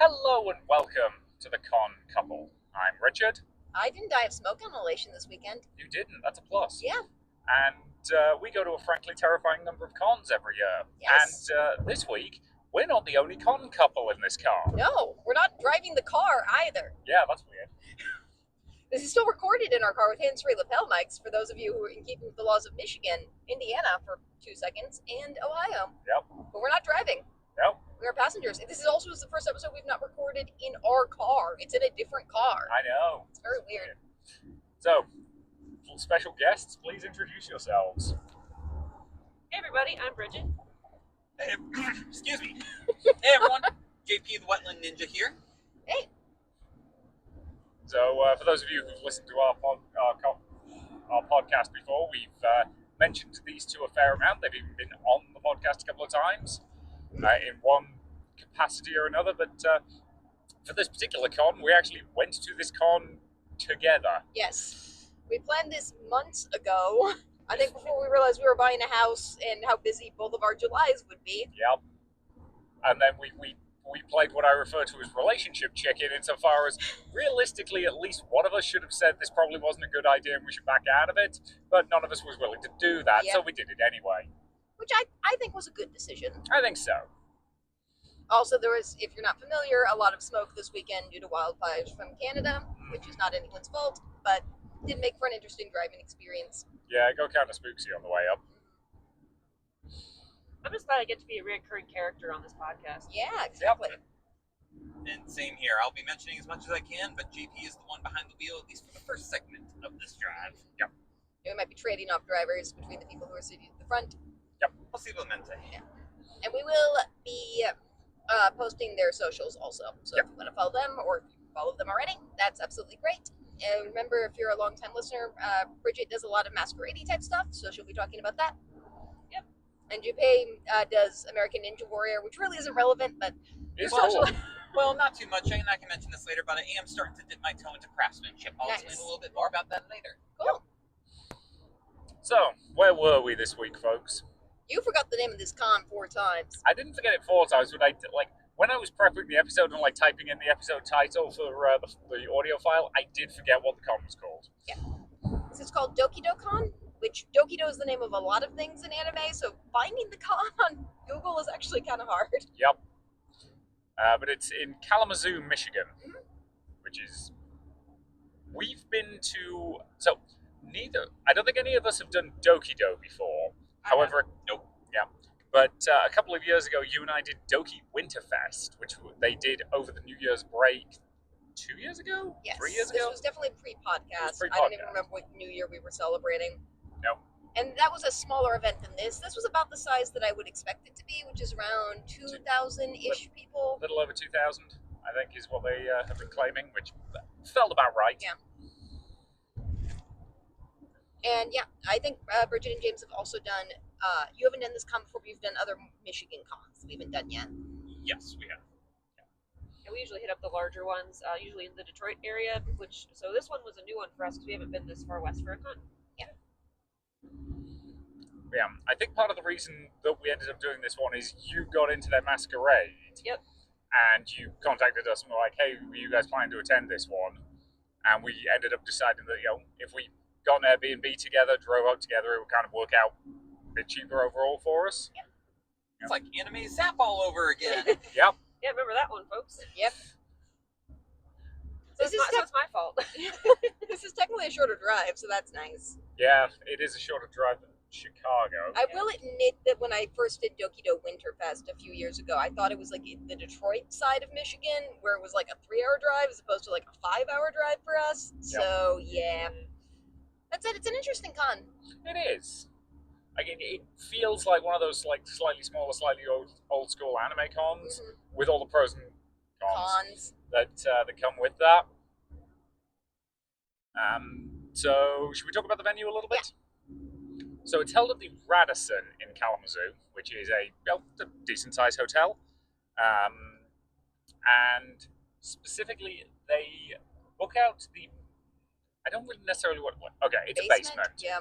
Hello and welcome to the Con Couple. I'm Richard. I didn't die of smoke inhalation this weekend. You didn't, that's a plus. Yeah. And we go to a frankly terrifying number of cons every year. Yes. And this week, we're not the only con couple in this car. No, we're not driving the car either. Yeah, that's weird. This is still recorded in our car with hands-free lapel mics for those of you who are in keeping with the laws of Michigan, Indiana for 2 seconds, and Ohio. Yep. But we're not driving. Yep. We are passengers. This is also the first episode we've not recorded in our car. It's in a different car. I know. It's very weird. So, special guests, please introduce yourselves. Hey everybody, I'm Bridget. Hey, excuse me. Hey everyone, JP the Wetland Ninja here. Hey. So, for those of you who've listened to our podcast before, we've mentioned these two a fair amount. They've even been on the podcast a couple of times in one capacity or another. But for this particular con, we actually went to this con together. Yes. We planned this months ago. I think before we realized we were buying a house and how busy both of our Julys would be. Yep. And then we played what I refer to as relationship chicken, insofar as realistically at least one of us should have said this probably wasn't a good idea and we should back out of it, but none of us was willing to do that, Yep. so we did it anyway. Which I think was a good decision. I think so. Also, there was, if you're not familiar, a lot of smoke this weekend due to wildfires from Canada, which is not anyone's fault, but did make for an interesting driving experience. Yeah, it got kind of spooksy on the way up. I'm just glad I get to be a recurring character on this podcast. Yeah, exactly. And same here, I'll be mentioning as much as I can, but JP is the one behind the wheel, at least for the first segment of this drive. Yep. We might be trading off drivers between the people who are seated at the front. Possiblemente. And we will be posting their socials also. So if you want to follow them, or if you follow them already, that's absolutely great. And remember, if you're a long-time listener, Bridget does a lot of masquerade type stuff, so she'll be talking about that. Yep. And Junpei does American Ninja Warrior, which really isn't relevant, but It's Well, cool. Well, not too much, and I can mention this later, but I am starting to dip my toe into craftsmanship. I'll explain Nice. a little bit more about that later. cool. So, where were we this week, folks? You forgot the name of this con 4 times. I didn't forget it 4 times, but when I was prepping the episode and typing in the episode title for the audio file, I did forget what the con was called. This is called DokiDoCon, which Dokido is the name of a lot of things in anime, so finding the con on Google is actually kind of hard. Yep. But it's in Kalamazoo, Michigan, which is... We've been to... So, I don't think any of us have done DokiDo before. However... Nope. Yeah. But a couple of years ago, you and I did Doki Winterfest, which they did over the New Year's break 2 years ago? Yes, 3 years this ago? was definitely pre-podcast. It was I don't even pre-podcast. remember what New Year we were celebrating. No. And that was a smaller event than this. This was about the size that I would expect it to be, which is around 2,000-ish people. A little over 2,000, I think, is what they have been claiming, which felt about right. Yeah. And yeah, I think Bridget and James have also done, you haven't done this con before, but you've done other Michigan cons that we haven't done yet. Yes, we have. And we usually hit up the larger ones, usually in the Detroit area, so this one was a new one for us because we haven't been this far west for a con. Yeah, I think part of the reason that we ended up doing this one is you got into their masquerade. Yep. And you contacted us and were like, hey, were you guys planning to attend this one? And we ended up deciding that, if we got an Airbnb together, drove out together, it would kind of work out a bit cheaper overall for us. It's like anime Zap all over again. Yep. Yeah, remember that one, folks. Yep. So This it's, is so it's my fault. This is technically a shorter drive, so that's nice. Yeah, it is a shorter drive than Chicago. I will admit that when I first did Dokido Winterfest a few years ago, I thought it was like in the Detroit side of Michigan, where it was like a 3-hour drive as opposed to like a 5-hour drive for us. Yep. So yeah, that's it. It's an interesting con. It is. It feels like one of those slightly smaller, slightly old school anime cons with all the pros and cons that come with that. So should we talk about the venue a little bit? So it's held at the Radisson in Kalamazoo, which is a decent-sized hotel. And specifically, they book out the... I don't really necessarily want... Okay, it's a basement. Yeah.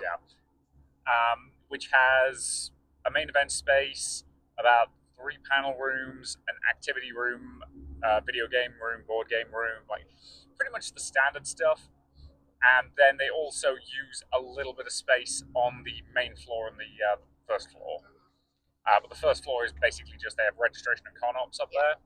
Which has a main event space, about 3 panel rooms, an activity room, video game room, board game room, like pretty much the standard stuff. And then they also use a little bit of space on the main floor and the first floor. But the first floor is basically just they have registration and con ops up there.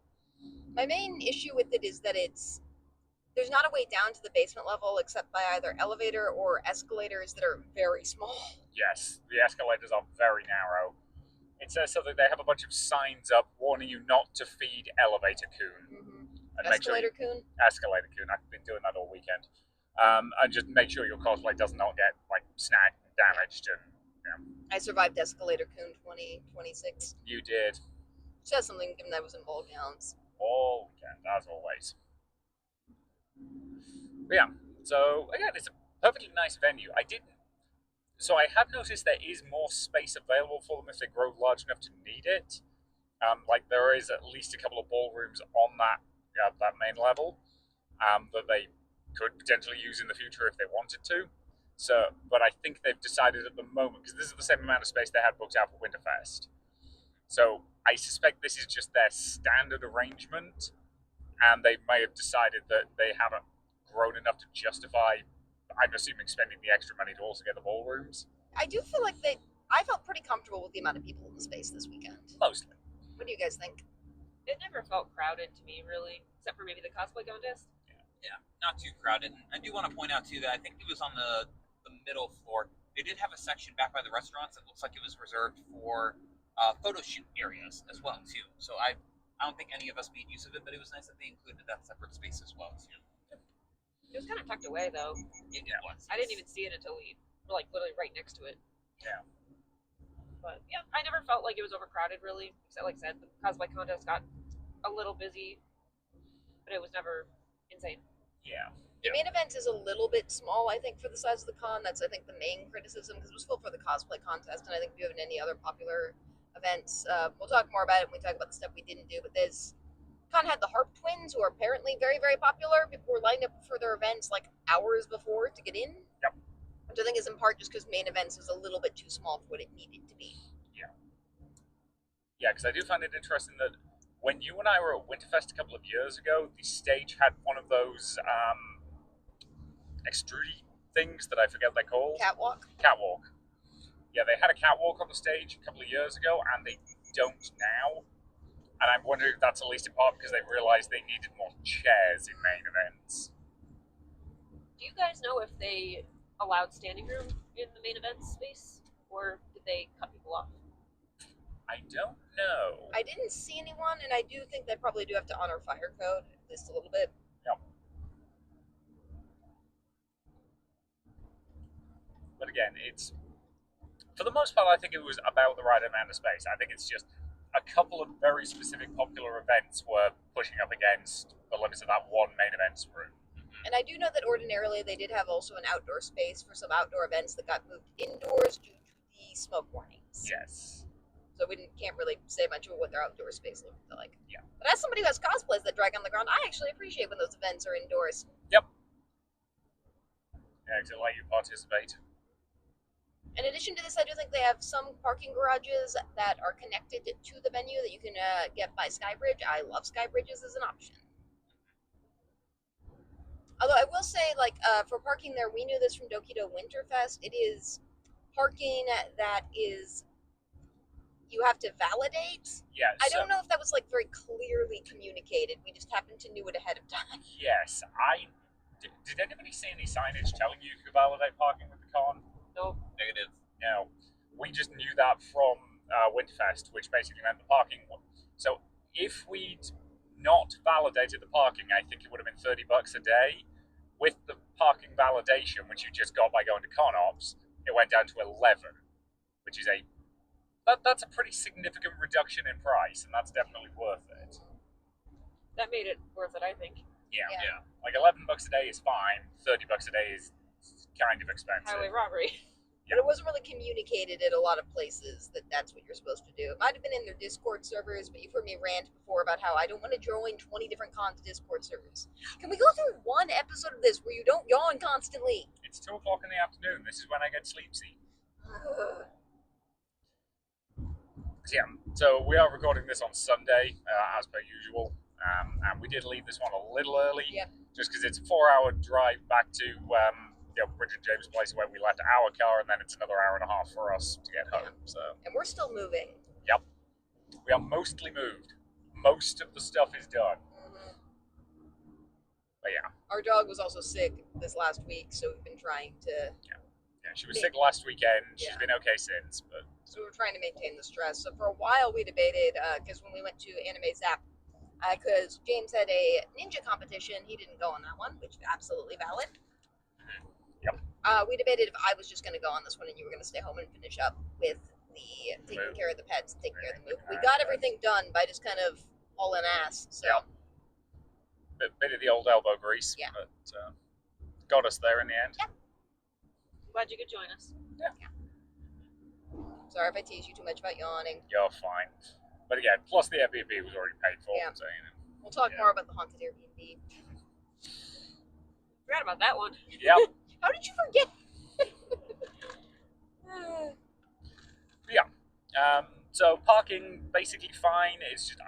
My main issue with it is that there's not a way down to the basement level except by either elevator or escalators that are very small. Yes, the escalators are very narrow. It says so that they have a bunch of signs up warning you not to feed elevator coon. And Escalator coon? Escalator coon. I've been doing that all weekend. And just make sure your cosplay does not get like snagged and damaged. And I survived Escalator Coon 2026. You did. Says something given that I was in ball gowns. All weekend, as always. But yeah, so again, it's a perfectly nice venue. So I have noticed there is more space available for them if they grow large enough to need it. Like there is at least a couple of ballrooms on that main level that they could potentially use in the future if they wanted to. So, but I think they've decided at the moment, because this is the same amount of space they had booked out for Winterfest. So I suspect this is just their standard arrangement, and they may have decided that they haven't grown enough to justify, I'm assuming, spending the extra money to also get the ballrooms. I do feel like I felt pretty comfortable with the amount of people in the space this weekend. Mostly. What do you guys think? It never felt crowded to me, really, except for maybe the cosplay contest. Yeah, not too crowded. And I do want to point out too that I think it was on the middle floor. They did have a section back by the restaurants that looks like it was reserved for photo shoot areas as well too. So I don't think any of us made use of it, but it was nice that they included that separate space as well too. It was kind of tucked away though. It was. I didn't even see it until we were like literally right next to it. Yeah. But yeah, I never felt like it was overcrowded really. Except like I said, the cosplay contest got a little busy, but it was never insane. Yeah. The main event is a little bit small, I think, for the size of the con. That's, I think, the main criticism, because it was full for the cosplay contest, and I think we have any other popular events. We'll talk more about it when we talk about the stuff we didn't do, but this con had the Harp Twins, who are apparently very, very popular. People were lining up for their events like hours before to get in. Yep. Which I think is in part just because main events was a little bit too small for what it needed to be. Yeah. Yeah, because I do find it interesting that when you and I were at Winterfest a couple of years ago, the stage had one of those extrudy things that I forget they're called. Catwalk? Catwalk. Yeah, they had a catwalk on the stage a couple of years ago, and they don't now. And I'm wondering if that's at least in part because they realized they needed more chairs in main events. Do you guys know if they allowed standing room in the main event space, or did they cut people off? I don't know. I didn't see anyone, and I do think they probably do have to honor fire code, at least a little bit. Yep. But again, it's, for the most part, I think it was about the right amount of space. I think it's just a couple of very specific popular events were pushing up against the limits of that one main events room. And I do know that ordinarily they did have also an outdoor space for some outdoor events that got moved indoors due to the smoke warnings. Yes. So we can't really say much about what their outdoor space looked like. Yeah. But as somebody who has cosplays that drag on the ground, I actually appreciate when those events are indoors. Yep. Yeah, to let you participate. In addition to this, I do think they have some parking garages that are connected to the venue that you can get by Skybridge. I love Skybridges as an option. Although I will say, like, for parking there, we knew this from DokiDo Winterfest. It is parking that is, you have to validate. Yeah. I don't know if that was, like, very clearly communicated. We just happened to knew it ahead of time. Yes, did anybody see any signage telling you could validate parking with the con? No. Negative. No. We just knew that from Winterfest, which basically meant the parking. So if we'd not validated the parking, I think it would have been $30 a day. With the parking validation, which you just got by going to con ops, it went down to 11, which is that's a pretty significant reduction in price, and that's definitely worth it. That made it worth it, I think. Yeah. Like $11 a day is fine. $30 a day is kind of expensive. Highway robbery. But it wasn't really communicated at a lot of places that that's what you're supposed to do. It might have been in their Discord servers, but you've heard me rant before about how I don't want to join 20 different cons Discord servers. Can we go through one episode of this where you don't yawn constantly? It's 2 o'clock in the afternoon. This is when I get sleepsy. Yeah, so we are recording this on Sunday, as per usual. And we did leave this one a little early, Yep. just because it's a 4-hour drive back to Bridget James' place where we left our car, and then it's another hour and a half for us to get home. So And we're still moving. we are mostly moved. Most of the stuff is done. But yeah. Our dog was also sick this last week, so we've been trying to. Yeah, she was sick last weekend. She's Yeah. been okay since, but So we're trying to maintain the stress. So for a while we debated, because when we went to Anime Zap, because James had a ninja competition, he didn't go on that one, which is absolutely valid. Yep. We debated if I was just going to go on this one and you were going to stay home and finish up with the taking care of the pets, taking care of the move. We got everything done by just kind of hauling ass. So. Yeah. Bit of the old elbow grease, Yeah. but got us there in the end. Yeah. Glad you could join us. Sorry if I tease you too much about yawning. You're fine. But again, plus the Airbnb was already paid for, Yeah. so We'll talk more about the haunted Airbnb. Forgot about that one. Yep. How did you forget? So parking basically fine. It's just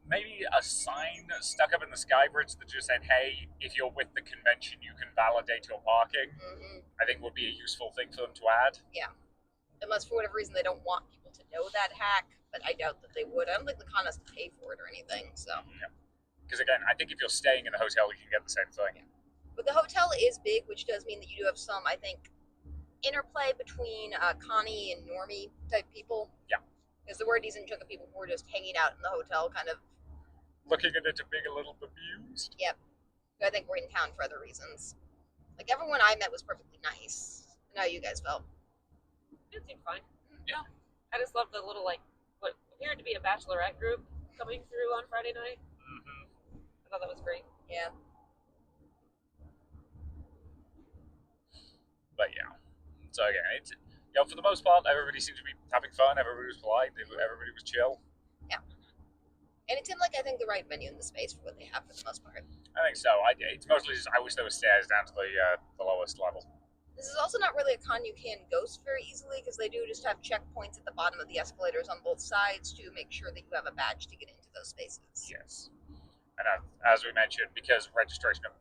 maybe a sign stuck up in the sky bridge that just said, "Hey, if you're with the convention, you can validate your parking." I think would be a useful thing for them to add. Unless for whatever reason they don't want people to know that hack, but I doubt that they would. I don't think the con has to pay for it or anything. So. Because again, I think if you're staying in a hotel, you can get the same thing. But the hotel is big, which does mean that you do have some, I think, interplay between Connie and Normie type people. Yeah. Because there were a decent chunk of people who were just hanging out in the hotel, kind of. Looking at it and being a little bemused. Yep. Who I think were in town for other reasons. Like everyone I met was perfectly nice. I know how you guys felt. It seemed fine. Yeah. I just loved the little, like, what appeared to be a bachelorette group coming through on Friday night. I thought that was great. Yeah. But yeah. So again, it's for the most part, everybody seems to be having fun. Everybody was polite. Everybody was chill. Yeah. And it seemed like I think the right venue in the space for what they have for the most part. I think so. It's mostly just I wish there were stairs down to the lowest level. This is also not really a con you can ghost very easily because they do just have checkpoints at the bottom of the escalators on both sides to make sure that you have a badge to get into those spaces. Yes. And as we mentioned, because registration of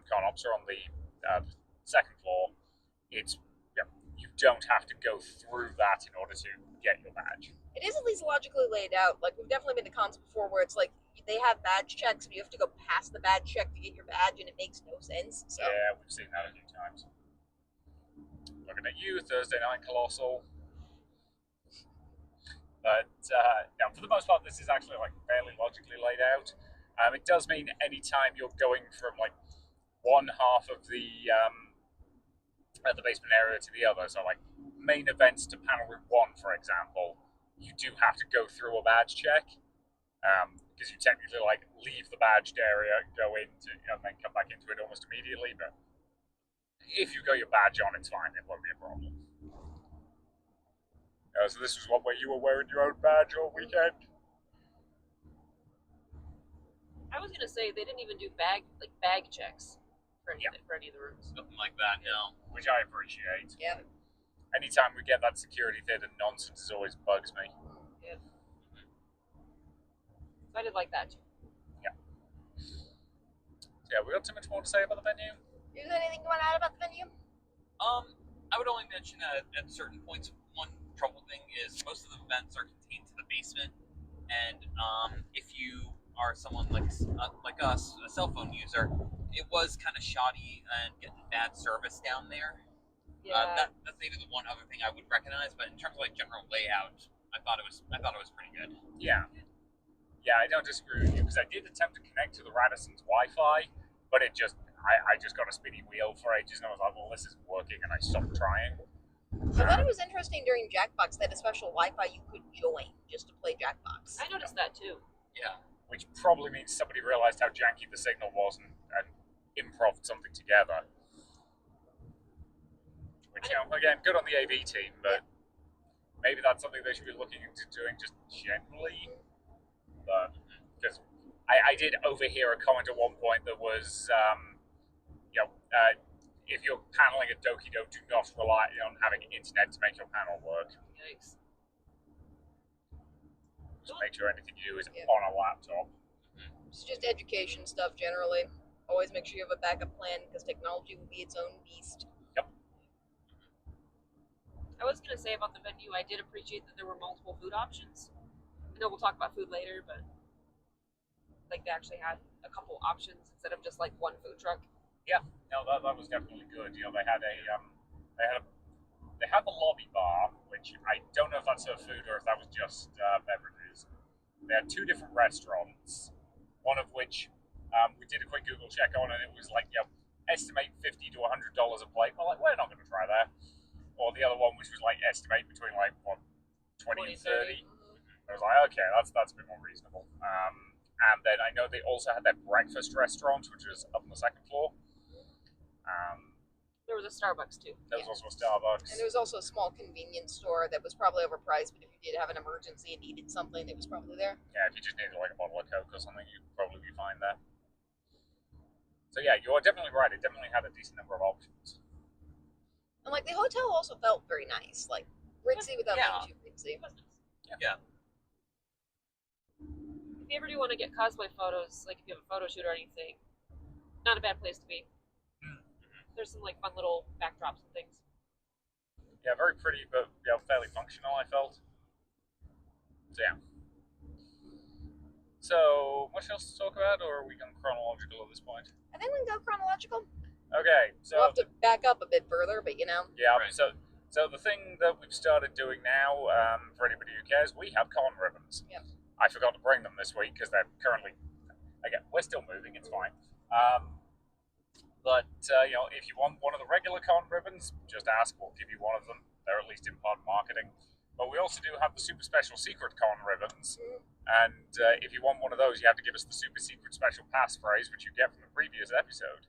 con ops are on the second floor, it's you don't have to go through that in order to get your badge. It is at least logically laid out. Like we've definitely been to cons before where it's like they have badge checks, but you have to go past the badge check to get your badge, and it makes no sense. So. Yeah, we've seen that a few times. Looking at you, Thursday Night Colossal. But for the most part, this is actually like fairly logically laid out. It does mean any time you're going from like one half of the basement area to the other, so like main events to panel room 1, for example, you do have to go through a badge check because you technically like leave the badged area, go into, and then come back into it almost immediately. But if you got your badge on, it's fine. It won't be a problem. So this was one where you were wearing your own badge all weekend. I was gonna say they didn't even do bag checks for any of the rooms. Nothing like that, no. Which I appreciate. Yeah. Anytime we get that security theater nonsense, it always bugs me. Yeah. So I did like that too. So yeah, we got too much more to say about the venue. Is there anything you want to add about the venue? I would only mention at certain points, one trouble thing is most of the events are contained to the basement, and if you are someone like us, a cell phone user, it was kind of shoddy and getting bad service down there. Yeah. That's maybe the one other thing I would recognize, but in terms of like general layout, I thought it was pretty good. Yeah, I don't disagree with you because I did attempt to connect to the Radisson's Wi-Fi, but it just I just got a spinny wheel for ages, and I was like, well, this isn't working, and I stopped trying. I thought it was interesting during Jackbox they had a special Wi-Fi you could join just to play Jackbox. I noticed that too. Yeah. Which probably means somebody realized how janky the signal was and improved something together. Which, again, good on the AV team, but maybe that's something they should be looking into doing just generally. But because I did overhear a comment at one point that was, if you're paneling at DokiDo, do not rely on having internet to make your panel work. Yikes. Just make sure anything you do is on a laptop. It's just education stuff generally. Always make sure you have a backup plan because technology will be its own beast. I was gonna say about the venue, I did appreciate that there were multiple food options. I know we'll talk about food later, but like they actually had a couple options instead of just like one food truck. No, that was definitely good. You know, they had they had the lobby bar, which I don't know if that's served food or if that was just beverages. They had two different restaurants, one of which we did a quick Google check on, and it was like, estimate $50 to $100 a plate. We're like, we're not going to try that. Or the other one, which was like estimate between like what 20 and 30. I was like, okay, that's a bit more reasonable. And then I know they also had their breakfast restaurant, which was up on the second floor. There was a Starbucks too. There was also a Starbucks. And there was also a small convenience store that was probably overpriced, but if you did have an emergency and needed something, it was probably there. Yeah, if you just needed like a bottle of Coke or something, you'd probably be fine there. So yeah, you're definitely right. It definitely had a decent number of options. And like the hotel also felt very nice, like ritzy without Yeah. being too ritzy. Yeah. If you ever do want to get cosplay photos, like if you have a photo shoot or anything, not a bad place to be. There's some like fun little backdrops and things. Yeah, very pretty, but fairly functional, I felt. So yeah. So, much else to talk about, or are we going chronological at this point? I think we can go chronological. Okay, so We'll have to back up a bit further, but you know. yeah, Right. so the thing that we've started doing now, for anybody who cares, we have con ribbons. Yep. I forgot to bring them this week because they're currently, again, we're still moving. It's fine. But if you want one of the regular con ribbons, just ask. We'll give you one of them. They're at least in part marketing. But we also do have the super special secret con ribbons. And if you want one of those, you have to give us the super secret special passphrase, which you get from the previous episode.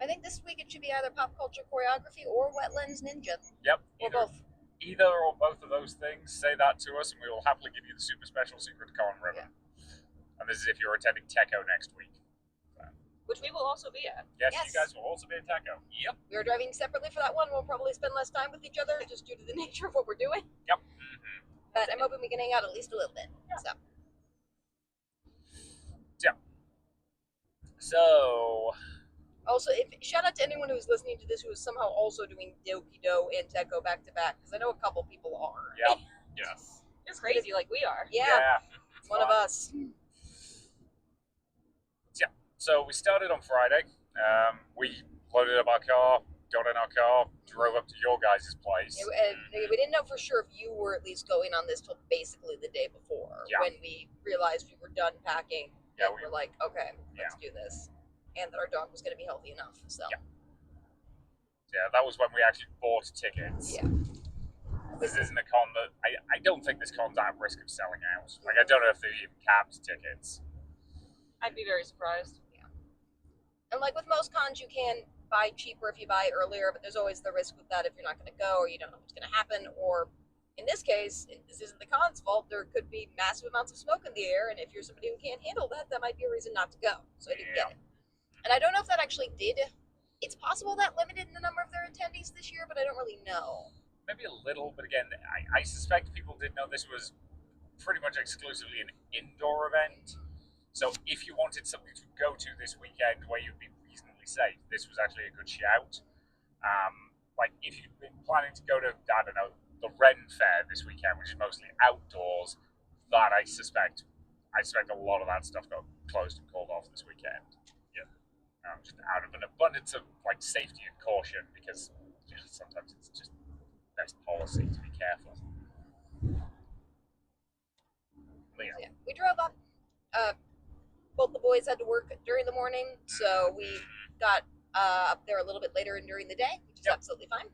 I think this week it should be either pop culture choreography or Wetlands Ninja. Yep. Or both. Either or both of those things, say that to us, and we will happily give you the super special secret con ribbon. And this is if you're attending Techo next week. Which we will also be at. Yes, Yes. you guys will also be at Techo. Yep. We are driving separately for that one. We'll probably spend less time with each other just due to the nature of what we're doing. Yep. But I'm hoping we can hang out at least a little bit. So. So, Also, shout out to anyone who's listening to this who is somehow also doing DokiDo and Techo back to back, because I know a couple people are. yep. Yes. You're crazy like we are. Yeah, it's one of fun. us. So we started on Friday. We loaded up our car, got in our car, drove up to your guys' place. We didn't know for sure if you were at least going on this till basically the day before, Yeah. when we realized we were done packing. Yeah, and we're like, okay, let's do this, and that our dog was going to be healthy enough. So Yeah, that was when we actually bought tickets. Yeah. This isn't a con that I don't think this con's at risk of selling out. Like I don't know if they even capped tickets. I'd be very surprised. And like with most cons, you can buy cheaper if you buy earlier, but there's always the risk with that if you're not going to go or you don't know what's going to happen. Or in this case, this isn't the con's fault. There could be massive amounts of smoke in the air, and if you're somebody who can't handle that, that might be a reason not to go. So I didn't get it. And I don't know if that actually did. It's possible that limited the number of their attendees this year, but I don't really know. Maybe a little, but again, I suspect people did know this was pretty much exclusively an indoor event. So if you wanted something to go to this weekend where you'd be reasonably safe, this was actually a good shout. Like if you've been planning to go to, I don't know, the Ren Fair this weekend, which is mostly outdoors, that I suspect a lot of that stuff got closed and called off this weekend. Yeah. Just out of an abundance of like safety and caution, because sometimes it's just best policy to be careful. But, So, yeah, we drove up. Both the boys had to work during the morning, so we got up there a little bit later and during the day, which is absolutely fine.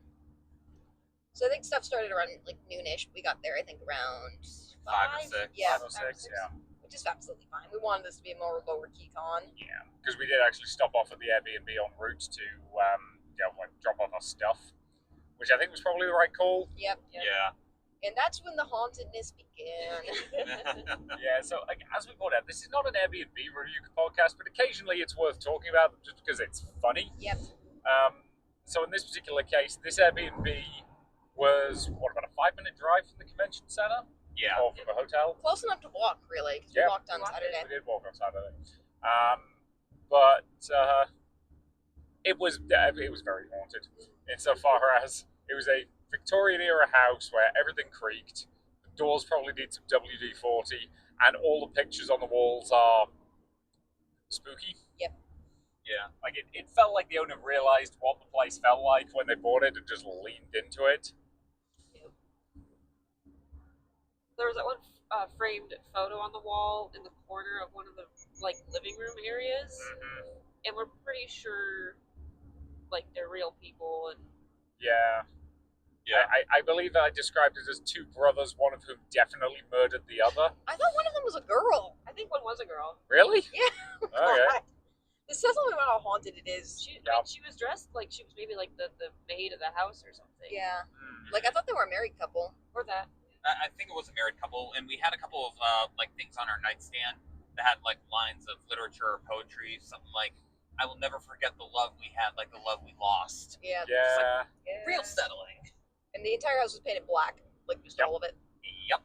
So I think stuff started around like noonish. We got there, I think, around 5 or 6. Yeah, 5 or 6, yeah. which is absolutely fine. We wanted this to be a more lower key con. Yeah, because we did actually stop off at the Airbnb en route to drop off our stuff, which I think was probably the right call. Yep. Yeah. And that's when the hauntedness began. Yeah, so like, as we pointed out, this is not an Airbnb review podcast, but occasionally it's worth talking about just because it's funny. Yep. So in this particular case, this Airbnb was, about a 5-minute drive from the convention center? Yeah. Or from the hotel? Close enough to walk, really, because Yeah. we walked on Walked Saturday. We did walk on Saturday. But it was very haunted insofar as it was a Victorian era house where everything creaked. The doors probably need some WD-40, and all the pictures on the walls are spooky. Yep. Yeah. Like it felt like the owner realized what the place felt like when they bought it and just leaned into it. There was that one framed photo on the wall in the corner of one of the like living room areas, and we're pretty sure like they're real people. And Yeah. I believe I described it as two brothers, one of whom definitely murdered the other. I thought one of them was a girl. I think one was a girl. Really? Yeah. Okay. This says something about how haunted it is. I mean, she was dressed like she was maybe like the maid of the house or something. Yeah. Like I thought they were a married couple. Or that. I think it was a married couple, and we had a couple of like things on our nightstand that had like lines of literature or poetry, something like "I will never forget the love we had, like the love we lost." Yeah. Yeah. Yeah. Real settling. And the entire house was painted black, like just all of it. Yep.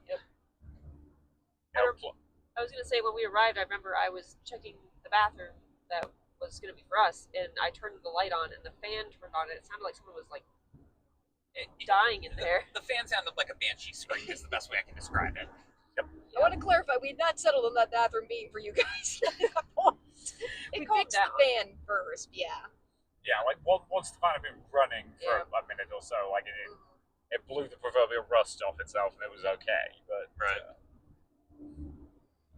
I was gonna say when we arrived, I remember I was checking the bathroom that was gonna be for us, and I turned the light on, and the fan turned on, and it sounded like someone was like dying in there. The fan sounded like a banshee scream. Is the best way I can describe it. I want to clarify, we had not settled on that bathroom being for you guys. We It called picked the that fan first, yeah. Yeah, like once the fan had been running for a minute or so, like it blew the proverbial rust off itself, and it was okay. But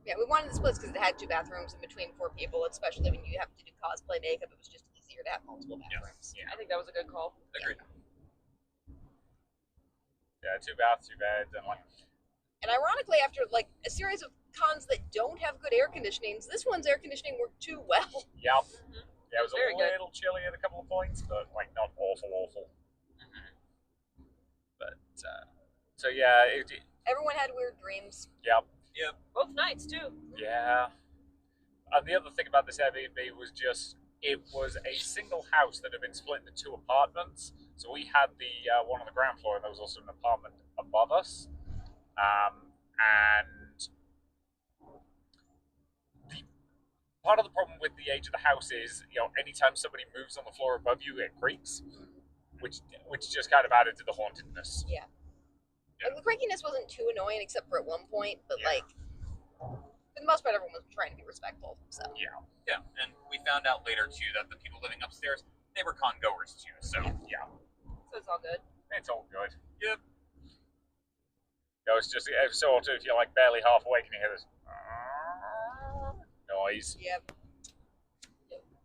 Yeah, we wanted the splits because it had two bathrooms in between four people, especially when you have to do cosplay makeup. It was just easier to have multiple bathrooms. I think that was a good call. Agreed. yeah, two baths, two beds, and like And ironically, after like a series of cons that don't have good air conditionings, this one's air conditioning worked too well. yep. Yeah, it was Very a good. little chilly at a couple of points, but like not awful. But so yeah, Everyone had weird dreams. yep. Both nights too. Yeah. And the other thing about this Airbnb was just it was a single house that had been split into two apartments. So we had the one on the ground floor, and there was also an apartment above us. And the part of the problem with the age of the house is, anytime somebody moves on the floor above you, it creaks, which just kind of added to the hauntedness. Yeah. Like, the creakiness wasn't too annoying except for at one point, but like for the most part, everyone was trying to be respectful. So Yeah, and we found out later too that the people living upstairs, they were con goers too. So yeah, So it's all good. it's all good. Yep. It's just sort of you're like barely half awake and you hear this noise. Yep.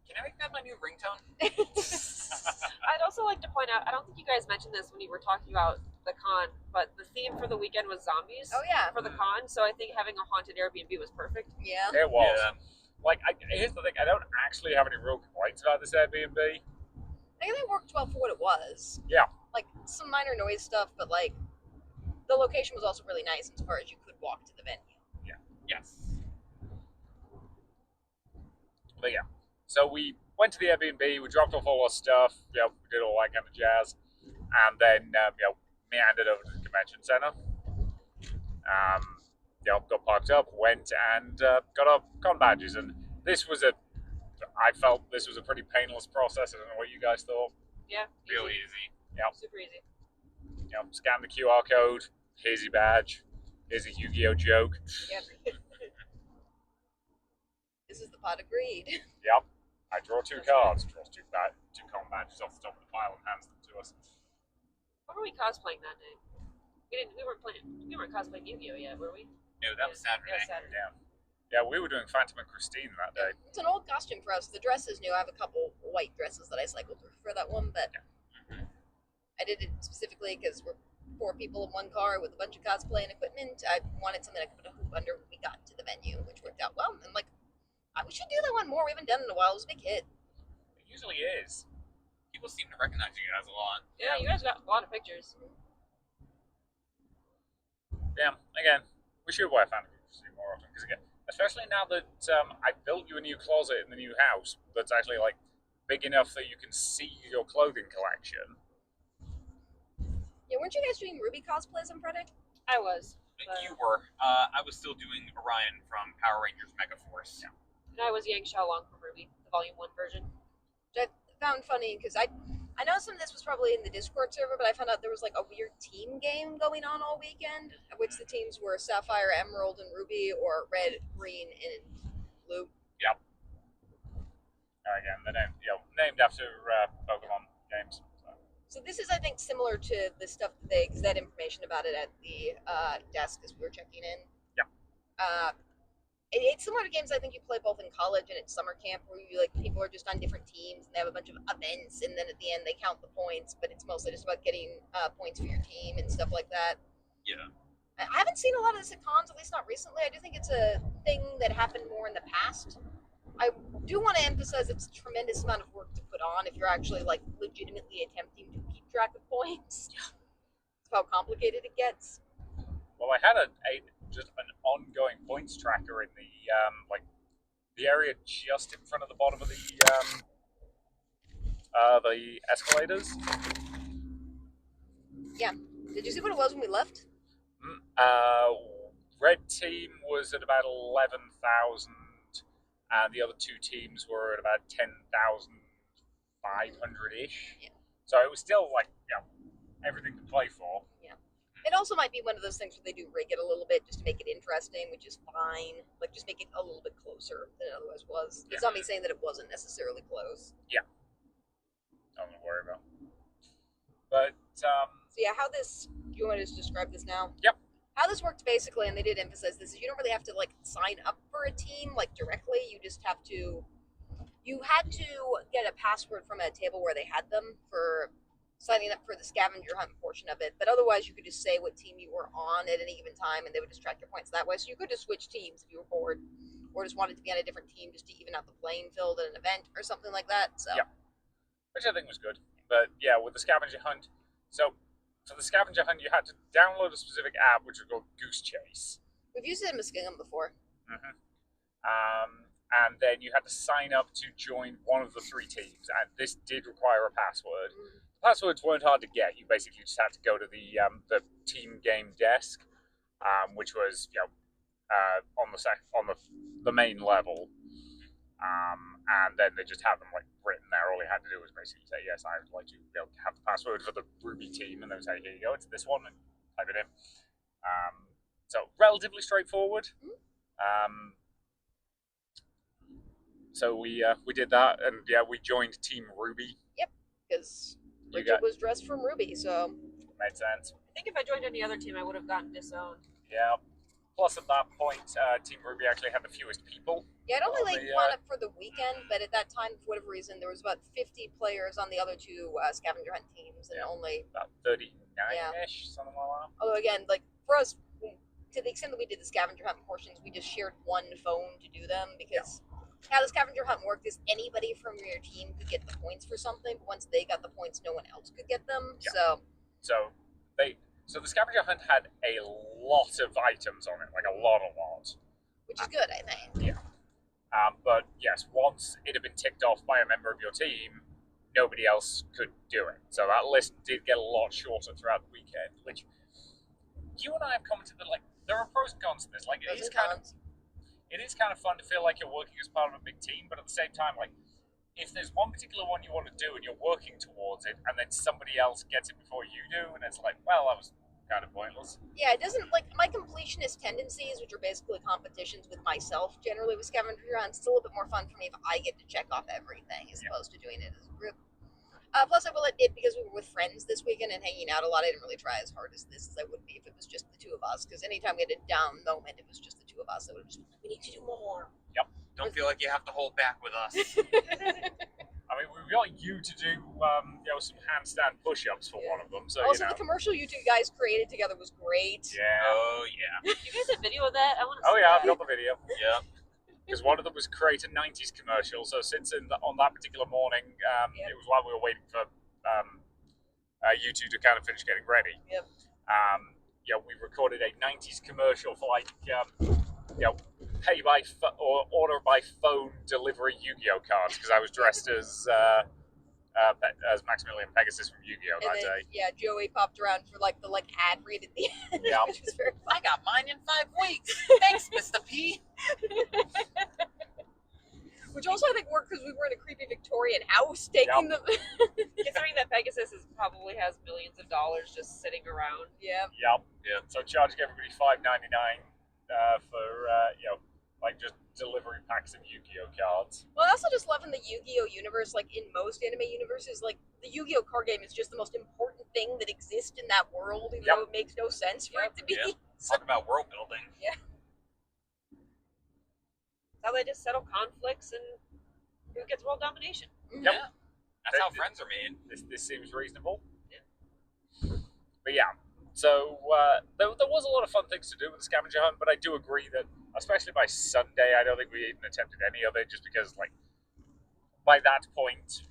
Can I make that my new ringtone? I'd also like to point out, I don't think you guys mentioned this when you were talking about the con, but the theme for the weekend was zombies. Oh yeah. For the con, so I think having a haunted Airbnb was perfect. Yeah. It was. Yeah. Like, here's the thing: I don't actually have any real complaints about this Airbnb. I think it worked well for what it was. Yeah. Like some minor noise stuff, but like the location was also really nice as far as you could walk to the venue. Yes. But yeah, so we went to the Airbnb, we dropped off all our stuff, we did all that kind of jazz, and then meandered over to the convention center. Got parked up, went and got our con badges, and I felt this was a pretty painless process. I don't know what you guys thought. Yeah. Really easy. Super easy. Scan the QR code, here's your badge, here's a Yu-Gi-Oh joke. Yep. This is the pot agreed. Yep. I draw two cards, draws two con badges off the top of the pile and hands them to us. What were we cosplaying that day? We weren't cosplaying Yu-Gi-Oh yet, were we? No, that was Saturday. Yeah, Saturday. Yeah, we were doing Phantom and Christine that day. It's an old costume for us. The dress is new. I have a couple white dresses that I cycled through for that one, but I did it specifically because we're 4 people in one car with a bunch of cosplay and equipment. I wanted something I could put a hoop under when we got to the venue, which worked out well. And like, we should do that one more. We haven't done it in a while. It was a big hit. It usually is. People seem to recognize you guys a lot. Yeah, you guys got a lot of pictures. Yeah, again, we should wear Phantom and Christine more often, because again, especially now that I built you a new closet in the new house that's actually like big enough that you can see your clothing collection. Yeah, weren't you guys doing Ruby cosplays on Friday? I was. You were. I was still doing Orion from Power Rangers Megaforce. And I was Yang Xiaolong from Ruby, the Volume 1 version. Which I found funny because I know some of this was probably in the Discord server, but I found out there was like a weird team game going on all weekend, which the teams were Sapphire, Emerald, and Ruby, or Red, Green, and Blue. Yep. Again, they're named after Pokemon games. So this is, I think, similar to the stuff that because they had information about it at the desk as we were checking in. Yeah. It's similar to games I think you play both in college and at summer camp, where you people are just on different teams and they have a bunch of events, and then at the end they count the points, but it's mostly just about getting points for your team and stuff like that. Yeah. I haven't seen a lot of this at cons, at least not recently. I do think it's a thing that happened more in the past. I do want to emphasize it's a tremendous amount of work to put on if you're actually legitimately attempting to keep track of points. It's how complicated it gets. Well, I had just an ongoing points tracker in the area just in front of the bottom of the escalators. Yeah. Did you see what it was when we left? Red team was at about 11,000, and the other two teams were at about 10,500-ish. Yeah. So it was still everything to play for. Yeah. It also might be one of those things where they do rig it a little bit just to make it interesting, which is fine. Just make it a little bit closer than it otherwise was. It's not me saying that it wasn't necessarily close. Yeah. Nothing to worry about. But, So yeah, how this, do you want to just describe this now? Yep. How this worked basically, and they did emphasize this, is you don't really have to sign up for a team directly. You just have to, you had to get a password from a table where they had them for signing up for the scavenger hunt portion of it, but otherwise you could just say what team you were on at any given time and they would just track your points that way. So you could just switch teams if you were bored or just wanted to be on a different team just to even out the playing field at an event or something like that. So yeah, which I think was good. But yeah, with the scavenger hunt, so for the scavenger hunt you had to download a specific app which was called Goose Chase. We've used it in Muskingum before. Mm-hmm. And then you had to sign up to join one of the three teams, and this did require a password. Passwords weren't hard to get. You basically just had to go to the team game desk, which was on the main level, and then they just had them written there. All you had to do was basically say, yes, I would like to be able to have the password for the Ruby team, and they would say, here you go, it's this one, and type it in. So relatively straightforward. So we did that, and yeah, we joined Team Ruby. Yep, because Bridget was dressed from Ruby, so made sense. I think if I joined any other team, I would have gotten disowned. Yeah. Plus, at that point, Team Ruby actually had the fewest people. Yeah, I'd only caught up for the weekend, but at that time, for whatever reason, there was about 50 players on the other two scavenger hunt teams, and only about 39-ish, something like that. Although again, for us, to the extent that we did the scavenger hunt portions, we just shared one phone to do them because. How the scavenger hunt worked is anybody from your team could get the points for something, but once they got the points, no one else could get them. Yeah. So the scavenger hunt had a lot of items on it, a lot. Which is good, I think. Yeah. But yes, once it had been ticked off by a member of your team, nobody else could do it. So that list did get a lot shorter throughout the weekend, which you and I have commented that there are pros and cons to this. It is kind of fun to feel like you're working as part of a big team, but at the same time, if there's one particular one you want to do and you're working towards it, and then somebody else gets it before you do, and it's well, that was kind of pointless. Yeah, it doesn't, my completionist tendencies, which are basically competitions with myself, generally with scavenger hunts, it's a little bit more fun for me if I get to check off everything as opposed to doing it as a group. Plus, I will admit, because we were with friends this weekend and hanging out a lot, I didn't really try as hard as I would be if it was just the two of us. Because anytime we had a down moment, it was just the two of us. I would have just, we need to do more. Yep. Don't feel like you have to hold back with us. I mean, we got you to do, some handstand push-ups for one of them. So also, the commercial you two guys created together was great. Yeah. Oh yeah. You guys have video of that? I want to. Oh yeah, I've got the video. Yeah. Because one of them was create a 90s commercial. So since on that particular morning, it was while we were waiting for you two to kind of finish getting ready. Yep. We recorded a 90s commercial for pay by or order by phone delivery Yu-Gi-Oh cards because I was dressed as Maximilian Pegasus from Yu-Gi-Oh that day. Yeah, Joey popped around for the ad read at the end. Yeah. Which was very fun. I got mine in 5 weeks. Thanks, Mr. P. Which also I think worked because we were in a creepy Victorian house taking the. Considering that Pegasus probably has millions of dollars just sitting around. Yeah. Yep. Yeah. So charging everybody $5.99 for like just delivery packs of Yu-Gi-Oh cards. Well, I also just love in the Yu-Gi-Oh universe, like in most anime universes, like the Yu-Gi-Oh card game is just the most important thing that exists in that world, even though it makes no sense for it to be. Yeah. So, Talk about world building. How they just settle conflicts and who gets world domination. mhm. Yep. Yeah. That's how friends are made. This seems reasonable. Yeah. But yeah, so there was a lot of fun things to do with the scavenger hunt, but I do agree that, especially by Sunday, I don't think we even attempted any of it, just because, like, by that point,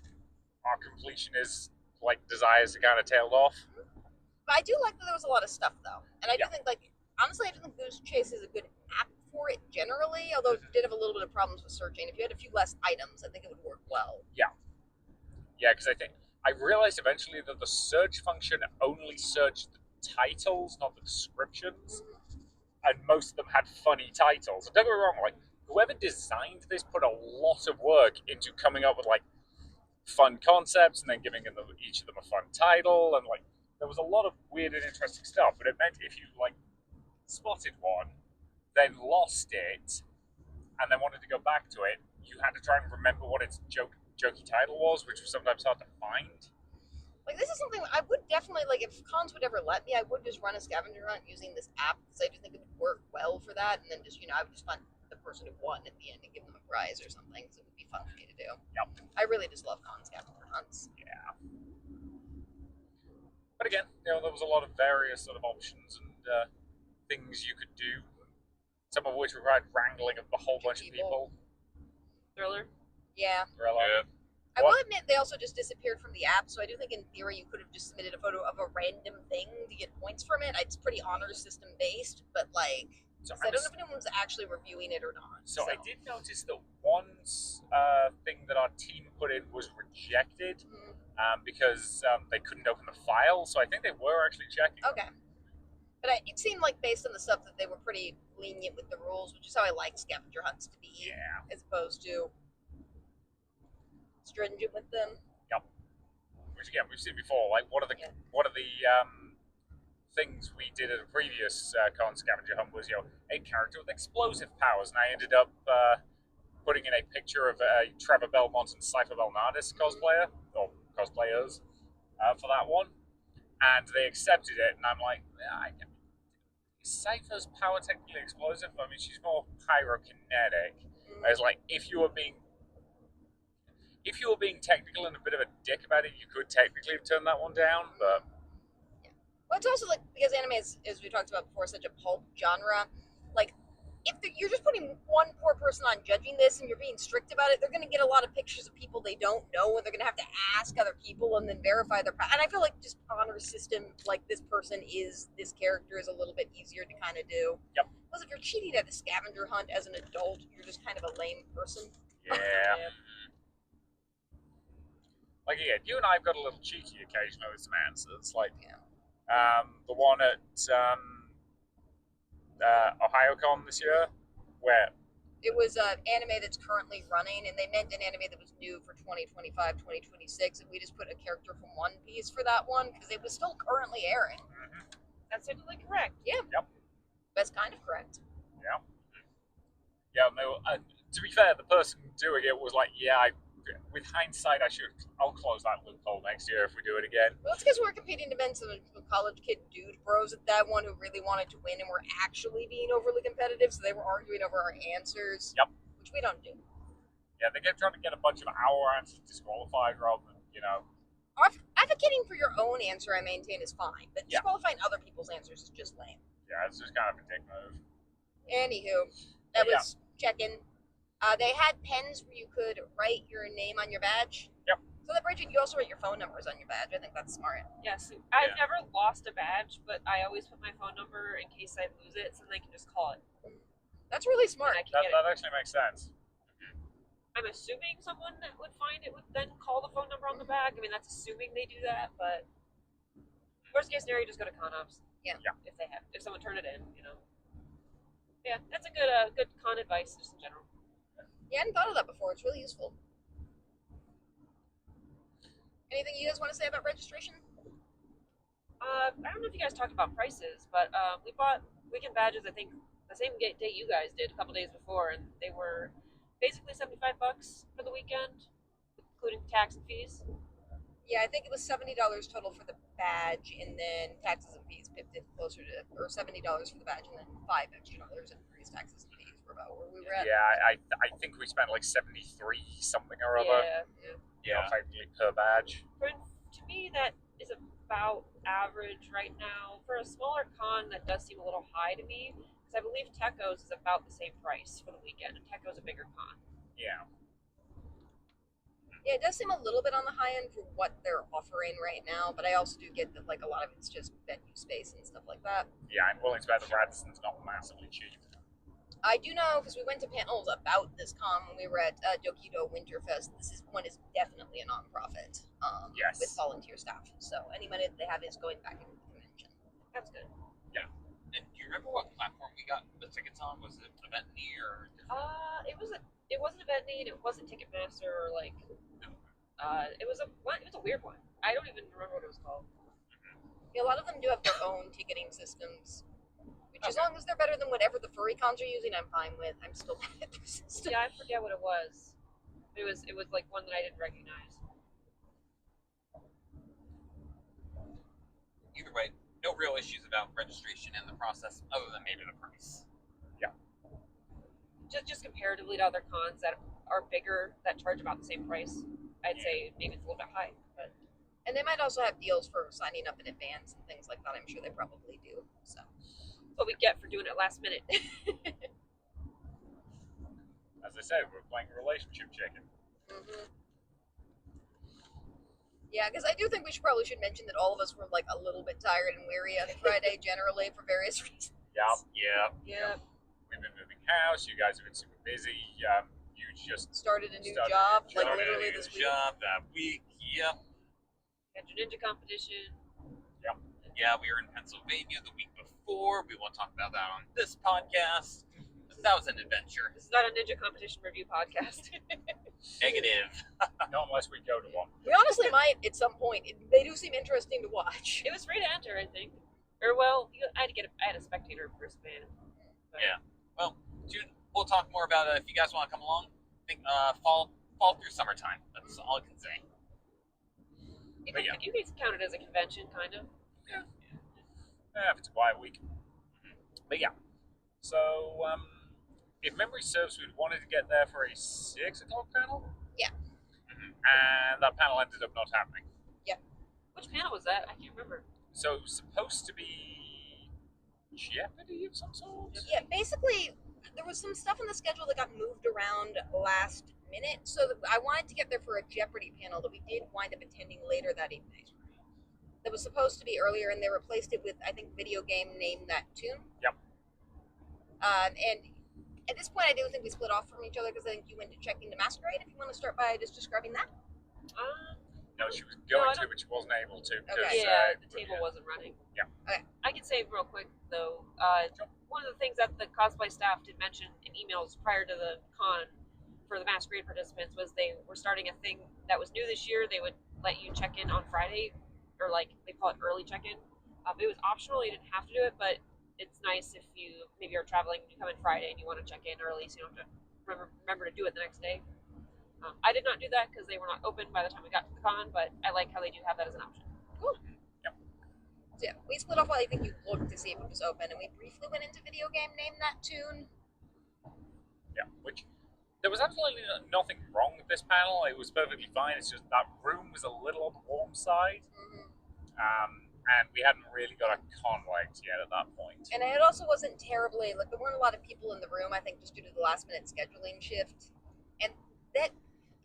our completion is, like, desires are kind of tailed off. But I do like that there was a lot of stuff though, and I do Yeah. think like honestly, I do think Goose Chase is a good app for it generally. Although it did have a little bit of problems with searching. If you had a few less items, I think it would work well. Yeah, because I realized eventually that the search function only searched the titles, not the descriptions, and most of them had funny titles. And don't get me wrong, like, whoever designed this put a lot of work into coming up with, like, fun concepts and then giving them each of them a fun title, and, like, there was a lot of weird and interesting stuff, but it meant if you, like, spotted one, then lost it, and then wanted to go back to it, you had to try and remember what its jokey title was, which was sometimes hard to find. Like this is something I would definitely like if cons would ever let me. I would just run a scavenger hunt using this app because I do think it would work well for that. And then just I would just find the person who won at the end and give them a prize or something. So it would be fun for me to do. Yep. I really just love con scavenger hunts. Yeah. But again, there was a lot of various sort of options and things you could do. Some of which required wrangling of a whole bunch of people. Thriller. Yeah. Yeah. I will admit they also just disappeared from the app, so I do think in theory you could have just submitted a photo of a random thing to get points from it. It's pretty honor system based, but like So I don't know if anyone's actually reviewing it or not. So I did notice that one thing that our team put in was rejected because they couldn't open the file. So I think they were actually checking. Okay. But it seemed like based on the stuff that they were pretty lenient with the rules, which is how I like scavenger hunts to be, Yeah. as opposed to stringent with them. Yep. Which again we've seen before. Like one of the things we did at a previous con scavenger hunt was a character with explosive powers, and I ended up putting in a picture of a Trevor Belmont and Cypher Belnardis cosplayer or cosplayers for that one, and they accepted it. And I'm like, is Cypher's power technically explosive? I mean, she's more pyrokinetic. I was like, if you were being technical and a bit of a dick about it, you could technically have turned that one down, but... Well, it's also like, because anime is, as we talked about before, such a pulp genre, like, if you're just putting one poor person on judging this and you're being strict about it, they're going to get a lot of pictures of people they don't know, and they're going to have to ask other people and then verify their... And I feel like just honor system, like, this person is this character is a little bit easier to kind of do. Yep. Because if you're cheating at a scavenger hunt as an adult, you're just kind of a lame person. Yeah. Like, again, you and I have got a little cheeky occasionally with some answers. Like, the one at OhioCon this year, where... It was an anime that's currently running, and they meant an anime that was new for 2025, 2026, and we just put a character from One Piece for that one, because it was still currently airing. That's certainly correct. Yeah. Yep. That's kind of correct. Yeah. Yeah, no, to be fair, the person doing it was like, with hindsight, I'll close that loophole next year if we do it again. Well, it's because we're competing against some college kid dude bros at that one who really wanted to win and were actually being overly competitive, so they were arguing over our answers. Yep. Which we don't do. Yeah, they kept trying to get a bunch of our answers disqualified rather than, Advocating for your own answer, I maintain, is fine, but Yeah. disqualifying other people's answers is just lame. Yeah, it's just kind of a dick move. Anywho, that Yeah. was check-in. They had pens where you could write your name on your badge. Yep. So that, Bridget, you also write your phone numbers on your badge. I think that's smart. Yes, I've never lost a badge, but I always put my phone number in case I lose it, so they can just call it. That's really smart. And I can That, get that actually makes sense. I'm assuming someone that would find it would then call the phone number on the back. I mean, that's assuming they do that, but worst case scenario, just go to ConOps. Yeah. If someone turned it in, Yeah, that's a good con advice just in general. Yeah, I hadn't thought of that before. It's really useful. Anything you guys want to say about registration? I don't know if you guys talked about prices, but we bought weekend badges. I think the same day you guys did a couple days before, and they were basically $75 for the weekend, including tax and fees. Yeah, I think it was $70 total for the badge, and then taxes and fees pipped it closer to, or $70 for the badge, and then $5 extra in increased taxes and fees were about where we were at. Yeah, I think we spent like 73 something or other. Yeah. Effectively per badge. To me, that is about average right now. For a smaller con, that does seem a little high to me, because I believe Techo's is about the same price for the weekend, and Techo's a bigger con. Yeah. Yeah, it does seem a little bit on the high end for what they're offering right now, but I also do get that like a lot of it's just venue space and stuff like that. Yeah, I'm willing to bet the Radisson's not massively cheap. I do know because we went to panels about this con when we were at DokiDo Winterfest. This one is definitely a nonprofit Yes. with volunteer staff. So any money that they have is going back into the convention. That's good. And do you remember what platform we got the tickets on? Was it Eventney or? It wasn't Eventney, and it wasn't Ticketmaster, or like. It was a weird one. I don't even remember what it was called. Yeah, a lot of them do have their own ticketing systems, which as long as they're better than whatever the furry cons are using, I'm fine with. I'm still mad at their system. Yeah, I forget what it was. It was like one that I didn't recognize. Either way, no real issues about registration and the process, other than maybe the price. Just comparatively to other cons that are bigger that charge about the same price, I'd say maybe it's a little bit high. But And they might also have deals for signing up in advance and things like that. I'm sure they probably do. So what we get for doing it last minute. As I said, we're playing relationship chicken. Yeah, because I do think we probably should mention that all of us were like a little bit tired and weary on Friday generally for various reasons. Yeah. We've been moving house. You guys have been super busy. You just Started a new Started job, a like job. literally this week. Job that week. Yep. Had your ninja competition. Yeah, we were in Pennsylvania the week before. We won't talk about that on this podcast. That was an adventure. This is not a ninja competition review podcast. Negative. not unless we go to one. We honestly might at some point. They do seem interesting to watch. It was free to enter, I think. Or well, I had a spectator wristband. But Yeah. Well, June, we'll talk more about it if you guys want to come along. I think fall through summertime. That's all I can say. You But can count it as a convention, kind of. If it's a quiet week. But yeah. So, if memory serves, we'd wanted to get there for a 6 o'clock panel. Yeah. And that panel ended up not happening. Which panel was that? I can't remember. So it was supposed to be Jeopardy of some sort? Yeah, basically, there was some stuff on the schedule that got moved around last minute, so that I wanted to get there for a Jeopardy panel that we did wind up attending later that evening. That was supposed to be earlier, and they replaced it with, I think, video game Name That Tune. Yep. And at this point, I do think we split off from each other because I think you went to check into Masquerade. If you want to start by just describing that. No, she was going I to, but she wasn't able to. Because, Okay. Yeah, the table wasn't running. Yeah. Okay. I can say real quick though. One of the things that the cosplay staff did mention in emails prior to the con for the Masquerade participants was they were starting a thing that was new this year. They would let you check in on Friday, or like they call it early check-in. It was optional; you didn't have to do it, but it's nice if you maybe are traveling and you come in Friday and you want to check in early, so you don't have to remember to do it the next day. I did not do that because they were not open by the time we got to the con, but I like how they do have that as an option. Cool. Yep. So yeah, we split off while I think you looked to see if it was open, and we briefly went into video game Name That Tune. Yeah, which there was absolutely nothing wrong with this panel. It was perfectly fine. It's just that room was a little on the warm side. And we hadn't really got a con legs yet at that point. And it also wasn't terribly, like, there weren't a lot of people in the room, I think, just due to the last minute scheduling shift. And that,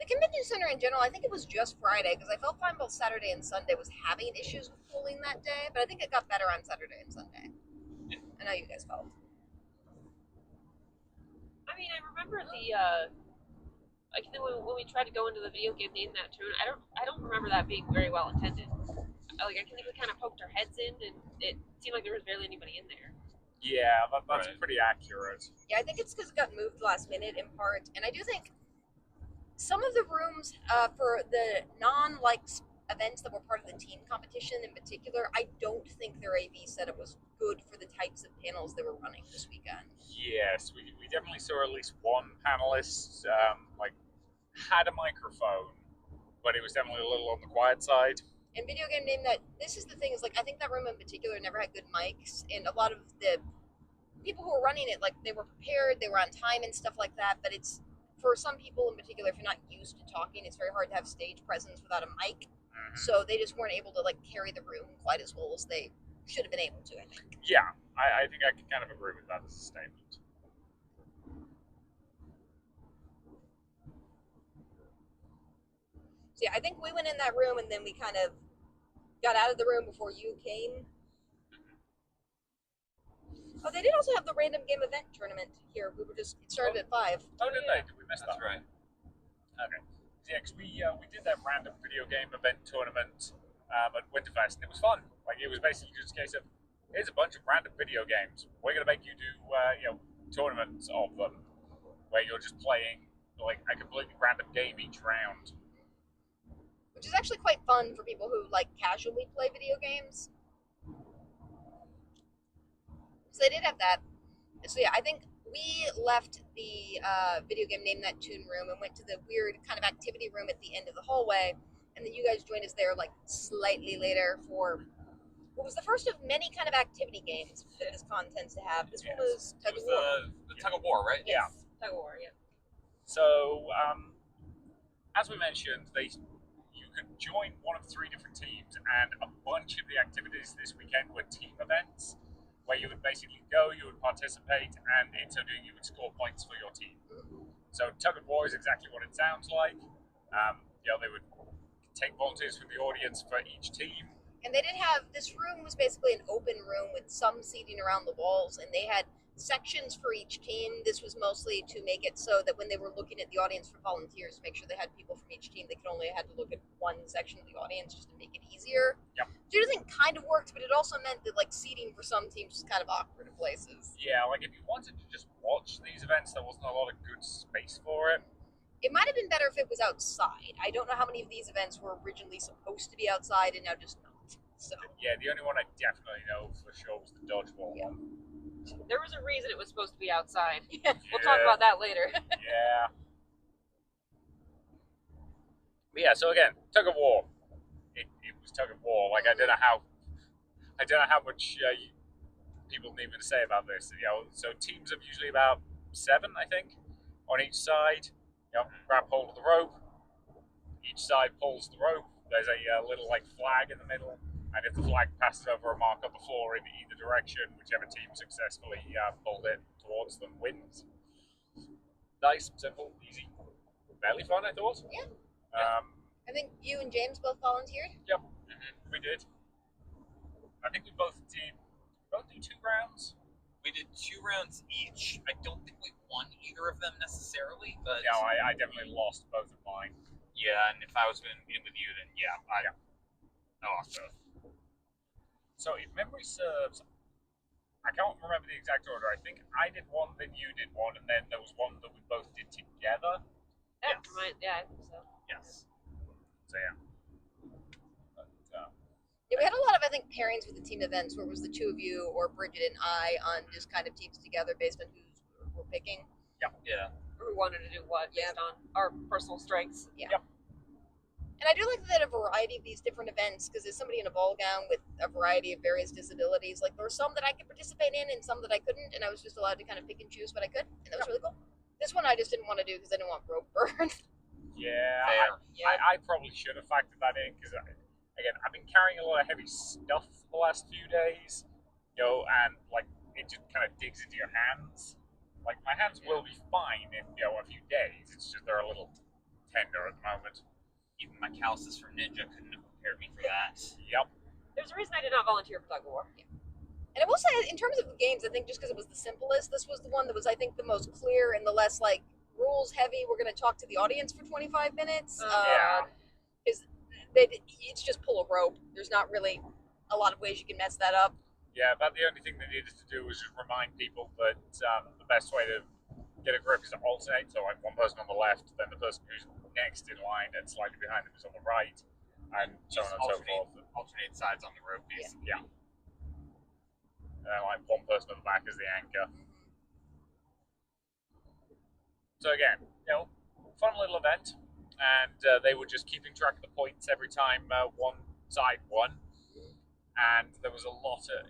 the convention center in general, I think it was just Friday, because I felt fine both Saturday and Sunday was having issues with cooling that day, but I think it got better on Saturday and Sunday. I know you guys felt. I mean, I remember like when we tried to go into the video game Name That Tune, I don't remember that being very well attended. Like I think we kind of poked our heads in, and it seemed like there was barely anybody in there. Yeah, that's Right. pretty accurate. Yeah, I think it's because it got moved last minute in part, and I do think some of the rooms for the events that were part of the team competition in particular, I don't think their AV setup was good for the types of panels they were running this weekend. Yes, we definitely saw at least one panelist had a microphone, but it was definitely a little on the quiet side. And video game name that this is the thing is like I think that room in particular never had good mics, and a lot of the people who were running it like they were prepared, they were on time and stuff like that. But it's for some people in particular, if you're not used to talking, it's very hard to have stage presence without a mic. So they just weren't able to like carry the room quite as well as they should have been able to. I think. Yeah, I think I can kind of agree with that as a statement. So yeah, I think we went in that room and then we kind of got out of the room before you came. Oh, they did also have the random game event tournament here. It started at 5. Oh, did they? Did we miss That's that? right. Okay. Yeah, because we did that random video game event tournament at Winterfest, and it was fun. Like, it was basically just a case of, here's a bunch of random video games. We're going to make you do, tournaments of them, where you're just playing, like, a completely random game each round. Which is actually quite fun for people who, like, casually play video games. So they did have that. So yeah, I think we left the video game Name That Tune room and went to the weird kind of activity room at the end of the hallway. And then you guys joined us there like slightly later for what was the first of many kind of activity games that this con tends to have. This one was It was the tug of war, right? Yeah. Tug of war, yeah. So, as we mentioned, you could join one of 3 different teams, and a bunch of the activities this weekend were team events, where you would basically go, you would participate, and in so doing, you would score points for your team. So, tug of war is exactly what it sounds like. They would take volunteers from the audience for each team. And they did have, this room was basically an open room with some seating around the walls, and they had sections for each team. This was mostly to make it so that when they were looking at the audience for volunteers, make sure they had people from each team, they could only had to look at one section of the audience just to make it easier. Yep. So I think kind of worked, but it also meant that like seating for some teams was kind of awkward in places. Yeah, like if you wanted to just watch these events, there wasn't a lot of good space for it. It might have been better if it was outside. I don't know how many of these events were originally supposed to be outside and now just not. So Yeah, the only one I definitely know for sure was the dodgeball one. There was a reason it was supposed to be outside. yeah. We'll talk about that later. Yeah. But yeah, so again, tug of war. It was tug of war. Like I don't know how much people need me to say about this. So teams of usually about 7, I think, on each side. Grab hold of the rope. Each side pulls the rope. There's a little like flag in the middle, and if the flag passes over a mark on the floor in either direction, whichever team successfully pulled it towards them wins. Nice, simple, easy, fairly fun, I thought. Yeah. I think you and James both volunteered. Yep, we did. I think we both do 2 rounds. We did 2 rounds each. I don't think we won either of them necessarily, but Yeah, I definitely lost both of mine. yeah. And if I was in with you, then I lost both. So if memory serves, I can't remember the exact order. I think I did one, then you did one, and then there was one that we both did together. Yeah, Yes. I think so. Yes. So yeah. But, Yeah, we had a lot of, I think, pairings with the team events where it was the 2 of you or Bridget and I on just kind of teams together based on who we're picking. Yeah. Or who wanted to do what based on our personal strengths. And I do like that a variety of these different events, because as somebody in a ball gown with a variety of various disabilities, like there were some that I could participate in and some that I couldn't, and I was just allowed to kind of pick and choose what I could, and that was really cool. This one I just didn't want to do because I didn't want rope burn. yeah, Fair. I probably should have factored that in because, again, I've been carrying a lot of heavy stuff the last few days, and like it just kind of digs into your hands. Like my hands will be fine in a few days. It's just they're a little tender at the moment. Even my calluses from Ninja couldn't have prepared me for that. Yep. There's a reason I did not volunteer for tug of war. And I will say, in terms of the games, I think just because it was the simplest, this was the one that was, I think, the most clear and the less, like, rules heavy. We're going to talk to the audience for 25 minutes. Yeah. It's just pull a rope. There's not really a lot of ways you can mess that up. Yeah, but the only thing they needed to do was just remind people that the best way to get a grip is to alternate. So, like one person on the left, then the person who's next in line and slightly behind them is on the right, and so on and so forth. Alternate sides on the road, basically. Yeah. And then, like one person at the back is the anchor. So again, fun little event, and they were just keeping track of the points every time one side won, and there was a lot of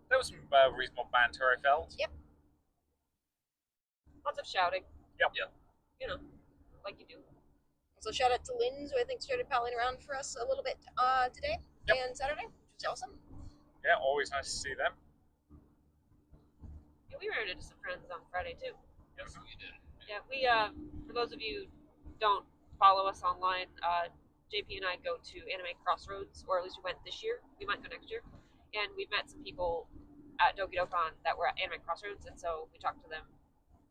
there was some reasonable banter, I felt. Yep. Lots of shouting. Yep. Like you do. So shout out to Linz, who I think started palling around for us a little bit today and Saturday, which is awesome. Yeah, always nice to see them. Yeah, we ran into some friends on Friday too. Yes, you did. Yeah, we for those of you who don't follow us online, JP and I go to Anime Crossroads, or at least we went this year. We might go next year, and we've met some people at DokiDoCon that were at Anime Crossroads, and so we talked to them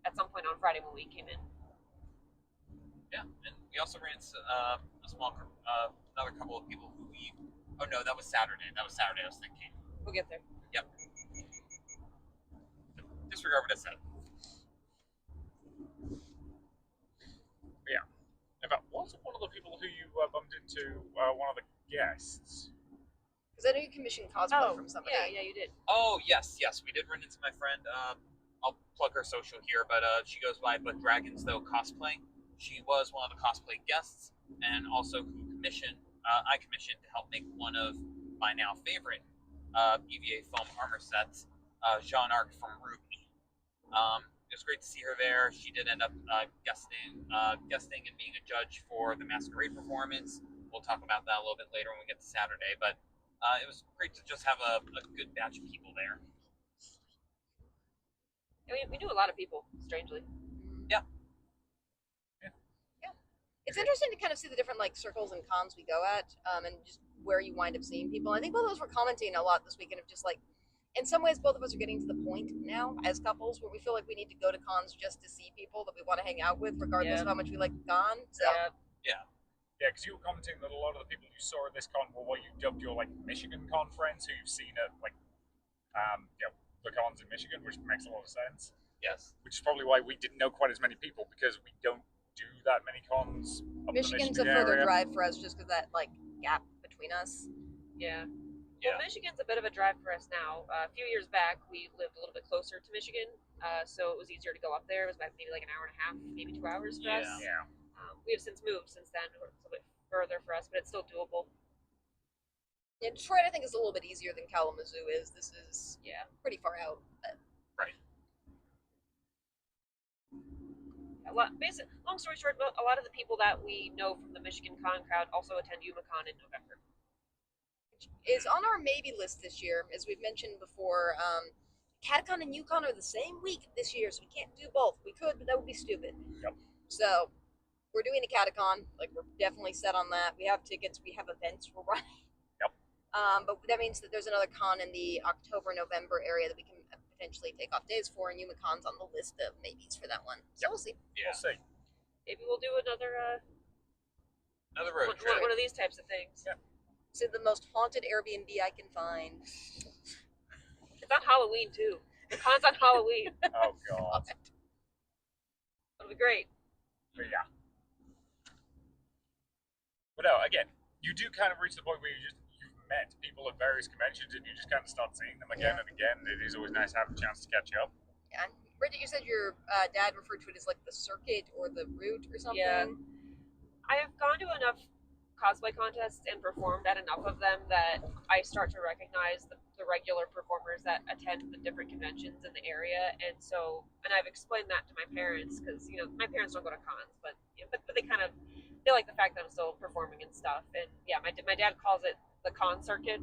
at some point on Friday when we came in. Yeah, and we also ran a small, another couple of people who we. Oh no, that was Saturday. I was thinking. We'll get there. Yep. Disregard what I said. Yeah. In fact, wasn't one of the people who you bumped into one of the guests? Because I know you commissioned cosplay from somebody. Yeah, you did. Oh yes, we did run into my friend. I'll plug her social here, but she goes by But Dragons Though Cosplay. She was one of the cosplay guests, and also who I commissioned to help make one of my now favorite EVA foam armor sets, Jean Arc from Ruby. It was great to see her there. She did end up guesting and being a judge for the Masquerade performance. We'll talk about that a little bit later when we get to Saturday, but it was great to just have a good batch of people there. We knew a lot of people, strangely. Yeah. It's interesting to kind of see the different circles and cons we go at, and just where you wind up seeing people. I think both of us were commenting a lot this weekend of just in some ways, both of us are getting to the point now as couples where we feel like we need to go to cons just to see people that we want to hang out with, regardless of how much we like the con. So. Yeah, because you were commenting that a lot of the people you saw at this con were what you dubbed your Michigan con friends, who you've seen at the cons in Michigan, which makes a lot of sense. Yes. Which is probably why we didn't know quite as many people, because we don't do that many cons. Michigan's a further drive for us just because that gap between us. Yeah. Well, Michigan's a bit of a drive for us now. A few years back, we lived a little bit closer to Michigan, so it was easier to go up there. It was about maybe an hour and a half, maybe 2 hours for us. Yeah. We have since moved since then. It's a little bit further for us, but it's still doable. Yeah, Detroit, I think, is a little bit easier than Kalamazoo is. This is pretty far out. But. Right. Long story short, a lot of the people that we know from the Michigan Con crowd also attend UmaCon in November. Which is on our maybe list this year, as we've mentioned before. CatCon and UCon are the same week this year, so we can't do both. We could, but that would be stupid. Yep. So we're doing a CatCon. We're definitely set on that. We have tickets. We have events we're running. Yep. But that means that there's another con in the October-November area that we can potentially take off days for, and UmaCon's on the list of maybes for that one. So we'll see. Yeah. We'll see. Maybe we'll do another road trip. One of these types of things. Yeah. So the most haunted Airbnb I can find. It's on Halloween too. The con's on Halloween. Oh god. It'll be great. But yeah. But no, again, you do kind of reach the point where you've met people at various conventions and you just kind of start seeing them again and again. It is always nice to have a chance to catch up. Yeah. Bridget, you said your dad referred to it as the circuit or the route or something. Yeah. I have gone to enough cosplay contests and performed at enough of them that I start to recognize the regular performers that attend the different conventions in the area, and I've explained that to my parents, because my parents don't go to cons, but they kind of like the fact that I'm still performing and stuff. And yeah, my dad calls it the con circuit.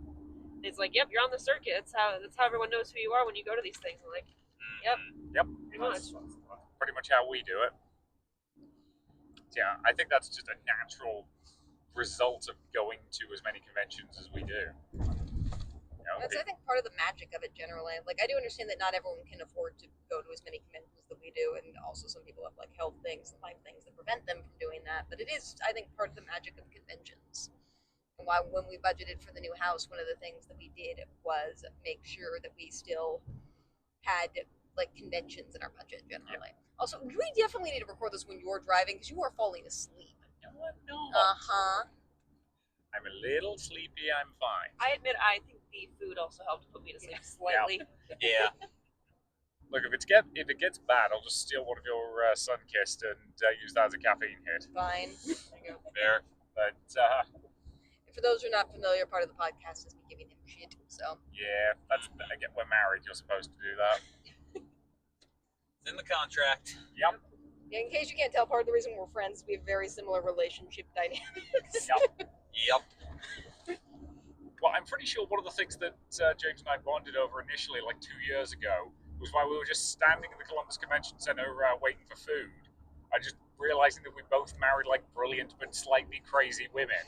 He's like, yep, you're on the circuit. That's how everyone knows who you are when you go to these things. I'm like, yep. That's pretty much how we do it. Yeah, I think that's just a natural result of going to as many conventions as we do. That's, I think, part of the magic of it generally. I do understand that not everyone can afford to go to as many conventions that we do, and also some people have health things and life things that prevent them from doing that. But it is, I think, part of the magic of conventions. when we budgeted for the new house, one of the things that we did was make sure that we still had like conventions in our budget generally. Also, we definitely need to record this when you're driving because you are falling asleep. No, I'm not. I'm a little sleepy. I'm fine. I admit, I think the food also helped put me to sleep slightly. Yeah. Look, if it gets bad, I'll just steal one of your Sunkist and use that as a caffeine hit. Fine. There. But For those who are not familiar, part of the podcast is me giving him shit. So yeah, that's again. We're married. You're supposed to do that. It's in the contract. Yep. yeah, in case you can't tell, part of the reason we're friends is we have very similar relationship dynamics. Yep. Yep. Well, I'm pretty sure one of the things that James and I bonded over initially, like 2 years ago, was while we were just standing in the Columbus Convention Center waiting for food. I just realizing that we both married like brilliant but slightly crazy women.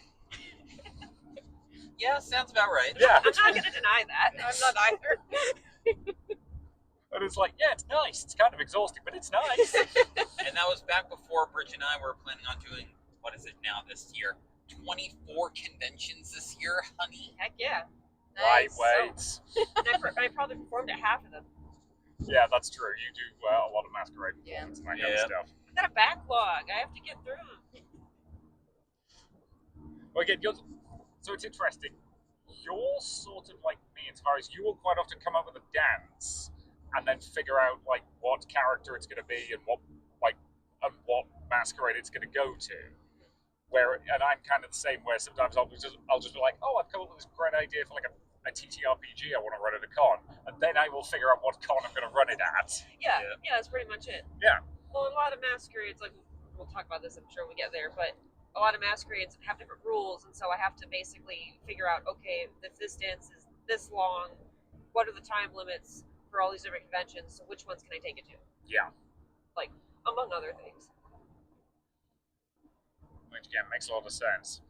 Yeah, sounds about right. Yeah. I'm not going to deny that. I'm not either. And it's like, yeah, it's nice. It's kind of exhausting, but it's nice. And that was back before Bridge and I were planning on doing, what is it now this year? 24 conventions this year, honey. Heck yeah. Lightweights. And I probably performed at half of them. Yeah, that's true. You do a lot of masquerade Yeah. performance and that kind of stuff. I got a backlog. I have to get through them. Well, again, so it's interesting. You're sort of like me as far as you will quite often come up with a dance and then figure out like what character it's going to be and what masquerade it's going to go to. And I'm kind of the same where sometimes I'll just be like, oh, I've come up with this great idea for like a TTRPG I want to run at a con, and then I will figure out what con I'm going to run it at. Yeah, that's pretty much it. Yeah. Well, a lot of masquerades, like we'll talk about this, I'm sure when we get there, but a lot of masquerades have different rules, and so I have to basically figure out, okay, if this dance is this long, what are the time limits for all these different conventions? So which ones can I take it to? Yeah. Like, among other things. Which again makes a lot of sense.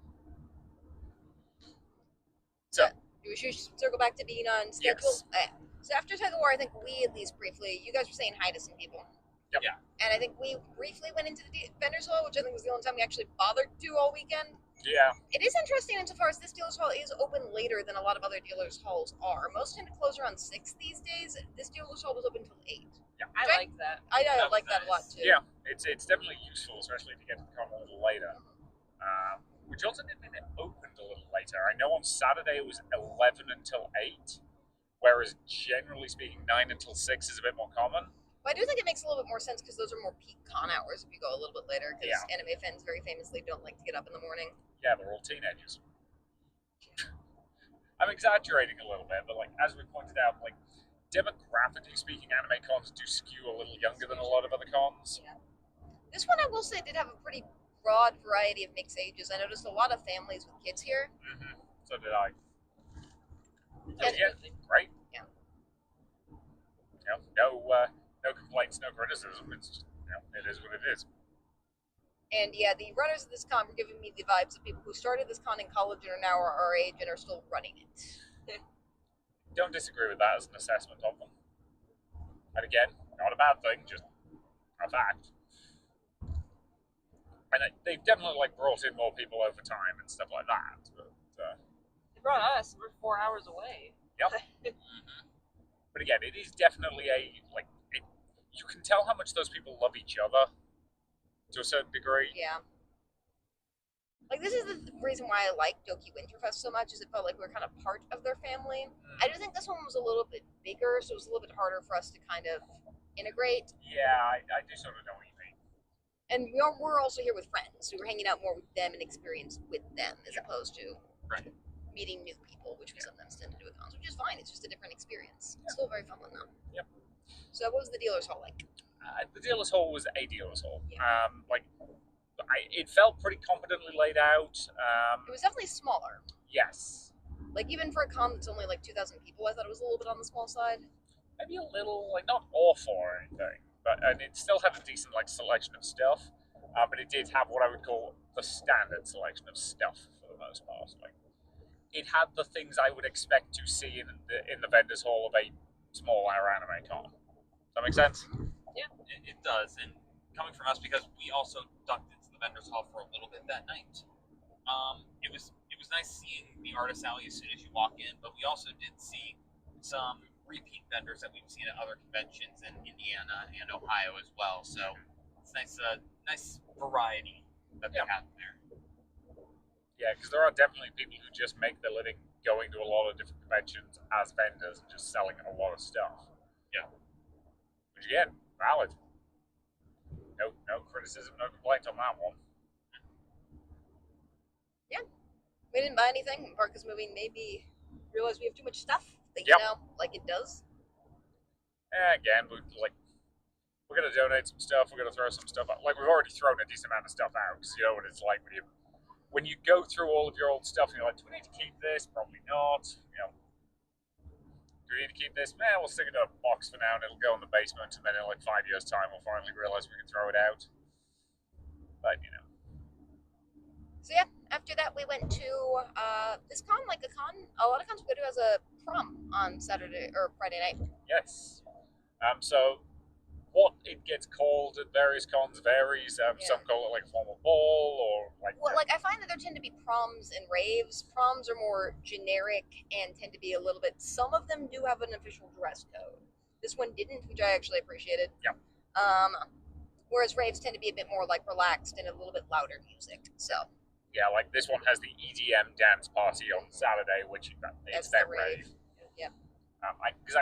So. We should circle back to being on schedule. Yes. So after Tug of War, I think we at least briefly, you guys were saying hi to some people. Yep. Yeah. And I think we briefly went into the vendors hall, which I think was the only time we actually bothered to all weekend. Yeah. It is interesting insofar as this dealer's hall is open later than a lot of other dealers' halls are. Most tend to close around 6 these days. This dealer's hall was open until 8. Yeah. I like that. I That's like that a lot nice. too. Yeah. It's definitely useful, especially to get to the con a little later. Which also did mean it opened a little later. I know on Saturday it was 11 until 8, whereas generally speaking, 9 until 6 is a bit more common. But I do think it makes a little bit more sense because those are more peak con hours if you go a little bit later. Because anime fans very famously don't like to get up in the morning. Yeah, they're all teenagers. I'm exaggerating a little bit, but like as we pointed out, like demographically speaking, anime cons do skew a little younger than a lot of other cons. Yeah. This one, I will say, did have a pretty broad variety of mixed ages. I noticed a lot of families with kids here. Mm-hmm. So did I. And- Yeah, great. Yeah. No complaints, no criticism. It's just, it is what it is. And yeah, the runners of this con were giving me the vibes of people who started this con in college and are now our age and are still running it. Don't disagree with that as an assessment of them. And again, not a bad thing, just a fact. And they've definitely brought in more people over time and stuff like that. But They brought us. We're 4 hours away. yep. But again, it is definitely you can tell how much those people love each other to a certain degree. Yeah. This is the reason why I like Doki Winterfest so much, is it felt like we were kind of part of their family. I do think this one was a little bit bigger, so it was a little bit harder for us to kind of integrate. Yeah, I do sort of know what you mean. And we're also here with friends, so we're hanging out more with them and experience with them as opposed to meeting new people, which we sometimes tend to do with cons, which is fine. It's just a different experience. It's still very fun one though. Yep. So what was the dealer's hall like? The dealer's hall was a dealer's hall. Yeah. It felt pretty competently laid out. It was definitely smaller. Yes. Even for a con that's only 2,000 people, I thought it was a little bit on the small side. Maybe a little, not awful or anything, and it still had a decent selection of stuff. But it did have what I would call the standard selection of stuff for the most part. It had the things I would expect to see in the vendors hall of a smaller anime con. Does that make sense? Yeah, it does. And coming from us, because we also ducked into the vendors hall for a little bit that night, it was was nice seeing the artist alley as soon as you walk in, but we also did see some repeat vendors that we've seen at other conventions in Indiana and Ohio as well. So it's nice variety that they have there. Yeah, because there are definitely people who just make their living going to a lot of different conventions as vendors and just selling a lot of stuff. Yeah. Which again, valid. No criticism, no complaint on that one. Yeah. We didn't buy anything. Park is moving. Maybe realize we have too much stuff. That, like it does. Again, we're gonna donate some stuff. We're gonna throw some stuff out. Like we've already thrown a decent amount of stuff out because you know what it's like when you go through all of your old stuff and you're like, do we need to keep this? Probably not. Do we need to keep this? Man, we'll stick it in a box for now and it'll go in the basement, and then in like 5 years' time we'll finally realize we can throw it out. But So yeah, after that we went to this con, like a lot of cons we go to as a prom on Saturday or Friday night. Yes. So what it gets called at various cons varies. Some call it like a formal ball or like. Well, I find that there tend to be proms and raves. Proms are more generic and tend to be a little bit. Some of them do have an official dress code. This one didn't, which I actually appreciated. Yeah. Whereas raves tend to be a bit more like relaxed and a little bit louder music. So. Yeah, like this one has the EDM dance party on Saturday, which is their rave. Yeah. Because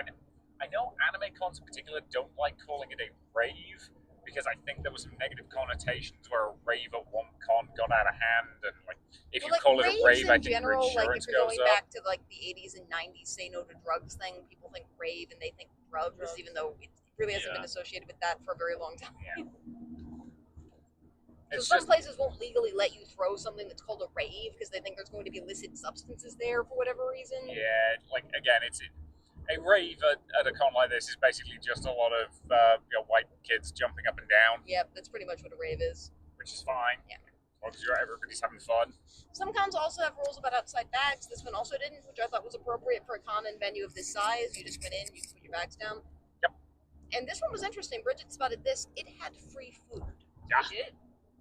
I know anime cons in particular don't like calling it a rave because I think there were some negative connotations where a rave at one con got out of hand, and like if you call it a rave, I think general, your insurance if you're goes going up. back to like the 80s and 90s, say no to drugs thing, people think rave and they think drugs, even though it really hasn't been associated with that for a very long time. Yeah. So some places won't legally let you throw something that's called a rave because they think there's going to be illicit substances there for whatever reason. Yeah, like again, it's a rave at a con like this is basically just a lot of white kids jumping up and down. Yep, that's pretty much what a rave is. Which is fine. Yeah. As long as everybody's having fun. Some cons also have rules about outside bags. This one also didn't, which I thought was appropriate for a con and venue of this size. You just went in, you put your bags down. Yep. And this one was interesting. Bridget spotted this. It had free food. Yeah. It did.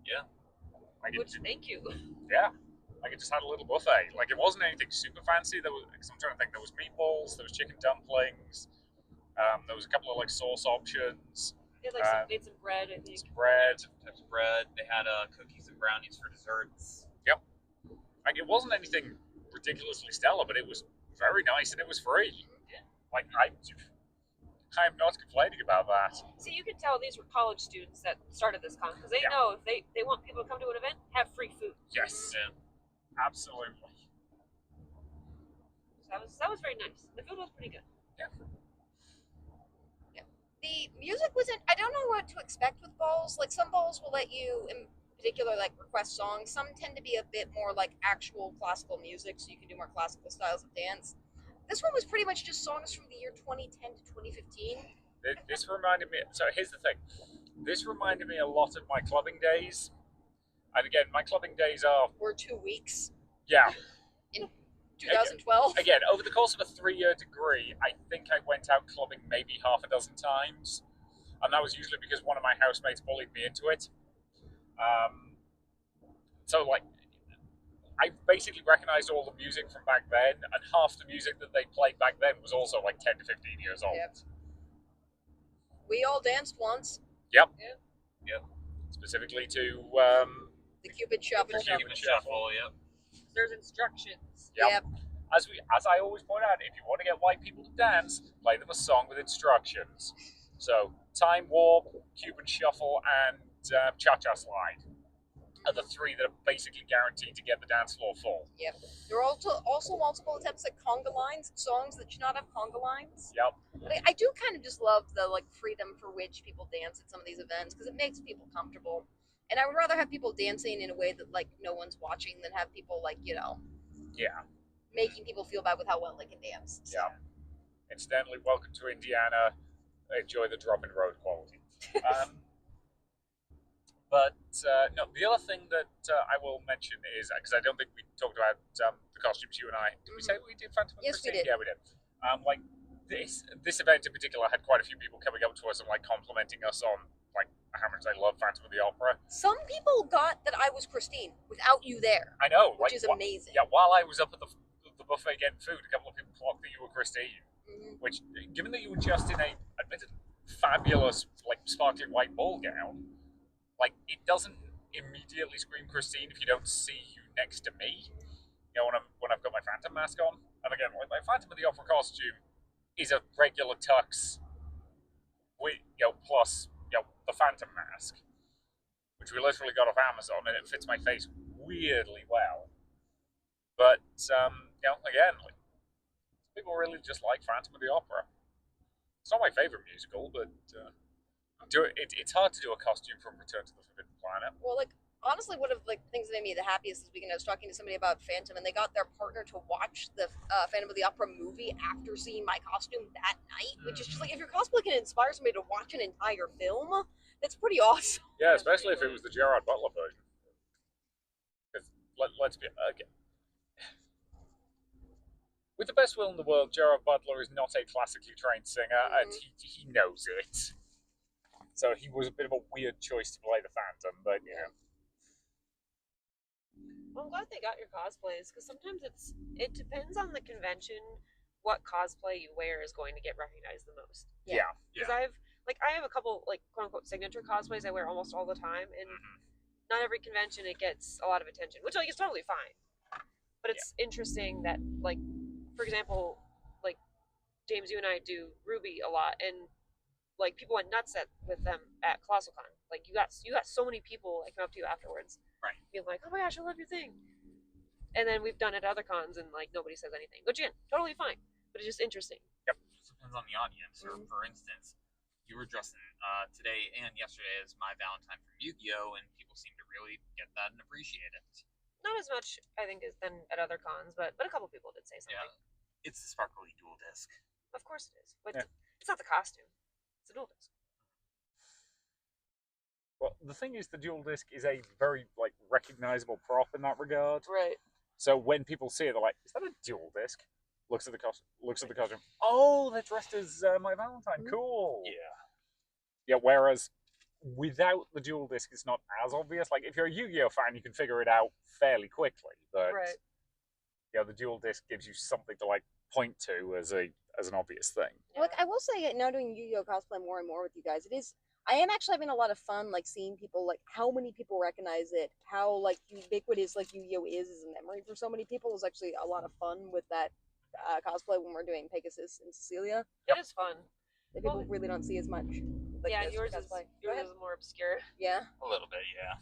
Yeah. Thank you. Yeah. Like it just had a little buffet. Like it wasn't anything super fancy. Because I'm trying to think, there was meatballs, there was chicken dumplings, there was a couple of like sauce options. They had made some bread, I think. Some bread. Types of bread. They had cookies and brownies for desserts. Yep. Like it wasn't anything ridiculously stellar, but it was very nice and it was free. Yeah. Like I'm not complaining about that. See, you can tell these were college students that started this con because they know if they want people to come to an event, have free food. Yes. Yeah. Absolutely. So that was very nice. The food was pretty good. Yeah. The music wasn't. I don't know what to expect with balls. Like some balls will let you, in particular, like request songs. Some tend to be a bit more like actual classical music, so you can do more classical styles of dance. This one was pretty much just songs from the year 2010 to 2015. This reminded me. So here's the thing. This reminded me a lot of my clubbing days. And again, my clubbing days are. Or 2 weeks. Yeah. In 2012. Again, over the course of a 3-year degree, I think I went out clubbing maybe half a dozen times. And that was usually because one of my housemates bullied me into it. So, like, I basically recognized all the music from back then, and half the music that they played back then was also like 10 to 15 years old. Yep. We all danced once. Yep. Yeah. Yep. Specifically to The Cupid Shuffle. The Cupid Shuffle. Yep. There's instructions. Yep. As I always point out, if you want to get white people to dance, play them a song with instructions. So, Time Warp, Cupid Shuffle, and Cha-Cha Slide are the three that are basically guaranteed to get the dance floor full. Yep. There are also multiple attempts at conga lines, songs that should not have conga lines. Yep. But I do kind of just love the like freedom for which people dance at some of these events because it makes people comfortable. And I would rather have people dancing in a way that like no one's watching than have people like, Yeah. making people feel bad with how well they can dance. So. Yeah. Incidentally, welcome to Indiana. Enjoy the drop in road quality. But no, the other thing that I will mention is, because I don't think we talked about the costumes, you and I. Did we say we did Phantom and Yes, we Christine? did. Yeah, we did. Like this event in particular had quite a few people coming up to us and like complimenting us on like how much I love Phantom of the Opera. Some people got that I was Christine without you there, I know, which is amazing. Yeah, while I was up at the buffet getting food, a couple of people clocked that you were Christine. Mhm. Which, given that you were just in a admitted fabulous, like, sparkling white ball gown, like, it doesn't immediately scream Christine if you don't see you next to me. You know, when I've got my Phantom mask on, and again, like, my Phantom of the Opera costume is a regular tux with, plus, the Phantom mask, which we literally got off Amazon, and it fits my face weirdly well. But again, like, people really just like Phantom of the Opera. It's not my favorite musical, but it's hard to do a costume from Return to the Forbidden Planet. Well, like, honestly, one of the things that made me the happiest this weekend, I was talking to somebody about Phantom, and they got their partner to watch the Phantom of the Opera movie after seeing my costume that night, which is just like, if your cosplay can inspire somebody to watch an entire film, that's pretty awesome. Yeah, especially if it was the Gerard Butler version. Because let's be okay. With the best will in the world, Gerard Butler is not a classically trained singer, and he knows it. So he was a bit of a weird choice to play the Phantom, but Well, I'm glad they got your cosplays, because sometimes it depends on the convention what cosplay you wear is going to get recognized the most. Yeah. Because I have a couple, like, quote unquote signature cosplays I wear almost all the time, and not every convention it gets a lot of attention, which, like, is totally fine. But it's interesting that, like, for example, like, James, you and I do Ruby a lot, and, like, people went nuts with them at ColossalCon. Like, you got so many people that come up to you afterwards, right, being like, "Oh my gosh, I love your thing." And then we've done it at other cons, and, like, nobody says anything, which, again, totally fine. But it's just interesting. Yep. It depends on the audience. Or, for instance, you were dressing today and yesterday as my Valentine from Yu-Gi-Oh, and people seem to really get that and appreciate it. Not as much, I think, as than at other cons, but a couple people did say something. Yeah, it's the sparkly dual disc. Of course it is, but it's not the costume; it's the dual disc. Well, the thing is, the dual disc is a very, like, recognizable prop in that regard. Right. So when people see it, they're like, "Is that a dual disc?" Looks at the costume. Oh, they're dressed as my Valentine. Cool. Yeah. Whereas without the dual disc, it's not as obvious. Like, if you're a Yu-Gi-Oh fan, you can figure it out fairly quickly. But the dual disc gives you something to, like, point to as an obvious thing. Like, I will say, now doing Yu-Gi-Oh cosplay more and more with you guys, I am actually having a lot of fun, like, seeing people, like, how many people recognize it, how, like, ubiquitous, like, Yu-Gi-Oh is as a memory for so many people. Is actually a lot of fun with that cosplay when we're doing Pegasus and Cecilia. It is fun. That people really don't see as much. Like, yours is more obscure. Yeah. A little bit, yeah.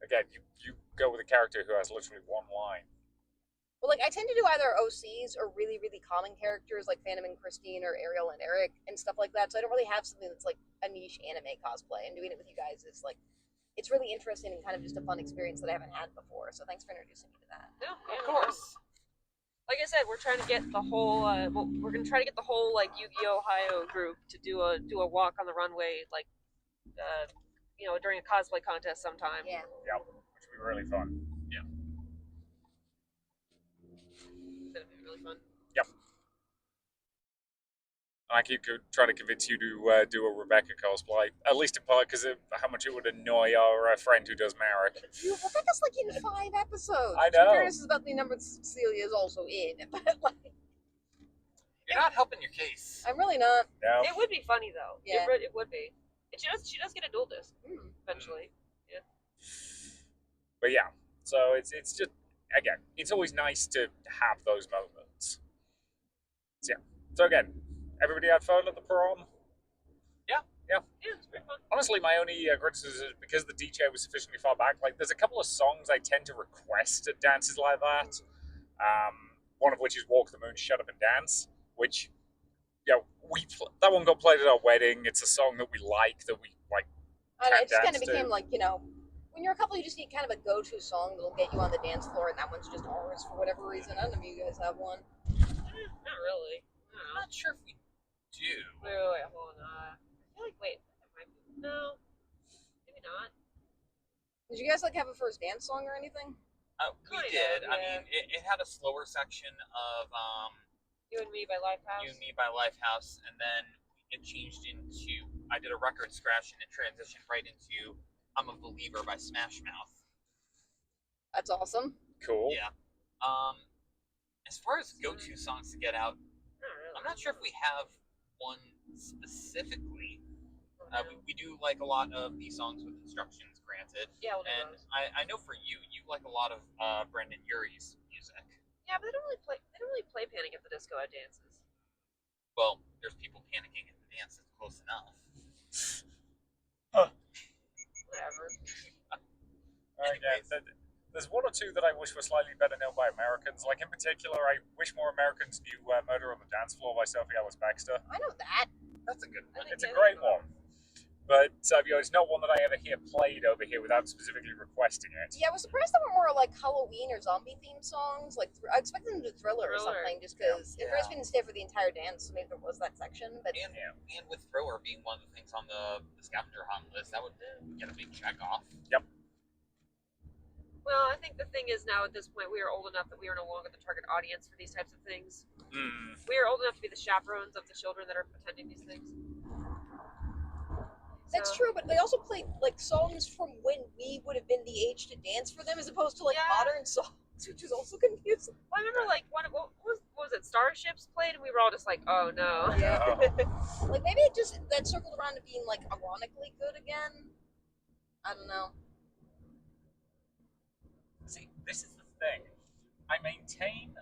Again, you go with a character who has literally one line. Well, like, I tend to do either OCs or really, really common characters like Phantom and Christine or Ariel and Eric and stuff like that. So I don't really have something that's like a niche anime cosplay. And doing it with you guys is like, it's really interesting and kind of just a fun experience that I haven't had before. So thanks for introducing me to that. Yeah, of course. Like I said, we're trying to get the whole. We're gonna try to get the whole, like, Yu-Gi-Oh Ohio group to do a walk on the runway, like, during a cosplay contest sometime. Yeah. Yeah, which would be really fun. Yeah. That'd be really fun. Yep. I keep trying to convince you to do a Rebecca cosplay, at least in part because of how much it would annoy our friend who does Merrick. Rebecca's like in 5 episodes. I know. This is about the number Cecilia is also in, but like, You're not helping your case. I'm really not. No. It would be funny though. Yeah. It would be. And she does get a dual disc eventually. Yeah. But yeah, so it's just, again, it's always nice to have those moments. So yeah. So again, everybody had fun at the prom? Yeah, it's pretty fun. Honestly, my only criticism is because the DJ was sufficiently far back. Like, there's a couple of songs I tend to request at dances like that. One of which is "Walk the Moon, Shut Up and Dance," which, that one got played at our wedding. It's a song that we like, that we like. I don't know, it just kind dance of became like, when you're a couple, you just need kind of a go-to song that'll get you on the dance floor, and that one's just ours for whatever reason. I don't know if you guys have one. Not really. I'm not sure if we do. Wait, hold on. I feel like, no, maybe not. Did you guys like have a first dance song or anything? We Kind did. of, I yeah. mean, it had a slower section of You and Me by Lifehouse. You and Me by Lifehouse, and then it changed into I did a record scratch and it transitioned right into "I'm a Believer" by Smash Mouth. That's awesome. Cool. Yeah. As far as go-to songs to get out, I'm not sure if we have one specifically. We do like a lot of the songs with instructions granted. Yeah, we'll do And those. I know for you like a lot of Brendan Urie's music. Yeah, but they don't really play Panic at the Disco at dances. Well, there's people panicking at the dance. That's close enough. Whatever. Anyways. There's one or two that I wish were slightly better known by Americans. Like, in particular, I wish more Americans knew Murder on the Dance Floor by Sophie Ellis-Bextor. I know that. That's a good one. It's a great one. But it's not one that I ever hear played over here without specifically requesting it. Yeah, I was surprised there were more like Halloween or zombie themed songs. Like I expected them to do Thriller or something, just because Yeah. Chris didn't stay for the entire dance, so maybe there was that section. But And with Thriller being one of the things on the scavenger hunt list, that would get a big check off. Yep. Well, I think the thing is now at this point we are old enough that we are no longer the target audience for these types of things. We are old enough to be the chaperones of the children that are attending these things. that's true. But they also played like songs from when we would have been the age to dance for them, as opposed to like modern songs, which is also confusing. Well, I remember like what was it? Starships played, and we were all just like, "Oh no!" Yeah. Like maybe it just that circled around to being like ironically good again. I don't know. See, this is the thing. I maintain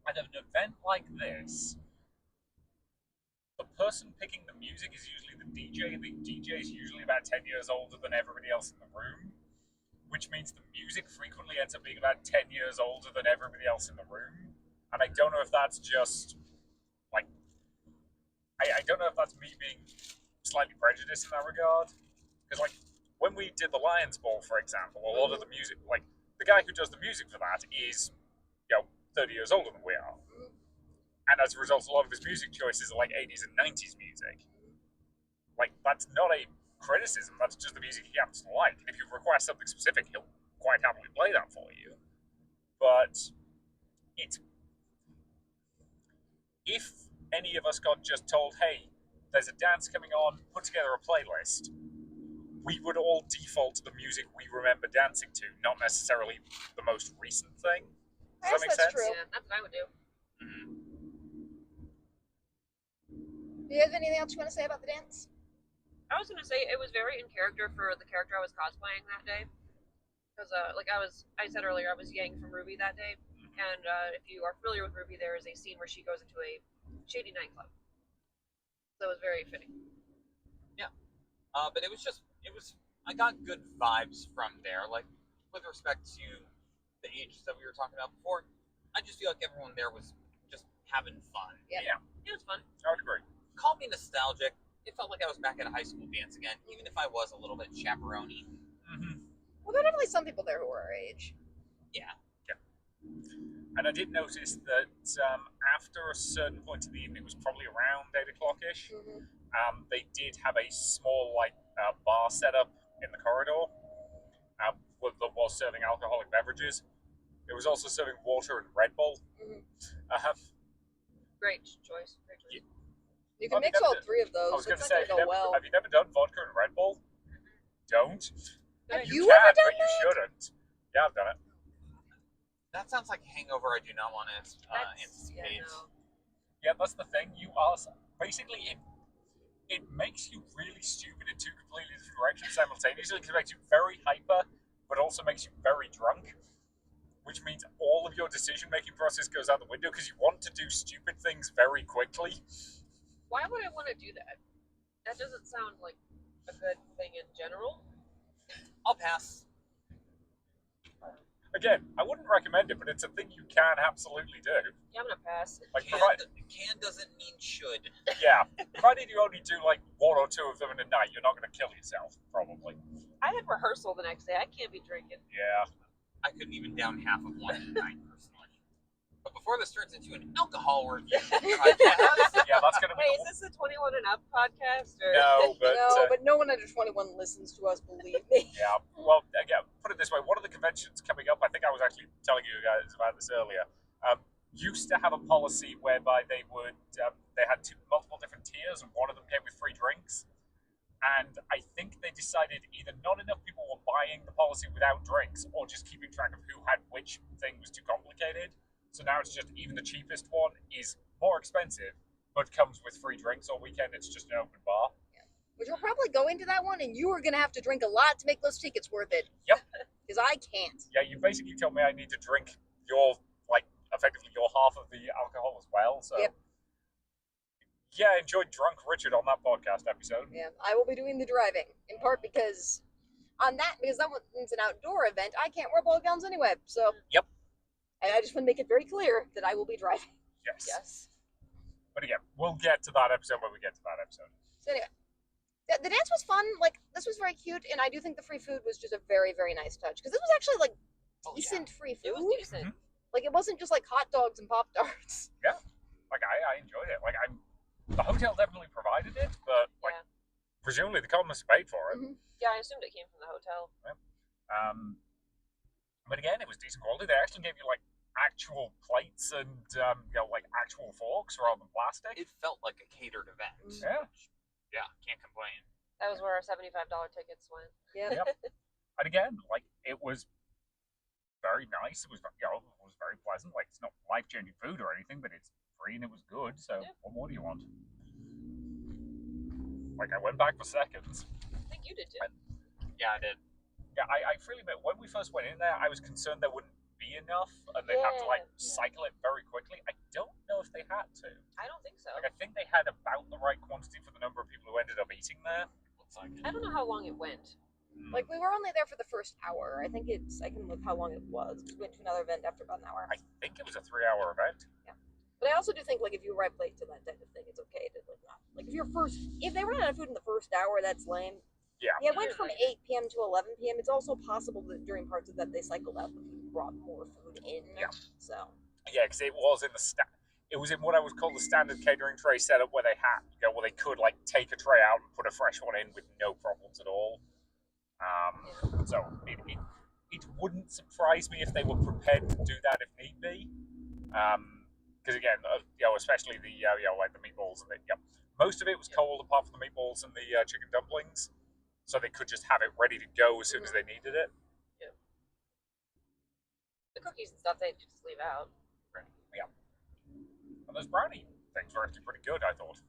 at an event like this, the person picking the music is usually the DJ. The DJ is usually about 10 years older than everybody else in the room, which means the music frequently ends up being about 10 years older than everybody else in the room. And I don't know if that's just, like, I don't know if that's me being slightly prejudiced in that regard. Because, like, when we did the Lions Ball, for example, a lot of the music, like, the guy who does the music for that is, 30 years older than we are. And as a result, a lot of his music choices are like 80s and 90s music. Like, that's not a criticism, that's just the music he happens to like. And if you request something specific, he'll quite happily play that for you. But if any of us got just told, hey, there's a dance coming on, put together a playlist, we would all default to the music we remember dancing to, not necessarily the most recent thing. Does that make sense? True. Yeah, that's what I would do. Do you have anything else you want to say about the dance? I was gonna say it was very in character for the character I was cosplaying that day. Because, I said earlier, I was Yang from Ruby that day. And if you are familiar with Ruby, there is a scene where she goes into a shady nightclub. So it was very fitting. Yeah. But I got good vibes from there. Like, with respect to the ages that we were talking about before, I just feel like everyone there was just having fun. Yeah. It was fun. I would agree. Call me nostalgic. It felt like I was back at a high school dance again, even if I was a little bit chaperone-y. Well, there are definitely some people there who are our age. Yeah. And I did notice that after a certain point in the evening, it was probably around 8 o'clock-ish, they did have a small, bar set up in the corridor that was serving alcoholic beverages. It was also serving water and Red Bull. Great choice. Yeah. You can mix all three of those. I was going to It's say, not gonna go well. have you never done vodka and Red Bull? Don't. Have You you can, ever done but you that? shouldn't. Yeah, I've done it. That sounds like a hangover I do not want to anticipate. Yeah, that's the thing. You are basically it makes you really stupid in two completely different directions simultaneously. Because it makes you very hyper, but also makes you very drunk. Which means all of your decision-making process goes out the window because you want to do stupid things very quickly. Why would I want to do that? That doesn't sound like a good thing in general. I'll pass. Again, I wouldn't recommend it, but it's a thing you can absolutely do. Yeah, I'm gonna pass. Like, Can doesn't mean should. yeah, provided you only do like one or two of them in a night, you're not going to kill yourself, probably. I had rehearsal the next day. I can't be drinking. Yeah. I couldn't even down half of one in a night, personally. But before this turns into an alcohol review podcast, Yeah, that's going to be Wait, is this a 21 and up podcast? Or? No, but... But no one under 21 listens to us, believe me. Yeah, well, again, put it this way, one of the conventions coming up, I think I was actually telling you guys about this earlier, used to have a policy whereby they would they had multiple different tiers, and one of them came with free drinks. And I think they decided either not enough people were buying the policy without drinks, or just keeping track of who had which thing was too complicated. So now it's just even the cheapest one is more expensive, but comes with free drinks all weekend. It's just an open bar. Which we'll probably go into that one, and you are going to have to drink a lot to make those tickets worth it. Yep. Because I can't. Yeah, you basically told me I need to drink your, effectively your half of the alcohol as well. So. Yep. Yeah, I enjoyed Drunk Richard on that podcast episode. Yeah, I will be doing the driving, in part because that one's an outdoor event, I can't wear ball gowns anyway. So. Yep. And I just want to make it very clear that I will be driving. Yes. Yes. But again, we'll get to that episode when we get to that episode. So anyway, the dance was fun. Like, this was very cute, and I do think the free food was just a very, very nice touch. Because this was actually, like, decent free food. It was decent. Like, it wasn't just, like, hot dogs and Pop-Tarts. Yeah. Like, I enjoyed it. Like, the hotel definitely provided it, but, like, presumably the colonists paid for it. Mm-hmm. Yeah, I assumed it came from the hotel. Yeah. But again, it was decent quality. They actually gave you, like, actual plates and, like, actual forks rather than plastic. It felt like a catered event. Yeah. Yeah, can't complain. That was where our $75 tickets went. Yeah. Yep. And again, like, it was very nice. It was, it was very pleasant. Like, it's not life-changing food or anything, but it's free and it was good. So, what more do you want? Like, I went back for seconds. I think you did too. Yeah, I did. Yeah, I freely admit, when we first went in there, I was concerned there wouldn't be enough and they'd have to, like, cycle it very quickly. I don't know if they had to. I don't think so. Like, I think they had about the right quantity for the number of people who ended up eating there. Looks like it. I don't know how long it went. Like, we were only there for the first hour. I think I can look how long it was. We went to another event after about an hour. I think it was a 3-hour event. Yeah. But I also do think, like, if you arrive late to that type of thing, it's okay to, like, not. Like, if they run out of food in the first hour, that's lame. Yeah. Yeah, it went from 8 p.m. to 11 p.m. It's also possible that during parts of that they cycled out and brought more food in. Yeah. So. Yeah, because it was in it was in what I would call the standard catering tray setup where they could, like, take a tray out and put a fresh one in with no problems at all. So it wouldn't surprise me if they were prepared to do that if need be. Because again, especially the like the meatballs and most of it was cold apart from the meatballs and the chicken dumplings, so they could just have it ready to go as soon as they needed it. Yeah. The cookies and stuff they just leave out. Yeah. And those brownie things were actually pretty good, I thought.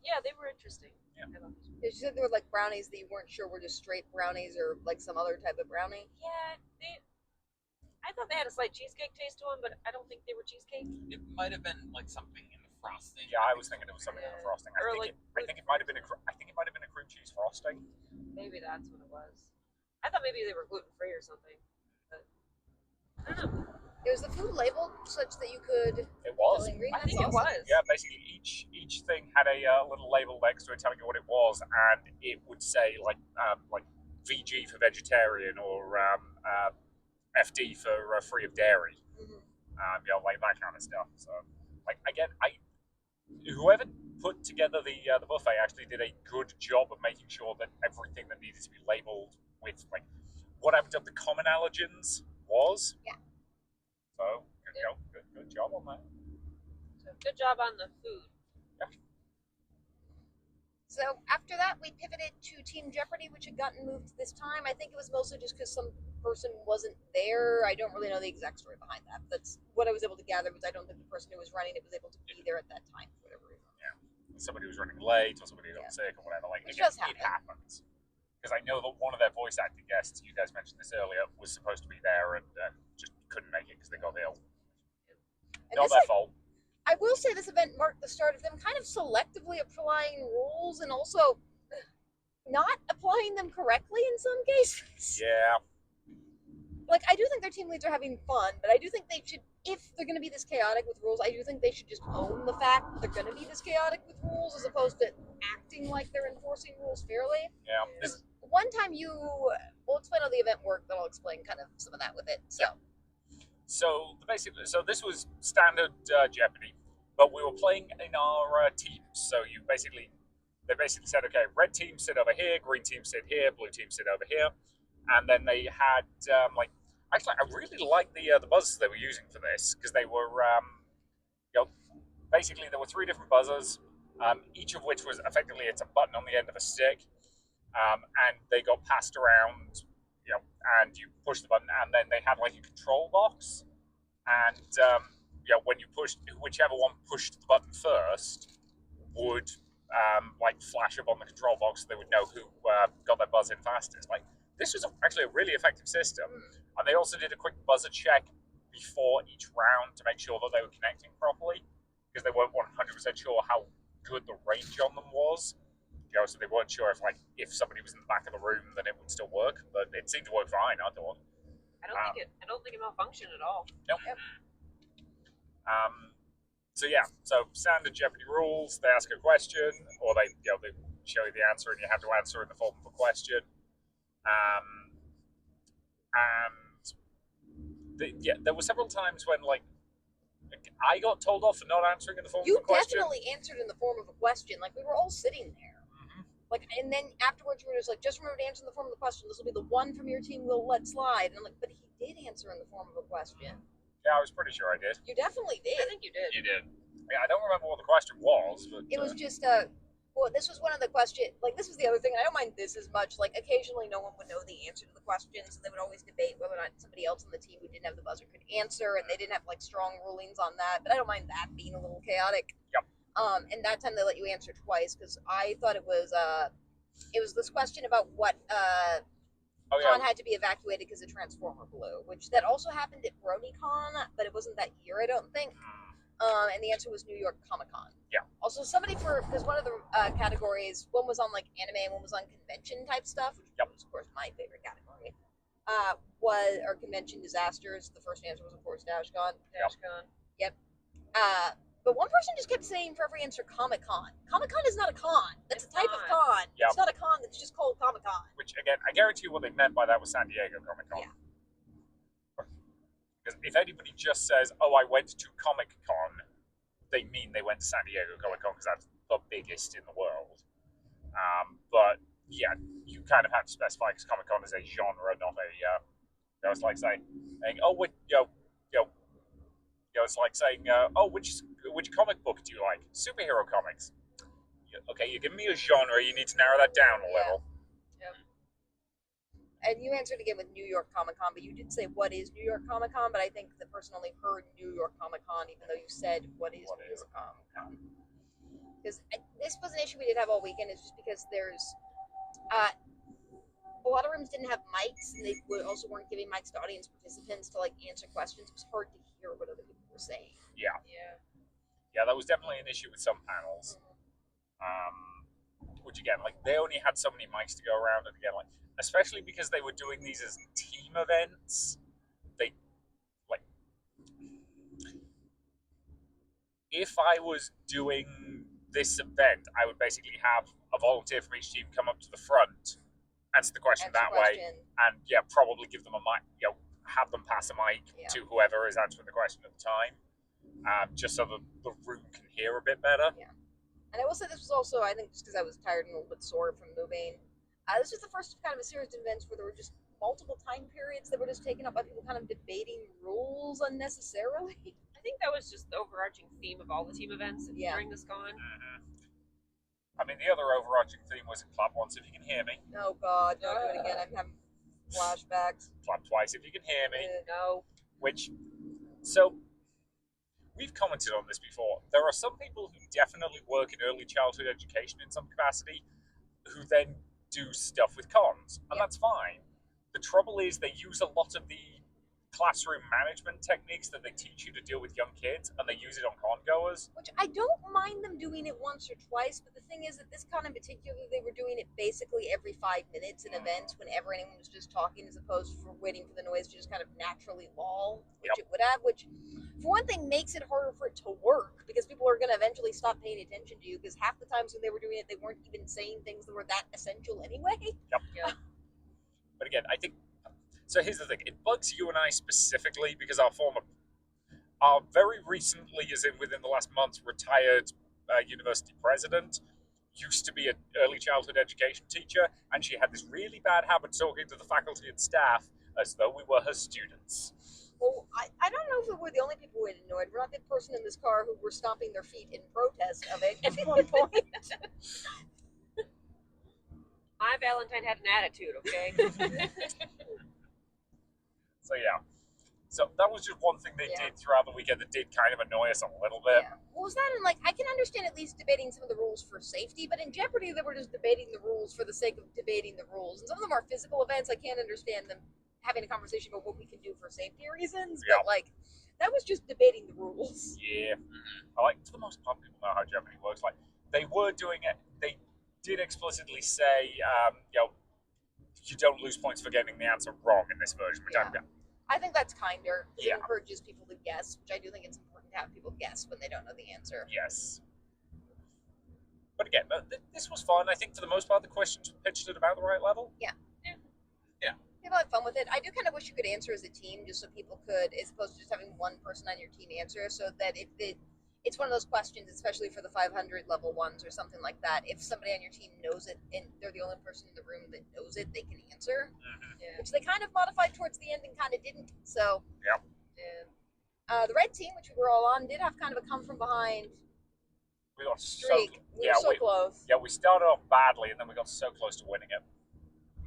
Yeah, they were interesting. Yeah. You said they were like brownies that you weren't sure were just straight brownies or like some other type of brownie. Yeah, I thought they had a slight cheesecake taste to them, but I don't think they were cheesecake. It might have been like something in the frosting. Yeah, I was thinking it was something in the frosting. I think it might have been a cream cheese frosting. Maybe that's what it was. I thought maybe they were gluten free or something. But I don't know. Was the food labeled such that you could? It was. I think it was. Yeah, basically each thing had a little label next to it telling you what it was, and it would say like VG for vegetarian or FD for free of dairy. Mm-hmm. Like that kind of stuff. So, like again, whoever put together the buffet actually did a good job of making sure that everything that needed to be labeled with like what I would dub the common allergens was. Yeah. So good job on that. So good job on the food. Yeah. So after that, we pivoted to Team Jeopardy, which had gotten moved this time. I think it was mostly just because some person wasn't there. I don't really know the exact story behind that. That's what I was able to gather, because I don't think the person who was running it was able to be there at that time for whatever reason. Yeah. Somebody was running late or somebody got sick or whatever. Like, Which again, does it happen. happens. Because I know that one of their voice acting guests, you guys mentioned this earlier, was supposed to be there and just couldn't make it because they got ill. And Not their fault. I will say this event marked the start of them kind of selectively applying rules and also not applying them correctly in some cases. Yeah. Like, I do think their team leads are having fun, but I do think they should, if they're going to be this chaotic with rules, I do think they should just own the fact that they're going to be this chaotic with rules as opposed to acting like they're enforcing rules fairly. Yeah. One time we'll explain how the event worked, then I'll explain kind of some of that with it. So. So this was standard Jeopardy, but we were playing in our teams. So they basically said, okay, red team sit over here, green team sit here, blue team sit over here, and then they had actually I really liked the buzzers they were using for this because they were basically there were 3 different buzzers, each of which was effectively it's a button on the end of a stick, and they got passed around, and you push the button, and then they had like a control box, and when you pushed, whichever one pushed the button first would like flash up on the control box, so they would know who got their buzz in fastest. Like this was actually a really effective system, and they also did a quick buzzer check before each round to make sure that they were connecting properly, because they weren't 100% sure how good the range on them was. So they weren't sure if somebody was in the back of the room, then it would still work. But it seemed to work fine, I thought. I don't think it malfunctioned at all. Nope. So standard Jeopardy rules. They ask a question, or they show you the answer, and you have to answer in the form of a question. There were several times when I got told off for not answering in the form of a question. You definitely answered in the form of a question. Like we were all sitting there. And then afterwards we were just remember to answer in the form of the question. This will be the one from your team we'll let slide. And I'm like, but he did answer in the form of a question. Yeah, I was pretty sure I did. You definitely did. I think you did. You did. I don't remember what the question was, but it was just this was one of the questions. Like this was the other thing. I don't mind this as much. Like occasionally, no one would know the answer to the questions, and they would always debate whether or not somebody else on the team who didn't have the buzzer could answer, and they didn't have strong rulings on that. But I don't mind that being a little chaotic. Yep. And that time they let you answer twice because I thought it was this question about what Con had to be evacuated because the transformer blew, which that also happened at BronyCon, but it wasn't that year, I don't think. And the answer was New York Comic Con. Yeah. Also, because one of the categories, one was on anime and one was on convention type stuff, which was of course my favorite category. Or convention disasters. The first answer was of course DashCon. DashCon. Yep. But one person just kept saying for every answer Comic Con. Comic Con is not a con. That's a type of con. Yep. It's not a con. It's just called Comic Con. Which again, I guarantee you what they meant by that was San Diego Comic Con. Yeah. Because if anybody just says, "Oh, I went to Comic Con," they mean they went to San Diego Comic Con because that's the biggest in the world. But yeah, you kind of have to specify because Comic Con is a genre, not a. It's like saying, "Oh, it's like saying, "Oh, which comic book do you like? Superhero comics." Okay, you're giving me a genre. You need to narrow that down a little. And you answered again with New York Comic Con, but you did say what is New York Comic Con, but I think the person only heard New York Comic Con, even though you said what is New York Comic Con. Because this was an issue we did have all weekend, is just because there's a lot of rooms didn't have mics, and they also weren't giving mics to audience participants to answer questions. It was hard to hear what other people were saying. Yeah, that was definitely an issue with some panels. Which again, they only had so many mics to go around, and again, especially because they were doing these as team events, if I was doing this event, I would basically have a volunteer from each team come up to the front, answer the question that way, and probably give them a mic, have them pass a mic to whoever is answering the question at the time, just so that the room can hear a bit better. Yeah. And I will say this was also, I think, just because I was tired and a little bit sore from moving. This was the first kind of a series of events where there were just multiple time periods that were just taken up by people kind of debating rules unnecessarily. I think that was just the overarching theme of all the team events during this con. I mean, the other overarching theme was clap once if you can hear me. Oh God, don't do it again. I'm having flashbacks. Clap twice if you can hear me. No. So, we've commented on this before. There are some people who definitely work in early childhood education in some capacity who then do stuff with cons, and that's fine. The trouble is they use a lot of the classroom management techniques that they teach you to deal with young kids, and they use it on con goers. Which I don't mind them doing it once or twice, but the thing is that this con in particular, they were doing it basically every 5 minutes in events whenever anyone was just talking, as opposed to waiting for the noise to just kind of naturally lull, which it would have, which for one thing makes it harder for it to work, because people are going to eventually stop paying attention to you, because half the times when they were doing it, they weren't even saying things that were that essential anyway. Yeah. But again, I think, so here's the thing, it bugs you and I specifically because our very recently, as in within the last month, retired university president used to be an early childhood education teacher, and she had this really bad habit talking to the faculty and staff as though we were her students. Well, I don't know if we're the only people who were annoyed. We're not the person in this car who were stomping their feet in protest of it at one point. My Valentine had an attitude, okay? So yeah. So that was just one thing they did throughout the weekend that did kind of annoy us a little bit. Yeah. What was that? And like, I can understand at least debating some of the rules for safety, but in Jeopardy, they were just debating the rules for the sake of debating the rules. And some of them are physical events. I can't understand them having a conversation about what we can do for safety reasons. Yeah. But like, that was just debating the rules. Yeah. I like, for the most part, people know how Jeopardy works. Like, they were doing it. They did explicitly say, you don't lose points for getting the answer wrong in this version, which I think that's kinder. Yeah. It encourages people to guess, which I do think it's important to have people guess when they don't know the answer. Yes. But again, this was fun. I think for the most part, the questions were pitched at about the right level. Yeah. People had fun with it. I do kind of wish you could answer as a team, just so people could, as opposed to just having one person on your team answer, so that if it's one of those questions, especially for the 500 level ones or something like that, if somebody on your team knows it and they're the only person in the room that knows it, they can answer. Yeah. Which they kind of modified towards the end and kind of didn't. So, Yep. The red team, which we were all on, did have kind of a come from behind We got streak. We were so close. Yeah, we started off badly, and then we got so close to winning it.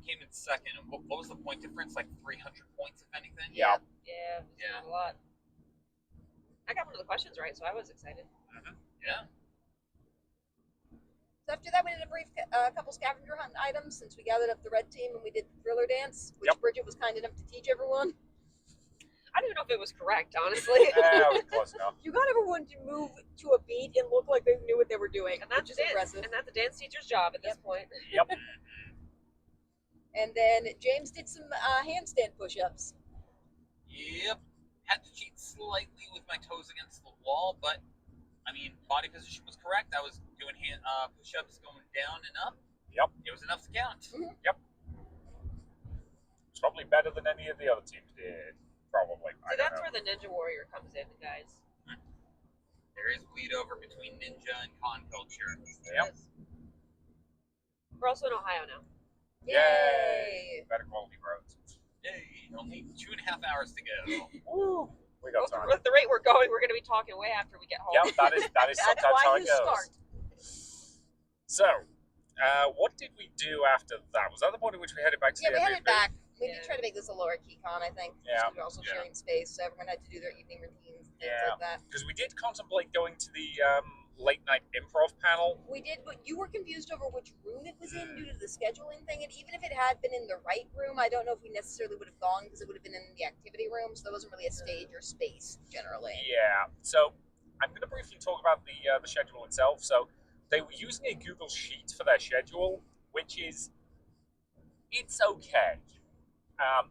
Came in second, and what was the point difference? Like 300 points, if anything? Yeah. Yeah, it's not a lot. I got one of the questions right, so I was excited. Yeah. So after that, we did a brief couple scavenger hunt items since we gathered up the red team and we did the thriller dance, which Bridget was kind enough to teach everyone. I don't even know if it was correct, honestly. Yeah, it was close enough. You got everyone to move to a beat and look like they knew what they were doing, And that's which is impressive. And that's the dance teacher's job at this point. Yep. And then James did some handstand push-ups. Yep. Had to cheat slightly with my toes against the wall, but I mean, body position was correct. I was doing push-ups going down and up. Yep. It was enough to count. Yep. It's probably better than any of the other teams did. Probably. So that's where the Ninja Warrior comes in, guys. There is bleed over between ninja and con culture. Yep. We're also in Ohio now. Yay! Better quality roads. Yay! Only 2.5 hours to go. Woo! We got time. At the rate we're going, we're going to be talking way after we get home. Yep, that is That's sometimes why how you it goes. start. So, what did we do after that? Was that the point at which we headed back to Yeah, the we headed Airbnb? back. We did try to make this a lower key con, I think. Yeah. We were also Yeah. sharing space, so everyone had to do their evening routines and things Yeah. like that. Because we did contemplate going to the late night improv panel. We did, but you were confused over which room it was in due to the scheduling thing. And even if it had been in the right room, I don't know if we necessarily would have gone because it would have been in the activity room. So there wasn't really a stage or space generally. Yeah. So I'm going to briefly talk about the schedule itself. So they were using a Google Sheet for their schedule, which is it's okay.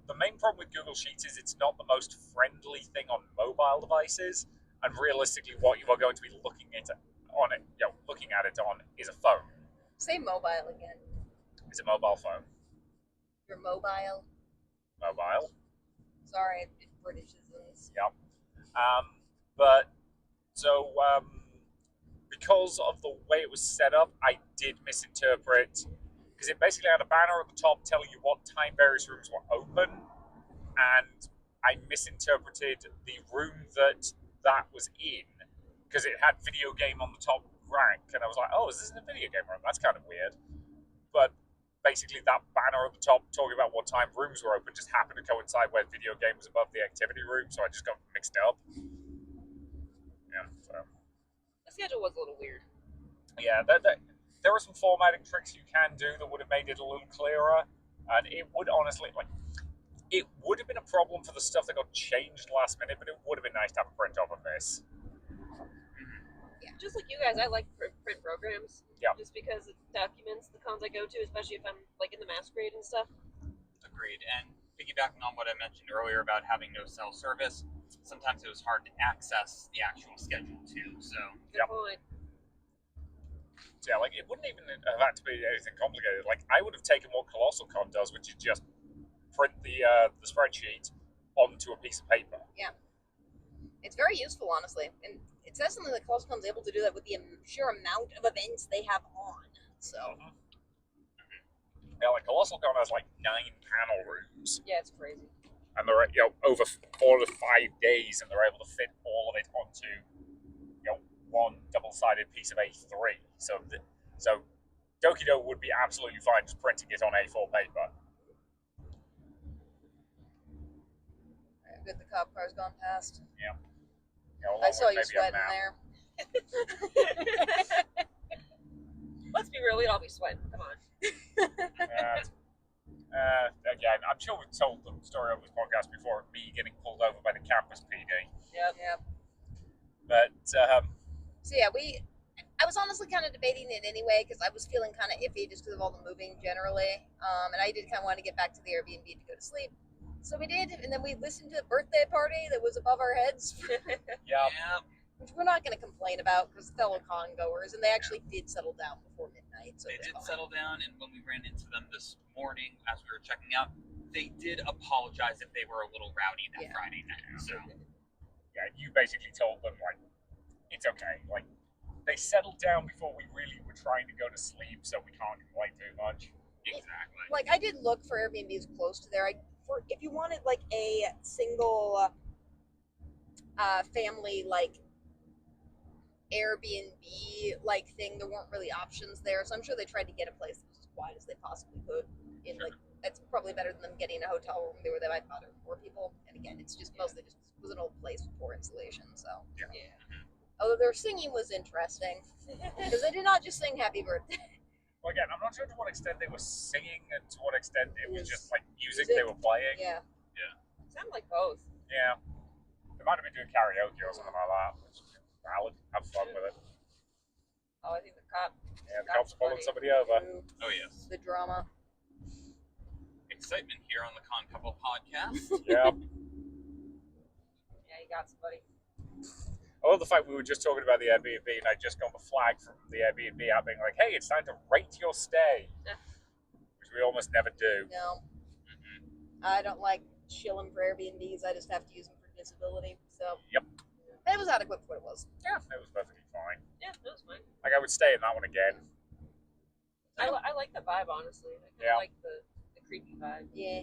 The main problem with Google Sheets is it's not the most friendly thing on mobile devices, and realistically, what you are going to be looking at it on is a phone. Say mobile again. It's a mobile phone. Your mobile. Mobile. Sorry, Britishisms. Yep. Because of the way it was set up, I did misinterpret, because it basically had a banner at the top telling you what time various rooms were open, and I misinterpreted the room that was in, because it had video game on the top rank, and I was like, oh, is this a video game room? That's kind of weird. But basically that banner at the top talking about what time rooms were open just happened to coincide where video game was above the activity room, so I just got mixed up. Yeah, so. The schedule was a little weird. Yeah, there are some formatting tricks you can do that would have made it a little clearer, and it would honestly, it would have been a problem for the stuff that got changed last minute, but it would have been nice to have a print off of this. Yeah. Just like you guys, I like print programs. Yeah. Just because it documents the cons I go to, especially if I'm like in the masquerade and stuff. Agreed. And piggybacking on what I mentioned earlier about having no cell service, sometimes it was hard to access the actual schedule too. So Good point. So yeah, it wouldn't even have had to be anything complicated. I would have taken what Colossal Con does, which is just print the spreadsheet onto a piece of paper. Yeah. It's very useful, honestly. And it says something that ColossalCon's able to do that with the sheer amount of events they have on. So. Yeah, Colossal Con has 9 panel rooms. Yeah, it's crazy. and they're over 4 to 5 days, and they're able to fit all of it onto one double-sided piece of A3. So DokiDo would be absolutely fine just printing it on A4 paper. Good, the cop car's gone past. Yeah. I saw you sweating there. Let's be real, we'd all be sweating. Come on. Again, I'm sure we've told the story on this podcast before of me getting pulled over by the campus PD. Yep. But, So yeah, I was honestly kind of debating it anyway because I was feeling kind of iffy just because of all the moving generally. And I did kind of want to get back to the Airbnb to go to sleep. So we did, and then we listened to the birthday party that was above our heads. yeah. Which we're not going to complain about because fellow con goers, and they actually did settle down before midnight. So they did settle down, and when we ran into them this morning as we were checking out, they did apologize if they were a little rowdy that Friday night. So yeah, you basically told them like it's okay. Like they settled down before we really were trying to go to sleep, so we can't complain too much. Exactly. Like I did look for Airbnbs close to there. If you wanted like a single family like Airbnb like thing, there weren't really options there. So I'm sure they tried to get a place as quiet as they possibly could. In like it's probably better than them getting a hotel room where they might bother more people. And again, it's just mostly just was an old place with poor insulation. So Yeah. Although their singing was interesting because they did not just sing "Happy Birthday." Well, again, I'm not sure to what extent they were singing and to what extent it was just like music they were playing. Yeah. Sound like both. Yeah. They might have been doing karaoke or something like that. Which is valid. Have fun with it. Oh, I think the cop. Yeah, the cops pulling somebody over. Oh yes. The drama. Excitement here on the Con Couple podcast. Yeah. Yeah, you got somebody. I love the fact we were just talking about the Airbnb and I'd just got the flag from the Airbnb app being like, hey, it's time to rate your stay. Yeah. Which we almost never do. No. I don't like chilling for Airbnbs. I just have to use them for disability. So. Yep. It was adequate for what it was. Yeah, it was perfectly fine. Yeah, that was fine. Like, I would stay in that one again. I like the vibe, honestly. I kind of like the creepy vibe. Yeah.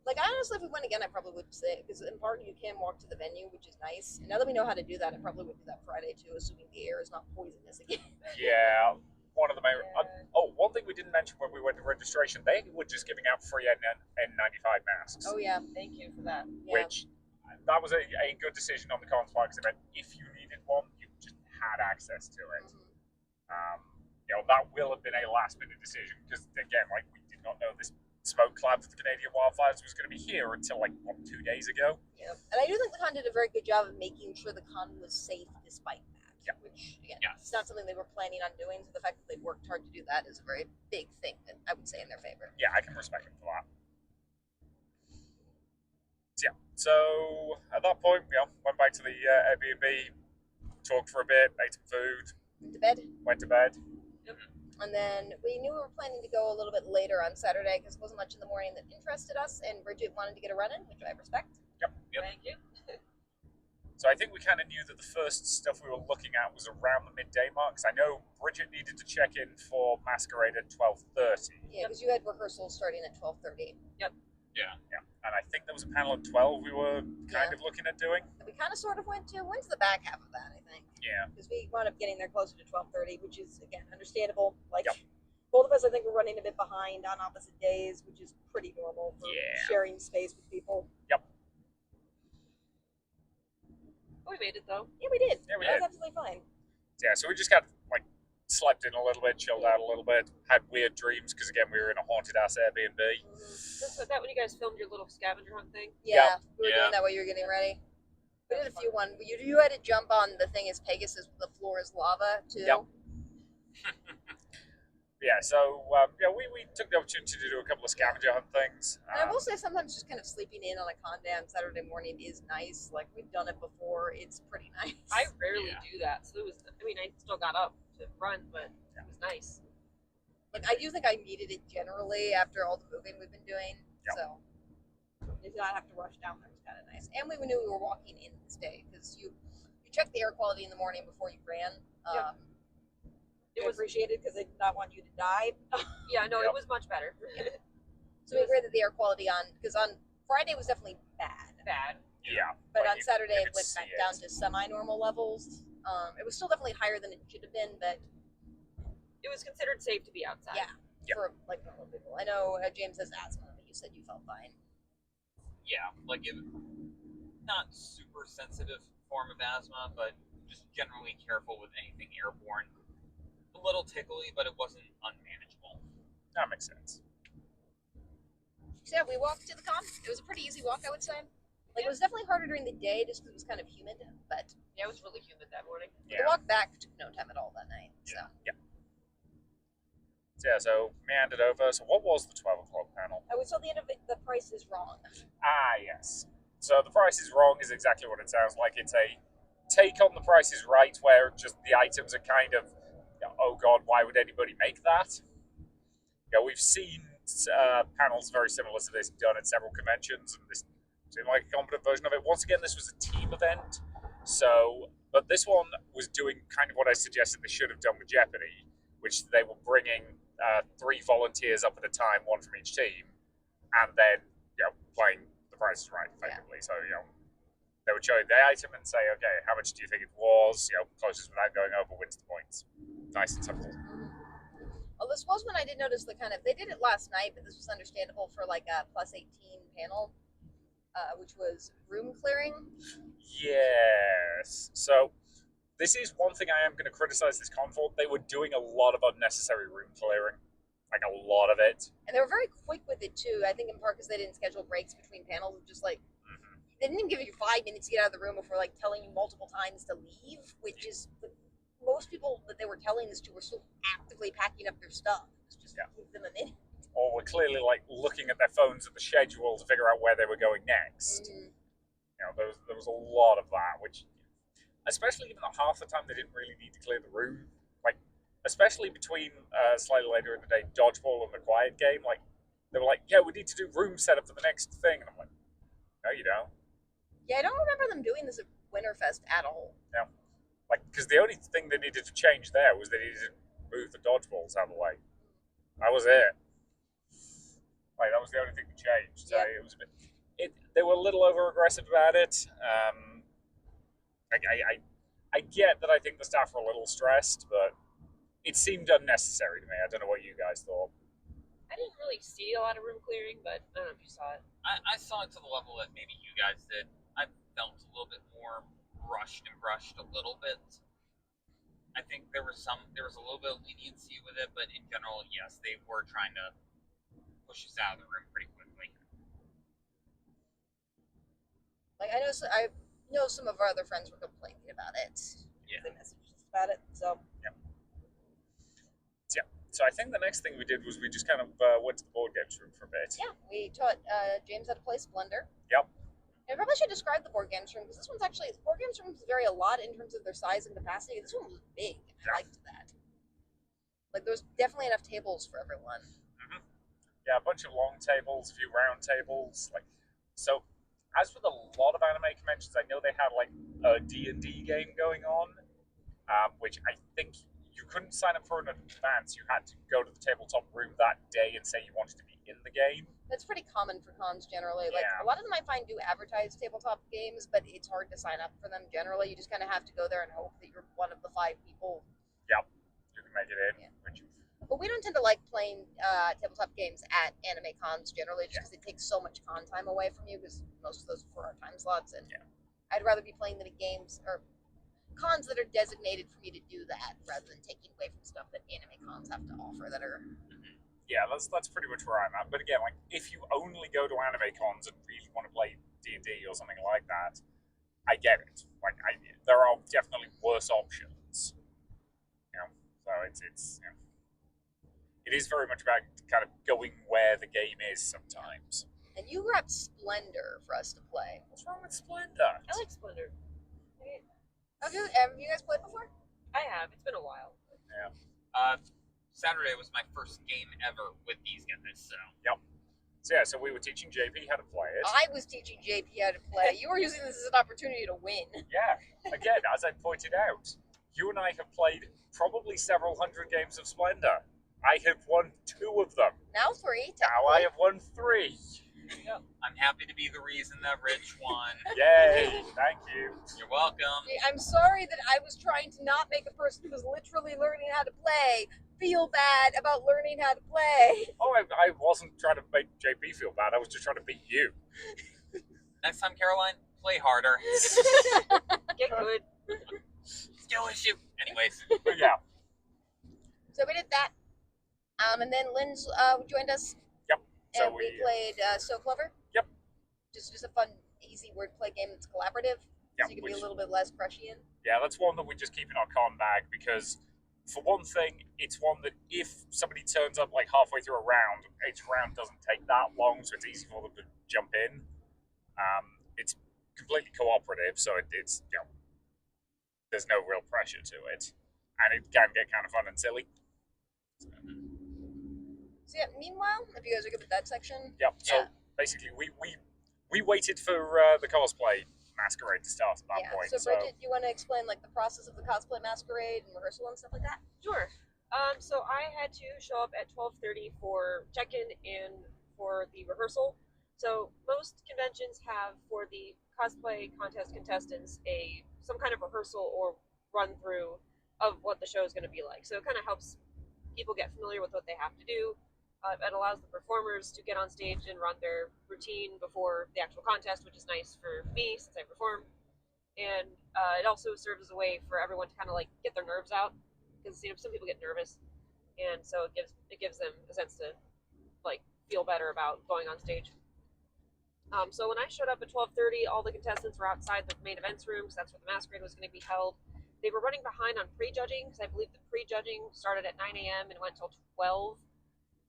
Like, honestly, if we went again, I probably would say, because in part you can walk to the venue, which is nice. And now that we know how to do that, I probably would do that Friday, too, assuming the air is not poisonous again. Yeah, one of the main... one thing we didn't mention when we went to registration, they were just giving out free N95 masks. Oh, yeah. Thank you for that. Yeah. Which, that was a good decision on the Con Sparks event. If you needed one, you just had access to it. That will have been a last-minute decision, because, again, like, we did not know this smoke cloud for the Canadian wildfires was going to be here until 2 days ago. Yeah. And I do think the con did a very good job of making sure the con was safe despite that. Yeah. Which, again, it's not something they were planning on doing, so the fact that they worked hard to do that is a very big thing that I would say in their favor. Yeah, I can respect them for that. So at that point, went back to the Airbnb, talked for a bit, ate some food, Went to bed. Yep. And then we knew we were planning to go a little bit later on Saturday because it wasn't much in the morning that interested us, and Bridget wanted to get a run in, which I respect. Yep. Thank you. So I think we kind of knew that the first stuff we were looking at was around the midday mark. Because I know Bridget needed to check in for Masquerade at 12:30. Yeah, because you had rehearsals starting at 12:30. Yeah. And I think there was a panel at 12 we were kind of looking at doing. And we kind of sort of went to the back half of that, I think. Yeah. Because we wound up getting there closer to 12:30, which is, again, understandable. Like, Yep. both of us, I think, were running a bit behind on opposite days, which is pretty normal for sharing space with people. Yep. Oh, we made it, though. Yeah, we did. Yeah, we That did. was absolutely fine. Yeah, so we just got slept in a little bit, chilled out a little bit, had weird dreams because again we were in a haunted ass Airbnb. Was that when you guys filmed your little scavenger hunt thing? Yeah, we were Yeah. doing that while you were getting ready. We did a few one. You had to jump on the thing is Pegasus, the floor is lava too. Yep. Yeah, so we took the opportunity to do a couple of scavenger hunt things. And I will say sometimes just kind of sleeping in on a con day on Saturday morning is nice. Like we've done it before, it's pretty nice. I rarely do that, so it was. I mean, I still got up to run, but it was nice. Like I do think I needed it generally after all the moving we've been doing. Yep. So did not have to rush down there. It was kind of nice. And we knew we were walking in this day because you checked the air quality in the morning before you ran. It was appreciated because they did not want you to die. Yeah, no, it was much better. So we agreed that the air quality on Friday was definitely bad. Yeah. But like on you Saturday, could it went see back down to semi-normal levels. It was still definitely higher than it should have been, but It was considered safe to be outside. yeah, Yeah. for like normal people. I know James has asthma, but you said you felt fine. Yeah, like not super sensitive form of asthma, but just generally careful with anything airborne. A little tickly, but it wasn't unmanageable. That makes sense. So yeah, we walked to the con. It was a pretty easy walk, I would say. Like it was definitely harder during the day just because it was kind of humid, but Yeah, it was really humid that morning. the walk back took no time at all that night. So So meandered over. So what was the 12 o'clock panel? I would tell the end of it, the price is wrong. Yes. So The Price is Wrong is exactly what it sounds like. It's a take on The Price is Right, where just the items are kind of, oh god, why would anybody make that? We've seen panels very similar to this done at several conventions, and this seemed like a competent version of it. Once again, this was a team event, but this one was doing kind of what I suggested they should have done with Jeopardy, which they were bringing 3 volunteers up at a time, 1 from each team, and then playing The Price is Right effectively. So they would show you the item and say, okay, how much do you think it was? Closest without going over wins the points. Nice and simple. Well, this was when I did notice they did it last night, but this was understandable for like a plus 18 panel, which was room clearing. Yes. So this is one thing I am going to criticize this con for. They were doing a lot of unnecessary room clearing, like a lot of it. And they were very quick with it too. I think in part because they didn't schedule breaks between panels. Just like they didn't even give you 5 minutes to get out of the room before like telling you multiple times to leave, which is most people that they were telling this to were still actively packing up their stuff. Just give them a minute. Or were clearly like looking at their phones at the schedule to figure out where they were going next. There was a lot of that, which, especially given that half the time they didn't really need to clear the room. Like, especially between slightly later in the day, Dodgeball and the Quiet Game, like, they were like, yeah, we need to do room setup for the next thing. And I'm like, no, you don't. Yeah, I don't remember them doing this at Winterfest at all. No. Like, because the only thing they needed to change there was they needed to move the dodgeballs out of the way. That was it. Like, that was the only thing that changed. So it was a bit. They were a little over aggressive about it. I get that I think the staff were a little stressed, but it seemed unnecessary to me. I don't know what you guys thought. I didn't really see a lot of room clearing, but I don't know if you saw it. I saw it to the level that maybe you guys did. I felt a little bit more rushed a little bit. I think there was a little bit of leniency with it, but in general, yes, they were trying to push us out of the room pretty quickly. Like I know some of our other friends were complaining about it. Yeah. They messaged us about it. So So I think the next thing we did was we just kind of went to the board games room for a bit. yeah, we taught James how to play Splendor. Yep. And I probably should describe the board games room because this one's actually the board games rooms vary a lot in terms of their size and capacity. This one was big. I liked that. Like there was definitely enough tables for everyone. Mm-hmm. Yeah, a bunch of long tables, a few round tables. Like so, as with a lot of anime conventions, I know they had like a D&D game going on, which I think you couldn't sign up for in advance. You had to go to the tabletop room that day and say you wanted to be in the game. That's pretty common for cons generally. Like Yeah. a lot of them I find do advertise tabletop games, but it's hard to sign up for them generally. You just kind of have to go there and hope that you're one of the 5 people. Yep, you can make it in. Yeah. Which, But we don't tend to like playing tabletop games at anime cons generally just because it takes so much con time away from you because most of those are 4-hour time slots. And I'd rather be playing them at games or cons that are designated for me to do that rather than taking away from stuff that anime cons have to offer that are... yeah, that's pretty much where I'm at. But again, like if you only go to anime cons and really want to play D&D or something like that, I get it. Like there are definitely worse options. So it's it is very much about kind of going where the game is sometimes. And you grabbed Splendor for us to play. What's wrong with Splendor? I like Splendor. Have you guys played before? I have. It's been a while. Yeah. Saturday was my first game ever with these guys, so. Yep. So we were teaching JP how to play it. I was teaching JP how to play. You were using this as an opportunity to win. Yeah. Again, as I pointed out, you and I have played probably several hundred games of Splendor. I have won 2 of them. Now 3. Now I have won 3. Yep. I'm happy to be the reason that Rich won. Yay! Thank you. You're welcome. I'm sorry that I was trying to not make a person who's literally learning how to play feel bad about learning how to play. Oh, I wasn't trying to make JP feel bad. I was just trying to beat you. Next time, Caroline, play harder. Get good. Skill issue. Anyways, But yeah. So we did that. And then Lynn's joined us. Yep. So And we played So Clover. Yep. Just a fun, easy wordplay game that's collaborative. Yeah, So you can be a little bit less Prescian. Yeah, that's one that we just keep in our con bag because, for one thing, it's one that if somebody turns up like halfway through a round, each round doesn't take that long, so it's easy for them to jump in. It's completely cooperative, so it's there's no real pressure to it, and it can get kind of fun and silly. So yeah, meanwhile, if you guys are good with that section. Yep. So Yeah. basically, we waited for the cosplay masquerade to start at that point. So Bridget, you want to explain like the process of the cosplay masquerade and rehearsal and stuff like that? Sure. So I had to show up at 12:30 for check-in and for the rehearsal. So most conventions have for the cosplay contest contestants some kind of rehearsal or run through of what the show is going to be like. So it kind of helps people get familiar with what they have to do. It allows the performers to get on stage and run their routine before the actual contest, which is nice for me since I perform. And it also serves as a way for everyone to kind of like get their nerves out, because some people get nervous, and so it gives them a sense to like feel better about going on stage. So when I showed up at 12:30, all the contestants were outside the main events room because that's where the masquerade was going to be held. They were running behind on pre-judging because I believe the pre-judging started at 9 a.m. and went till 12.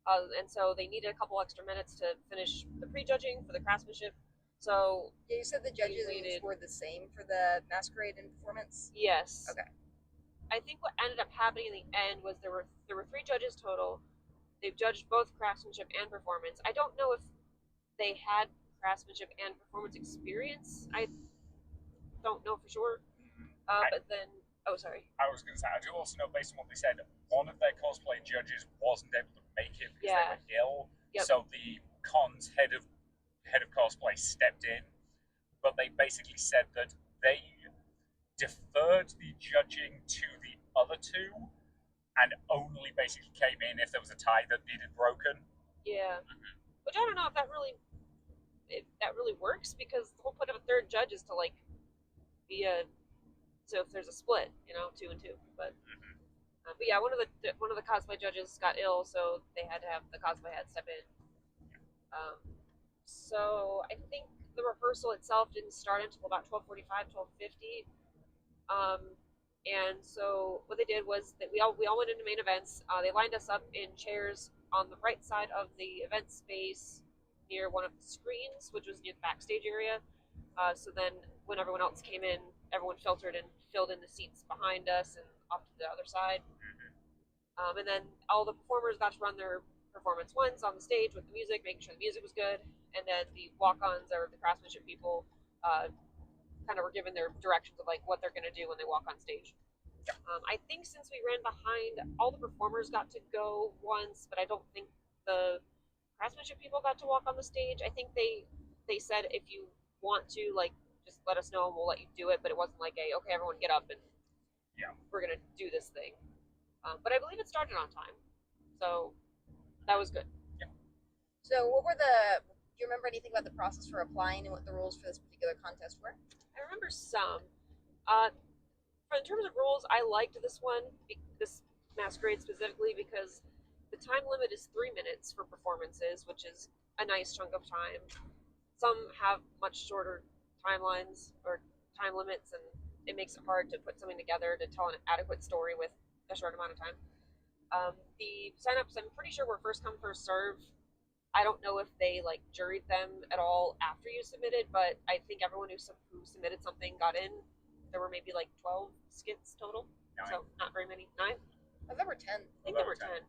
And so they needed a couple extra minutes to finish the pre-judging for the craftsmanship. So yeah, you said the judges were the same for the masquerade and performance. Yes. Okay. I think what ended up happening in the end was there were 3 judges total. They've judged both craftsmanship and performance. I don't know if they had craftsmanship and performance experience. I don't know for sure. But then, sorry. I was going to say, I do also know, based on what they said, one of their cosplay judges wasn't able to make it because they were ill. Yep. So the con's head of cosplay stepped in, but they basically said that they deferred the judging to the other two and only basically came in if there was a tie that needed broken. Yeah. Which I don't know if that really works, because the whole point of a third judge is to like be so if there's a split, 2 and 2. But yeah, one of the cosplay judges got ill, so they had to have the cosplay head step in. So I think the rehearsal itself didn't start until about 12:45, 12:50. And so what they did was that we all went into main events. They lined us up in chairs on the right side of the event space near one of the screens, which was near the backstage area. So then when everyone else came in, everyone filtered and filled in the seats behind us and off to the other side. And then all the performers got to run their performance once on the stage with the music, making sure the music was good. And then the walk-ons or the craftsmanship people kind of were given their directions of like what they're going to do when they walk on stage. I think since we ran behind, all the performers got to go once, but I don't think the craftsmanship people got to walk on the stage. I think they said if you want to, like, just let us know and we'll let you do it, but it wasn't like okay, everyone get up and we're gonna do this thing. But I believe it started on time, so that was good. So do you remember anything about the process for applying and what the rules for this particular contest were? I remember some. In terms of rules, I liked this one, this masquerade specifically, because the time limit is 3 minutes for performances, which is a nice chunk of time. Some have much shorter timelines or time limits, and it makes it hard to put something together to tell an adequate story with a short amount of time. The signups, I'm pretty sure, were first come, first serve. I don't know if they like juried them at all after you submitted, but I think everyone who submitted something got in. There were maybe like 12 skits total, 9. so not very many. 9? I thought there were 10. I think there were 10. 10.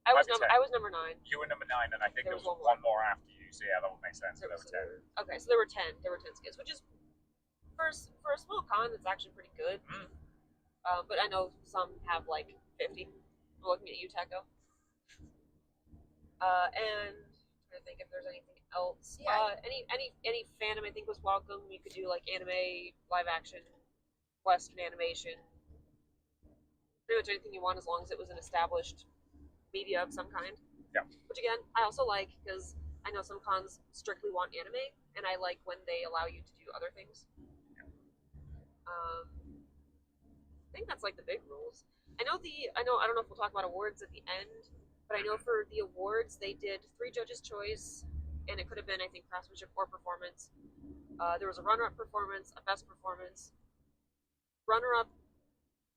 I was Might be 10. number 9. You were number 9, and I think there was one one more after you. So yeah, that would make sense. So there were 10. Okay, so there were 10. There were 10 skits, which is for a small con, it's actually pretty good. But I know some have like 50. I'm looking at you, Taco. And I'm trying to think if there's anything else. Yeah. Any fandom I think was welcome. You could do like anime, live action, Western animation, pretty much anything you want as long as it was an established media of some kind. Yeah. Which again, I also like because I know some cons strictly want anime, and I like when they allow you to do other things. I think that's like the big rules. I don't know if we'll talk about awards at the end, but I know for the awards they did 3 judges' choice, and it could have been I think craftsmanship or performance. There was a runner-up performance, a best performance, runner-up,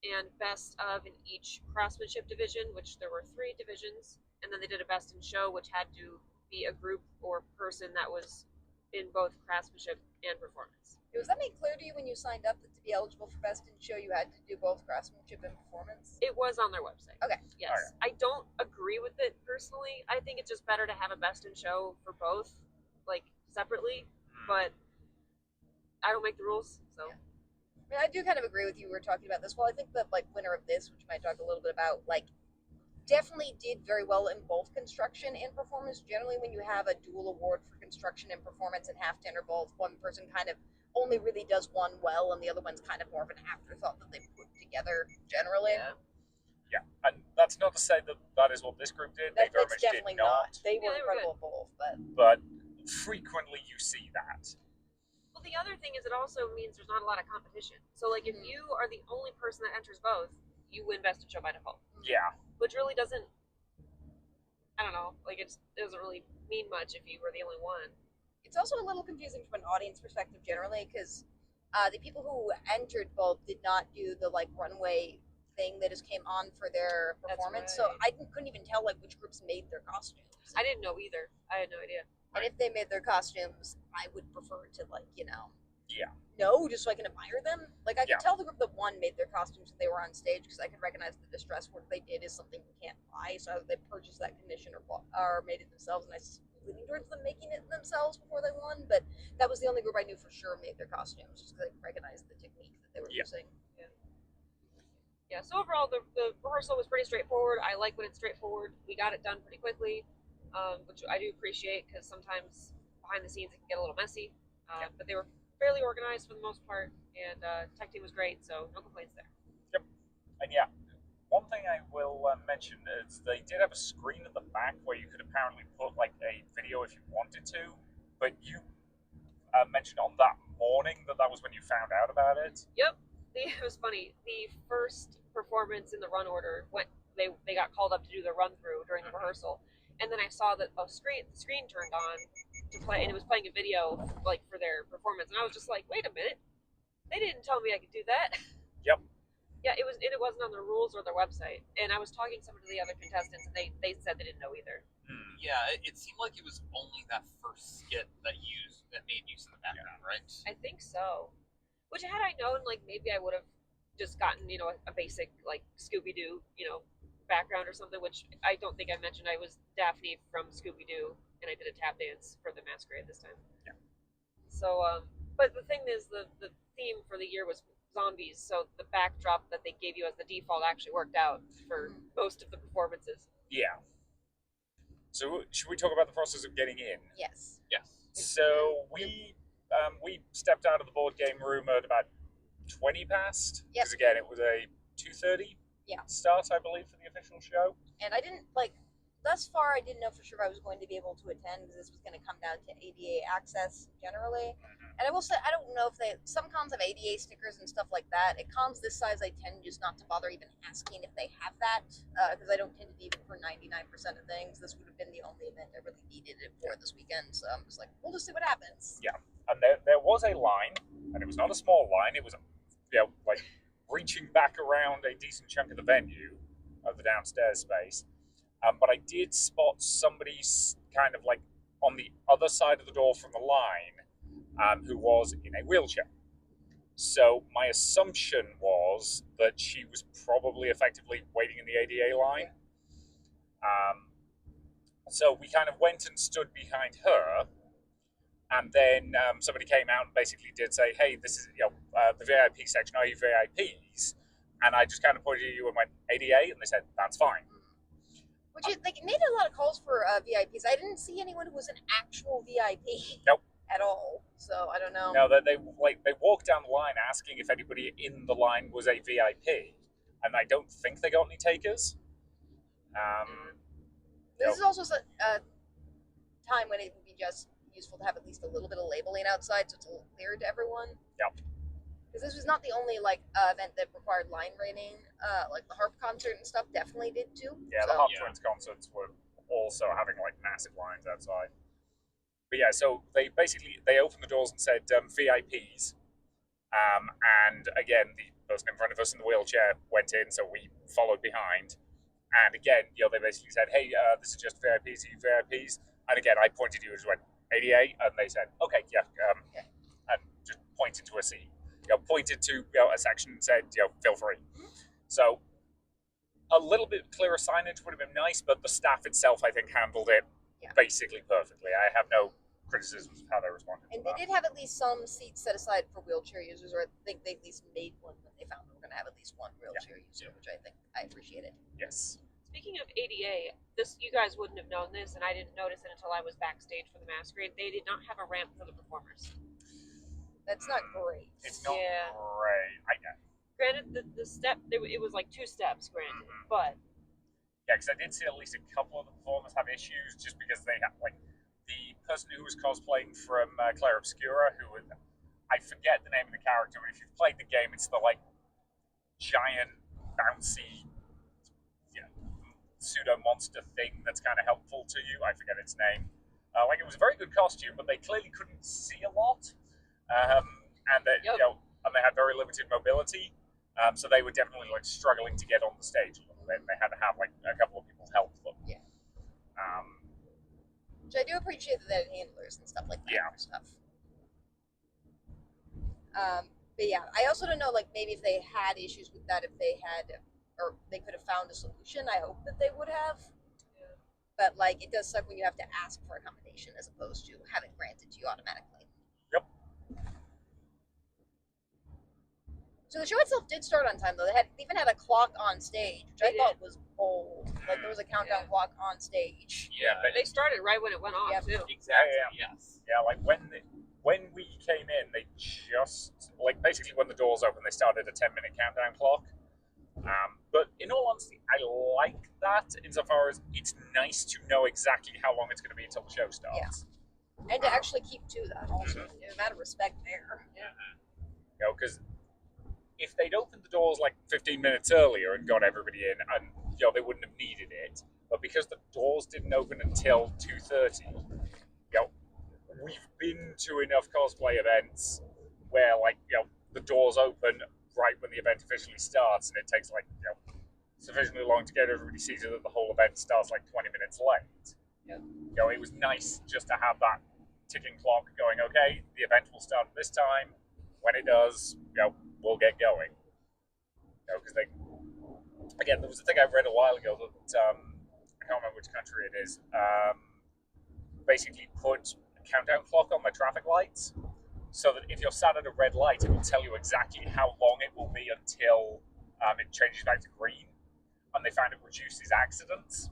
and best of in each craftsmanship division, which there were 3 divisions, and then they did a best in show, which had to be a group or person that was in both craftsmanship and performance. Was that made clear to you when you signed up that to be eligible for Best in Show, you had to do both craftsmanship and performance? It was on their website. Okay. Yes. I don't agree with it personally. I think it's just better to have a Best in Show for both, like, separately, but I don't make the rules, so. Yeah. I mean, I do kind of agree with you. We were talking about this. Well, I think the winner of this, which we might talk a little bit about, definitely did very well in both construction and performance. Generally, when you have a dual award for construction and performance and have to enter both, one person kind of only really does one well, and the other one's kind of more of an afterthought that they put together generally. Yeah, and that's not to say that that is what this group did. They very much definitely did not. They were they were incredible at both, But frequently you see that. Well, the other thing is it also means there's not a lot of competition. So, like, if you are the only person that enters both, you win Best in Show by default. Yeah. Which really doesn't, I don't know, like, it doesn't really mean much if you were the only one. It's also a little confusing from an audience perspective generally, because the people who entered both did not do the, runway thing that just came on for their performance. Right. So I couldn't even tell, which groups made their costumes. I didn't know either. I had no idea. And if they made their costumes, I would prefer to, Yeah. know, just so I can admire them. I Yeah. could tell the group that won made their costumes when they were on stage, because I could recognize the distress work they did is something we can't buy. So either they purchased that condition or made it themselves, and I was leaning towards them making it themselves before they won. But that was the only group I knew for sure made their costumes, just because I recognized the technique that they were using. Yeah, so overall, the rehearsal was pretty straightforward. I like when it's straightforward. We got it done pretty quickly, which I do appreciate, because sometimes behind the scenes it can get a little messy. But they were fairly organized for the most part, and tech team was great, so no complaints there. Yep. And yeah, one thing I will mention is they did have a screen at the back where you could apparently put a video if you wanted to, but you mentioned on that morning that was when you found out about it. Yep. It was funny. The first performance in the run order, they got called up to do the run through during the rehearsal, and then I saw that the screen turned on to play, and it was playing a video for their performance, and I was just like, wait a minute, they didn't tell me I could do that. Yep. Yeah, it wasn't on their rules or their website, and I was talking to some of the other contestants, and they said they didn't know either. Yeah, it seemed like it was only that first skit that made use of the background, right? I think so. Which, had I known, maybe I would have just gotten, a basic, Scooby-Doo, background or something, which I don't think I mentioned. I was Daphne from Scooby-Doo, and I did a tap dance for the masquerade this time. Yeah. So, but the thing is, the theme for the year was zombies, so the backdrop that they gave you as the default actually worked out for most of the performances. Yeah. So should we talk about the process of getting in? Yes. Yes. So we stepped out of the board game room at about 20 past. Yep. Because again, it was a 2:30 start, I believe, for the official show. And I didn't, thus far, I didn't know for sure I was going to be able to attend, because this was going to come down to ADA access generally. And I will say, I don't know if some cons have ADA stickers and stuff like that. At cons this size, I tend just not to bother even asking if they have that, because I don't tend to need it for 99% of things. This would have been the only event I really needed it for this weekend, so I'm just like, we'll just see what happens. Yeah, and there was a line, and it was not a small line. It was, reaching back around a decent chunk of the venue, of the downstairs space. But I did spot somebody kind of on the other side of the door from the line, who was in a wheelchair. So my assumption was that she was probably effectively waiting in the ADA line. So we kind of went and stood behind her, and then somebody came out and basically did say, hey, this is the VIP section, are you VIPs? And I just kind of pointed at you and went, ADA? And they said, that's fine. Which is, like, it made a lot of calls for VIPs. I didn't see anyone who was an actual VIP. Nope. At all. So I don't know. No, they walked down the line asking if anybody in the line was a VIP, and I don't think they got any takers. This is also a time when it would be just useful to have at least a little bit of labeling outside, so it's a little clearer to everyone. Yep. Because this was not the only event that required line rating. Like the harp concert and stuff definitely did too. Yeah, the Harp Twins concerts were also having like massive lines outside. But yeah, so they opened the doors and said VIPs, and again the person in front of us in the wheelchair went in, so we followed behind. And again, they basically said, "Hey, this is just VIPs. Are you VIPs?" And again, I pointed to you and went 88, and they said, "Okay, yeah," and just pointed to a seat. Pointed to a section and said, "Feel free." So a little bit clearer signage would have been nice, but the staff itself, I think, handled it basically perfectly. I have no criticisms of how they responded. And they did have at least some seats set aside for wheelchair users, or I think they at least made one when they found they were going to have at least one wheelchair user, which I think I appreciated. Yes. Speaking of ADA, you guys wouldn't have known this, and I didn't notice it until I was backstage for the masquerade. They did not have a ramp for the performers. That's not great. It's not great. I get it. Granted, the step, it was like 2 steps, granted, but... Yeah, because I did see at least a couple of the performers have issues just because they have, like, the person who was cosplaying from Claire Obscura, I forget the name of the character, but if you've played the game, it's the, like, giant, bouncy, pseudo-monster thing that's kind of helpful to you. I forget its name. It was a very good costume, but they clearly couldn't see a lot. And they had very limited mobility. So they were definitely like struggling to get on the stage a little bit. They had to have like a couple of people help them. Yeah. Which I do appreciate that they had handlers and stuff like that for stuff. But yeah, I also don't know, like, maybe if they had issues with that, if they had, or they could have found a solution. I hope that they would have. Yeah. But like, it does suck when you have to ask for accommodation as opposed to have it granted to you automatically. Yep. So the show itself did start on time, though. They even had a clock on stage, which I thought was bold. Like, there was a countdown clock on stage. Yeah, but they started right when it went off, too. Exactly. Yes. Yeah, like when we came in, they just basically when the doors opened, they started a 10-minute countdown clock. But in all honesty, I like that insofar as it's nice to know exactly how long it's going to be until the show starts. Yeah. And to actually keep to that also. A matter of respect there. Yeah. Because if they'd opened the doors like 15 minutes earlier and got everybody in, and they wouldn't have needed it. But because the doors didn't open until 2:30, we've been to enough cosplay events where the doors open right when the event officially starts, and it takes sufficiently long to get everybody seated that the whole event starts 20 minutes late. Yeah. It was nice just to have that ticking clock going. Okay, the event will start at this time. When it does, we'll get going. Because there was a thing I read a while ago that I can't remember which country it is. Basically, put a countdown clock on the traffic lights, so that if you're sat at a red light, it will tell you exactly how long it will be until it changes back to green. And they found it reduces accidents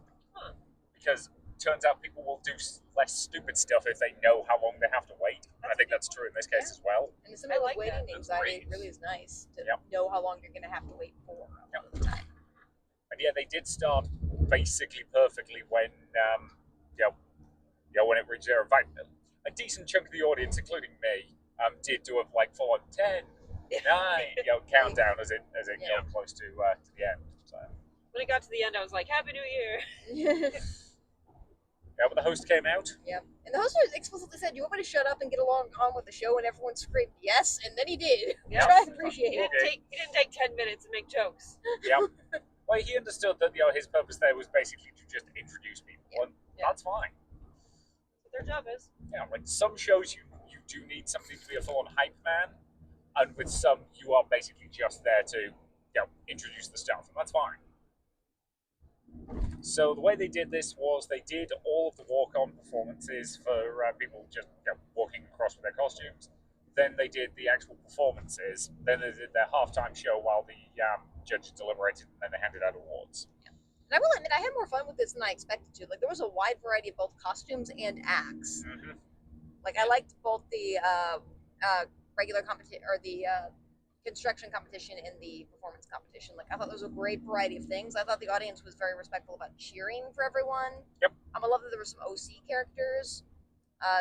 because it turns out people will do less stupid stuff if they know how long they have to wait. And I think that's true in this case as well. And some of the waiting anxiety really is nice to know how long you're going to have to wait for all the time. And yeah, they did start basically perfectly when when it reached there. In fact, a decent chunk of the audience, including me, did do a full on 10, 9, countdown as it got close to the end. So. When it got to the end, I was like, "Happy New Year!" Yeah, but the host came out. Yeah, and the host explicitly said, "You want me to shut up and get on with the show?" And everyone screamed yes, and then he did. Yeah. Which I appreciate. He didn't take 10 minutes to make jokes. Yeah. Well, he understood that his purpose there was basically to just introduce people, and that's fine. That's what their job is. Yeah, some shows you do need somebody to be a full-on hype man, and with some you are basically just there to introduce the stuff, and that's fine. So the way they did this was they did all of the walk-on performances for people just walking across with their costumes. Then they did the actual performances. Then they did their halftime show while the judges deliberated, and then they handed out awards. And I will admit, I had more fun with this than I expected to. Like, there was a wide variety of both costumes and acts. Mm-hmm. Like, I liked both the regular competition or the construction competition and the performance competition. Like, I thought there was a great variety of things. I thought the audience was very respectful about cheering for everyone. Yep. I love that there were some OC characters,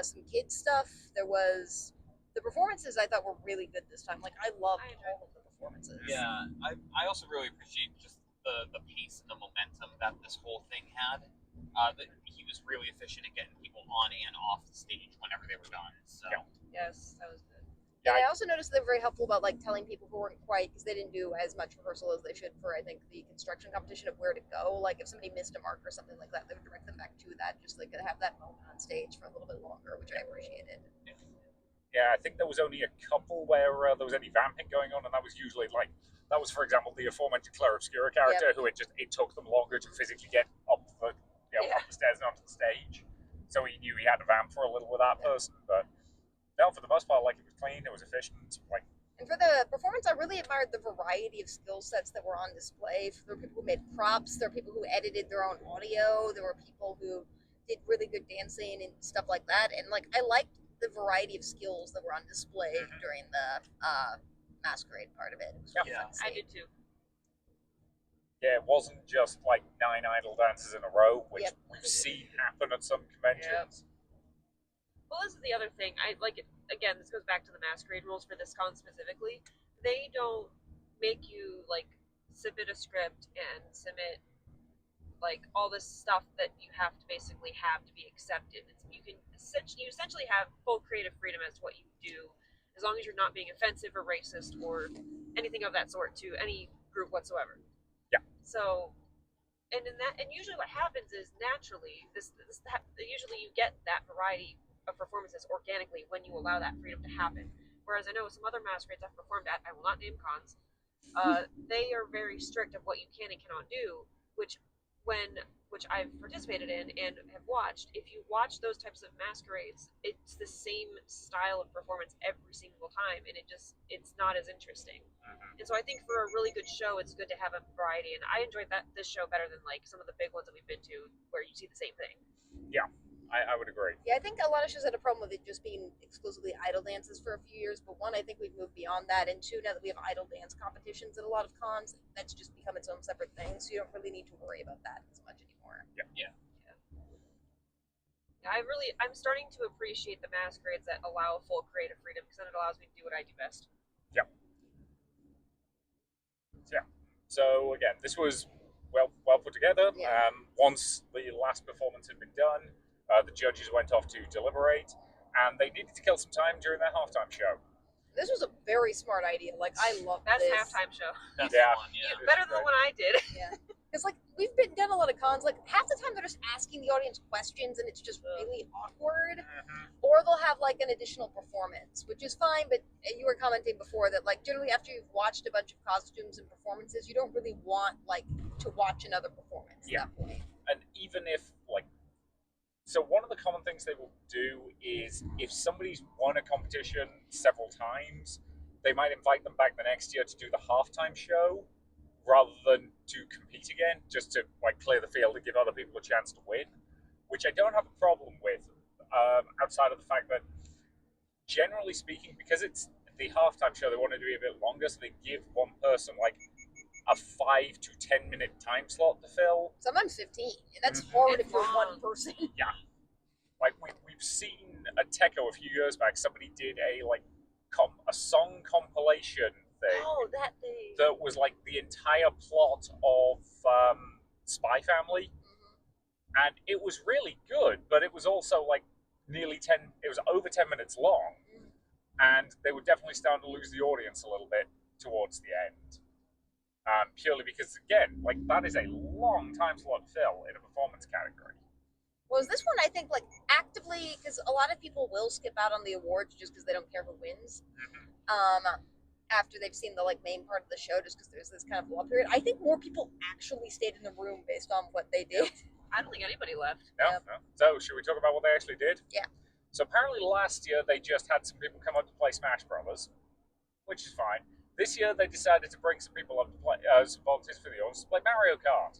some kid stuff. There was the performances. I thought were really good this time. Like, I loved all of the performances. Yeah, I also really appreciate just the pace and the momentum that this whole thing had. That he was really efficient at getting people on and off the stage whenever they were done. So Yes, that was good. And I also noticed they were very helpful about like telling people who weren't quite, because they didn't do as much rehearsal as they should for I think the construction competition of where to go. Like if somebody missed a mark or something like that, they would direct them back to that, just so they could have that moment on stage for a little bit longer, which I appreciated. Yeah, I think there was only a couple where there was any vamping going on, and that was usually like that was, for example, the aforementioned Claire Obscura character, who it took them longer to physically get up the up the stairs and onto the stage, so he knew he had to vamp for a little with that person, but. No, for the most part, like it was clean, it was efficient. Like, and for the performance, I really admired the variety of skill sets that were on display. There were people who made props. There were people who edited their own audio. There were people who did really good dancing and stuff like that. And like, I liked the variety of skills that were on display during the masquerade part of it. It was really fun to see. I did too. Yeah, it wasn't just like 9 idle dances in a row, which we've seen happen at some conventions. Well, this is the other thing. I like it. Again, this goes back to the masquerade rules for this con specifically. They don't make you like submit a script and submit like all this stuff that you have to basically have to be accepted. You essentially have full creative freedom as to what you do, as long as you're not being offensive or racist or anything of that sort to any group whatsoever. Yeah. So. And usually what happens is naturally usually you get that variety of performances organically when you allow that freedom to happen. Whereas I know some other masquerades I've performed at, I will not name cons, they are very strict of what you can and cannot do, which I've participated in and have watched. If you watch those types of masquerades, it's the same style of performance every single time, and it's not as interesting. And so I think for a really good show, it's good to have a variety, and I enjoyed this show better than like some of the big ones that we've been to where you see the same thing. Yeah. I would agree. Yeah, I think a lot of shows had a problem with it just being exclusively idol dances for a few years, but one, I think we've moved beyond that, and two, now that we have idol dance competitions at a lot of cons, that's just become its own separate thing, so you don't really need to worry about that as much anymore. Yeah. I'm starting to appreciate the masquerades that allow full creative freedom, because then it allows me to do what I do best. Yeah. So again, this was well put together. Yeah. Once the last performance had been done, the judges went off to deliberate, and they needed to kill some time during their halftime show. This was a very smart idea. Like, I love That's this. halftime show. that's Yeah. fun. Yeah. Better than the one I did. Yeah. Because, like, we've done a lot of cons. Like, half the time they're just asking the audience questions, and it's just really awkward. Or they'll have, like, an additional performance, which is fine, but you were commenting before that, like, generally after you've watched a bunch of costumes and performances, you don't really want, like, to watch another performance at that point. And even if, like, so one of the common things they will do is if somebody's won a competition several times, they might invite them back the next year to do the halftime show rather than to compete again, just to like clear the field and give other people a chance to win, which I don't have a problem with, outside of the fact that generally speaking, because it's the halftime show, they want to do it a bit longer, so they give one person like a 5 to 10 minute time slot to fill. Sometimes 15. And that's hard if you're one person. Yeah. Like we've seen a Techo a few years back, somebody did a song compilation thing. Oh, that thing. That was like the entire plot of Spy Family. And it was really good, but it was also like it was over 10 minutes long. And they were definitely starting to lose the audience a little bit towards the end. Purely because, again, like that is a long time slot to fill in a performance category. Was this one, I think, like actively, because a lot of people will skip out on the awards just because they don't care who wins. After they've seen the like main part of the show, just because there's this kind of lull period. I think more people actually stayed in the room based on what they did. I don't think anybody left. No. So, should we talk about what they actually did? Yeah. So apparently last year they just had some people come up to play Smash Brothers, which is fine. This year they decided to bring some people up to play, some volunteers for the audience to play Mario Kart.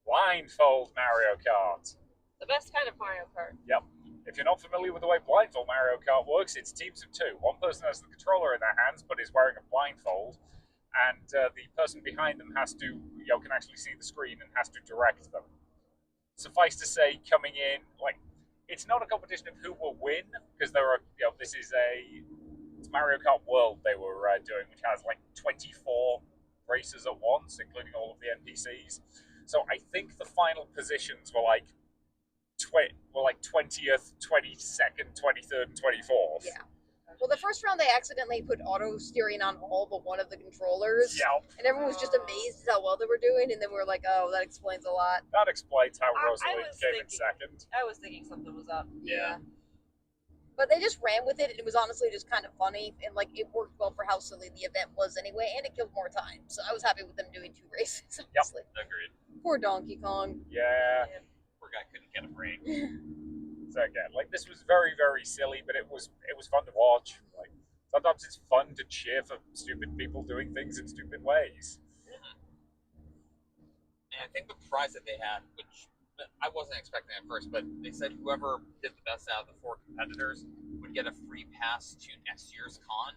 Blindfold Mario Kart. The best kind of Mario Kart. Yep. If you're not familiar with the way blindfold Mario Kart works, it's teams of two. One person has the controller in their hands but is wearing a blindfold, and the person behind them has to, can actually see the screen and has to direct them. Suffice to say, coming in, it's not a competition of who will win, because there are, this is it's Mario Kart World they were doing, which has 24 races at once, including all of the NPCs. So I think the final positions were 20th, 22nd, 23rd, and 24th. Yeah. Well, the first round they accidentally put auto steering on all but one of the controllers. Yeah. And everyone was just amazed at how well they were doing, and then we were like, oh, that explains a lot. That explains how I Rosalind was came in thinking- second. I was thinking something was up. Yeah. But they just ran with it, and it was honestly just kind of funny, and it worked well for how silly the event was anyway, and it killed more time. So I was happy with them doing 2 races, honestly. Agreed. Poor Donkey Kong. Yeah. Poor guy couldn't get a break. So again, this was very, very silly, but it was fun to watch. Sometimes it's fun to cheer for stupid people doing things in stupid ways. And I think the prize that they had, which I wasn't expecting at first, but they said whoever did the best out of the 4 competitors would get a free pass to next year's con.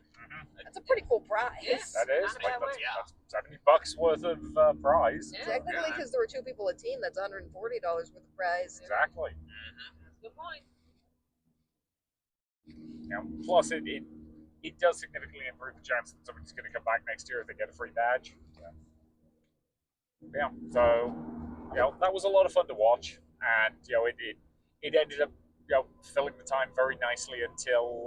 That's a pretty cool prize. Yes. That is Not a bad way. that's $70 worth of prize. Yeah. Technically, because there were 2 people a team, that's $140 worth of prize. Exactly. That's a good point. Plus, it does significantly improve the chance that somebody's going to come back next year if they get a free badge. Yeah. So, that was a lot of fun to watch, and it ended up filling the time very nicely until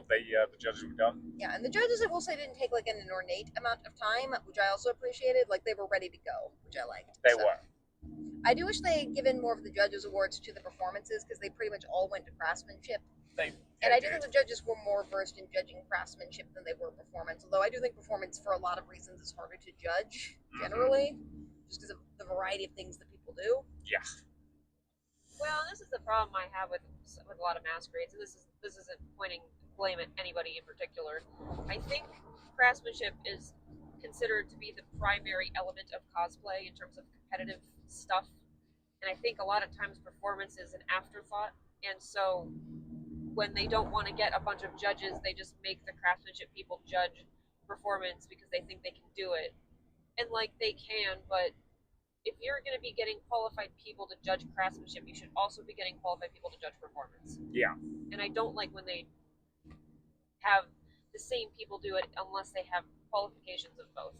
the judges were done. Yeah, and the judges, I will say, didn't take an ornate amount of time, which I also appreciated. They were ready to go, which I liked. They were. I do wish they had given more of the judges' awards to the performances, because they pretty much all went to craftsmanship. And I do think the judges were more versed in judging craftsmanship than they were performance. Although I do think performance, for a lot of reasons, is harder to judge generally, just because of the variety of things that people do. Yeah. Well, this is the problem I have with a lot of masquerades, and this isn't pointing blame at anybody in particular. I think craftsmanship is considered to be the primary element of cosplay in terms of competitive stuff, and I think a lot of times performance is an afterthought, and so when they don't want to get a bunch of judges, they just make the craftsmanship people judge performance because they think they can do it. And they can, but if you're going to be getting qualified people to judge craftsmanship, you should also be getting qualified people to judge performance. Yeah. And I don't like when they have the same people do it unless they have qualifications of both.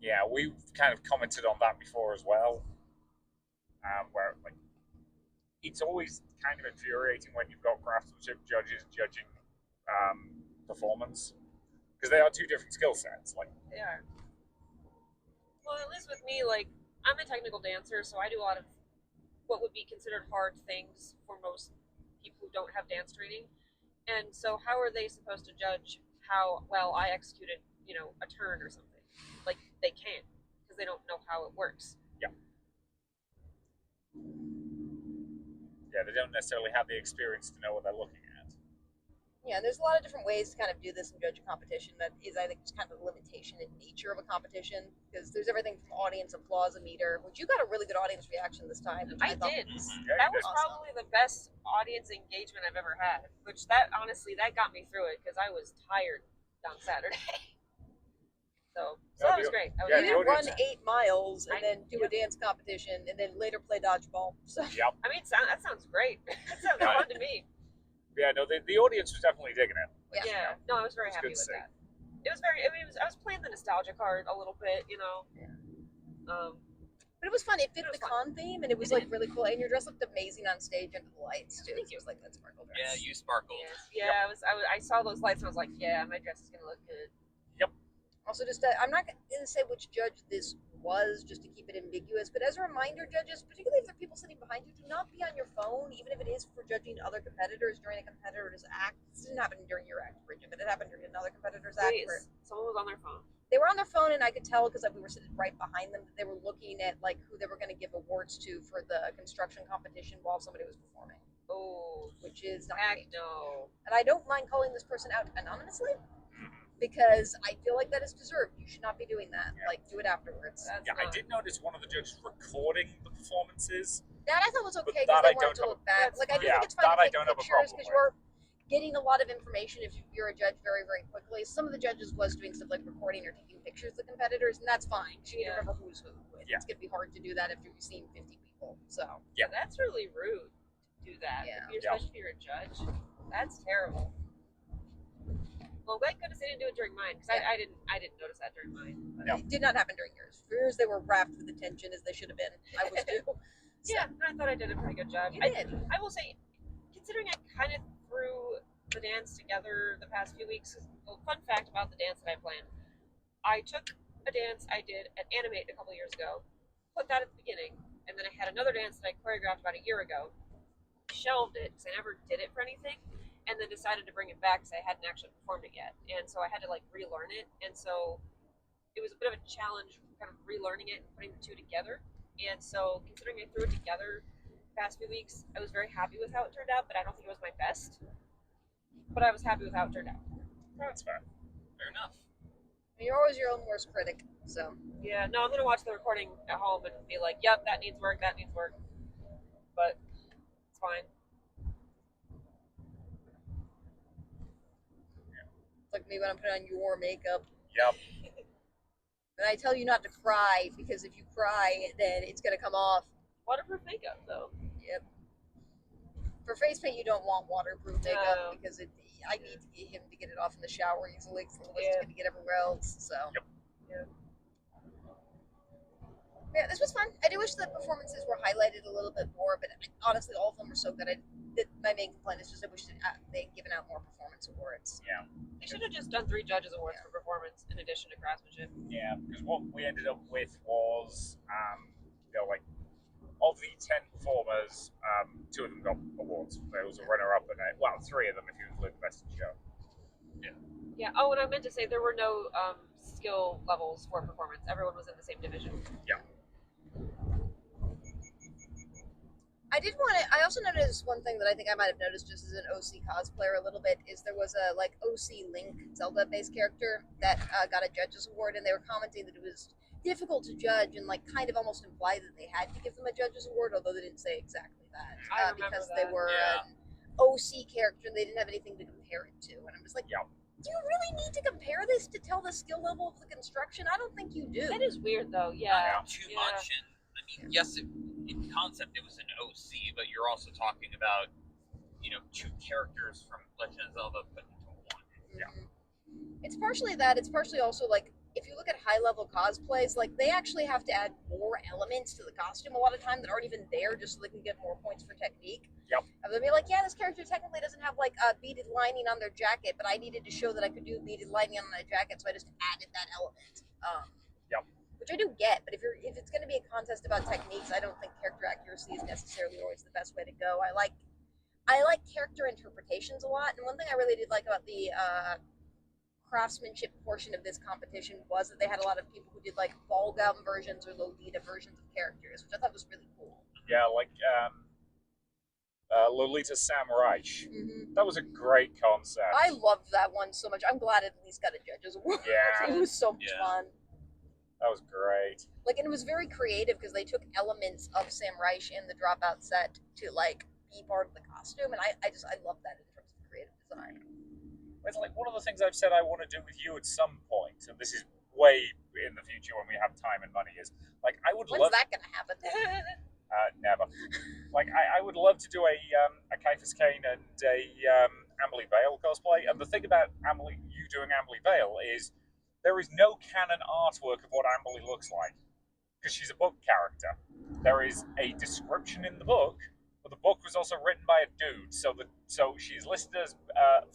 Yeah, we've kind of commented on that before as well, where it's always kind of infuriating when you've got craftsmanship judges judging performance, because they are 2 different skill sets. They are. Well, at least with me, I'm a technical dancer, so I do a lot of what would be considered hard things for most people who don't have dance training. And so how are they supposed to judge how well I executed, a turn or something? They can't, because they don't know how it works. Yeah, they don't necessarily have the experience to know what they're looking at. Yeah, and there's a lot of different ways to kind of do this and judge a competition that is, I think, just kind of a limitation in nature of a competition, because there's everything from audience applause meter, which you got a really good audience reaction this time. Which I thought did. was Yeah, That you was did. probably the best audience engagement I've ever had, which that got me through it, because I was tired on Saturday. So that was great. Yeah, You the did run audience- 8 miles and I- then do a dance competition and then later play dodgeball. So Yep. I mean, that sounds great. That sounds Yeah. fun to me. Yeah, no, the audience was definitely digging it. yeah. No, I was very It's happy good with to see. that. It was very. I mean, I was playing the nostalgia card a little bit, But it was fun. It fit It was the fun. con theme, and it was It did. really cool. And your dress looked amazing on stage under the lights too. Thank So it was like that sparkle dress. Yeah, you sparkled. Yeah, I saw those lights and I was like, yeah, my dress is gonna look good. Also, just I'm not going to say which judge this was, just to keep it ambiguous. But as a reminder, judges, particularly if there are people sitting behind you, do not be on your phone, even if it is for judging other competitors during a competitor's act. This didn't happen during your act, Bridget, but it happened during another competitor's act. Wait, Where someone was on their phone. they were on their phone, and I could tell because we were sitting right behind them that they were looking at who they were going to give awards to for the construction competition while somebody was performing, Oh, which is not heck great. no. And I don't mind calling this person out anonymously. because I feel like that is deserved. You should not be doing that. Yeah. Like, do it afterwards. That's Yeah, I not- did notice one of the judges recording the performances. That I thought was But okay that because I they weren't don't to have look back. that's Like, I do fine. think it's Yeah, fine that to I take don't have a pictures problem because with. you're getting a lot of information if you're a judge very, very quickly. Some of the judges was doing stuff like recording or taking pictures of the competitors, and that's fine. You need to Yeah. remember who's who. Yeah. It's going to be hard to do that after you've seen 50 people. So, Yeah. That's really rude to do that. Yeah. Especially if you're a judge. That's terrible. Well, thank goodness they didn't do it during mine, because I didn't notice that during mine. But Yeah. it did not happen during yours. For yours, they were wrapped with attention as they should have been. I was too. So, yeah, I thought I did a pretty good job. you did. I will say, considering I kind of threw the dance together the past few weeks, well, fun fact about the dance that I planned, I took a dance I did at Animate a couple years ago, put that at the beginning, and then I had another dance that I choreographed about a year ago, shelved it because I never did it for anything, and then decided to bring it back because I hadn't actually performed it yet, and so I had to like relearn it, and so it was a bit of a challenge kind of relearning it and putting the two together. And so considering I threw it together the past few weeks, I was very happy with how it turned out, but I don't think it was my best. But I was happy with how it turned out. That's fair. Fair enough. You're always your own worst critic. So, Yeah, no, I'm gonna watch the recording at home and be like, yep, that needs work, that needs work. But it's fine. it's like me when I'm putting on your makeup. Yep. And I tell you not to cry because if you cry, then it's going to come off. Waterproof makeup, though. Yep. For face paint, you don't want waterproof makeup No. because I need to get him to get it off in the shower easily because otherwise Yeah. it's going to get everywhere else. So. Yep. Yeah. Yeah, this was fun. I do wish the performances were highlighted a little bit more, but honestly, all of them were so good. My main complaint is just I wish they'd given out more performance awards. Yeah. They should have just done 3 judges awards for performance in addition to craftsmanship. Yeah, because what we ended up with was, like, of the 10 performers, 2 of them got awards. There was a runner-up and 3 of them if you include the best in show. Yeah. Oh, and I meant to say there were no skill levels for performance. Everyone was in the same division. I also noticed one thing that I think I might have noticed just as an OC cosplayer a little bit is there was a OC Link Zelda-based character that got a judge's award, and they were commenting that it was difficult to judge and kind of almost implied that they had to give them a judge's award, although they didn't say exactly that. I remember because that. they were Yeah. an OC character and they didn't have anything to compare it to, and I'm just like, Yeah. do you really need to compare this to tell the skill level of the construction? I don't think you do. That is weird, though. Yeah. Not too much, and I mean, yes, in concept it was an OC, but you're also talking about 2 characters from Legend of Zelda put into one. Mhm. It's partially that. It's partially also if you look at high level cosplays, they actually have to add more elements to the costume a lot of time that aren't even there just so they can get more points for technique. Yep. And they'll be like, yeah, this character technically doesn't have a beaded lining on their jacket, but I needed to show that I could do beaded lining on my jacket, so I just added that element. Yep. Which I do get, but if it's going to be a contest about techniques, I don't think character accuracy is necessarily always the best way to go. I like character interpretations a lot, and one thing I really did like about the craftsmanship portion of this competition was that they had a lot of people who did ball gown versions or Lolita versions of characters, which I thought was really cool. Yeah, Lolita Samurai. Mm-hmm. That was a great concept. I loved that one so much. I'm glad it at least got a judge's award. Yeah. It was so much Yeah. fun. That was great. And it was very creative because they took elements of Samurai in the Dropout set to be part of the costume, and I love that in terms of creative design. It's one of the things I've said I want to do with you at some point, and this is way in the future when we have time and money, is I would When's love that gonna happen? never. I would love to do a Caiaphas Kane and a Amelie Vale cosplay. And the thing about you doing Amelie Vale is there is no canon artwork of what Amelie looks like because she's a book character. There is a description in the book, but the book was also written by a dude, so she's listed as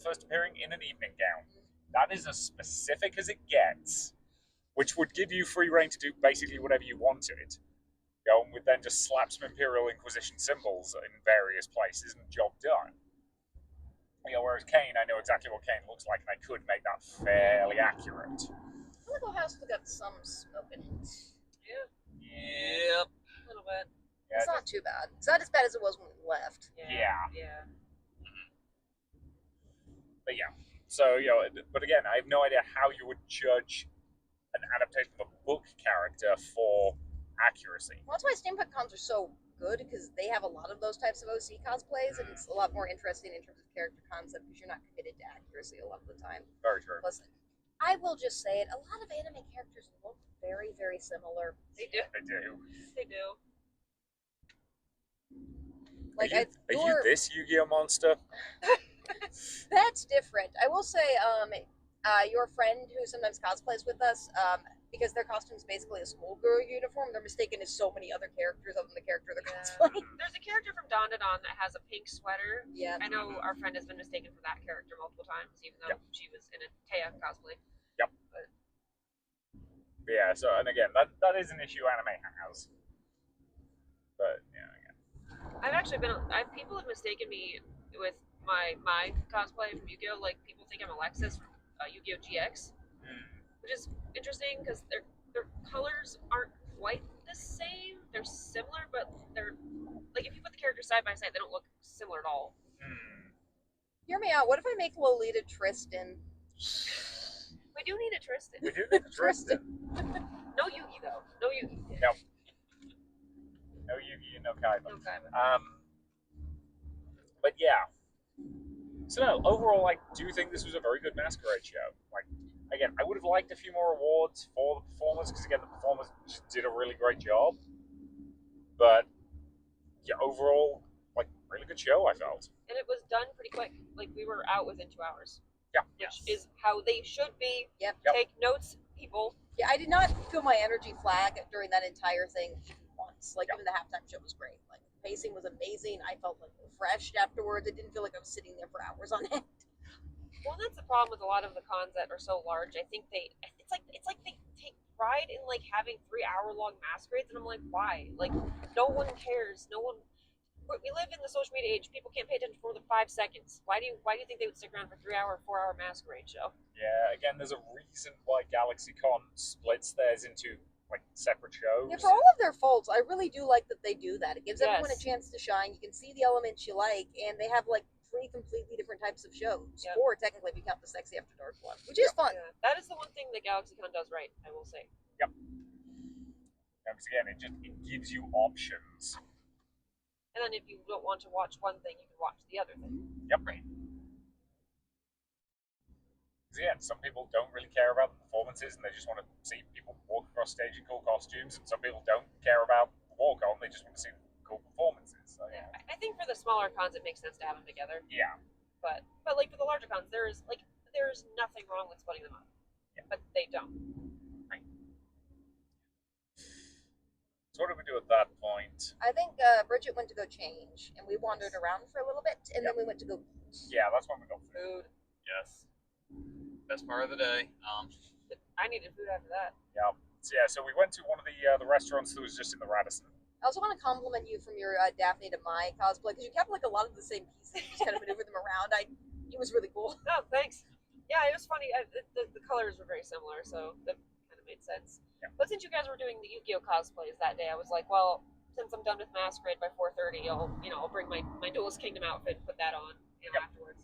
first appearing in an evening gown. That is as specific as it gets, which would give you free reign to do basically whatever you wanted. And would then just slap some Imperial Inquisition symbols in various places and job done. Whereas Kane, I know exactly what Kane looks like, and I could make that fairly accurate. I feel like Ohio's got some smoke in it. Yeah, Yep. a little bit. Yeah, It's not too bad. It's not as bad as it was when we left. Yeah. Yeah. Yeah. but yeah. So, but again, I have no idea how you would judge an adaptation of a book character for accuracy. Well, that's why steampunk cons are so good, because they have a lot of those types of OC cosplays, and it's a lot more interesting in terms of character concept, because you're not committed to accuracy a lot of the time. Very true. Plus, I will just say it, a lot of anime characters look very, very similar. They do. They do. They do. Like, are you this Yu-Gi-Oh monster? That's different. I will say, your friend who sometimes cosplays with us, because their costume is basically a schoolgirl uniform, they're mistaken as so many other characters other than the character they're cosplaying. There's a character from DokiDoCon that has a pink sweater. Yeah. I know our friend has been mistaken for that character multiple times, even though she was in a Taya cosplay. Yep. But yeah, so, and again, that is an issue anime has. But, yeah, again. People have mistaken me with my cosplay from Yu-Gi-Oh! Like, people think I'm Alexis from Yu-Gi-Oh! GX. Which is interesting, because their colors aren't quite the same. They're similar, but they're, like, if you put the characters side by side, they don't look similar at all. Hear me out. What if I make Lolita Tristan? We do need a Tristan. We do need a Tristan. No Yugi, though. No Yugi. No. No Yugi and no Kaiba. No Kaiba. But yeah. So no, overall, I do think this was a very good Masquerade show. Like, again, I would have liked a few more awards for the performers, because again, the performers just did a really great job. But yeah, overall, like, really good show, I felt. And it was done pretty quick. Like, we were out within 2 hours. Yeah. Which is how they should be. Yep. Take notes, people. Yeah, I did not feel my energy flag during that entire thing once. Like, even the halftime show was great. Like, the pacing was amazing. I felt like refreshed afterwards. It didn't feel like I was sitting there for hours on end. Well, that's the problem with a lot of the cons that are so large. I think it's like they take pride in, like, having 3-hour-long masquerades, and I'm like, why? Like, no one cares. No one. We live in the social media age. People can't pay attention for more than 5 seconds. Why do you think they would stick around for 3-hour, 4-hour masquerade show? Yeah, again, there's a reason why GalaxyCon splits theirs into, like, separate shows. Yeah, for all of their faults, I really do like that they do that. It gives everyone a chance to shine. You can see the elements you like, and they have, like, 3 completely different types of shows. Yep. 4, technically, if you count the Sexy After Dark one, which is fun. Yeah. That is the one thing that GalaxyCon does right, I will say. Yep. Because again, it gives you options. And then if you don't want to watch one thing, you can watch the other thing. Yep. Right. Because again, some people don't really care about the performances, and they just want to see people walk across stage in cool costumes, and some people don't care about the walk-on, they just want to see cool performances. So, yeah. I think for the smaller cons, it makes sense to have them together. Yeah. But like for the larger cons, there's nothing wrong with splitting them up. Yeah. But they don't. Right. So what did we do at that point? I think Bridget went to go change, and we wandered around for a little bit, and then we went to go eat. Yeah, that's when we got Food. Yes. Best part of the day. I needed food after that. Yeah. So we went to one of the restaurants that was just in the Radisson. I also want to compliment you from your Daphne to Mai cosplay, because you kept like a lot of the same pieces, you just kind of maneuvered them around. It was really cool. Oh, thanks. Yeah, it was funny. The colors were very similar, so that kind of made sense. Yeah. But since you guys were doing the Yu-Gi-Oh cosplays that day, I was like, well, since I'm done with Masquerade by 4:30, I'll bring my Duelist Kingdom outfit and put that on, afterwards.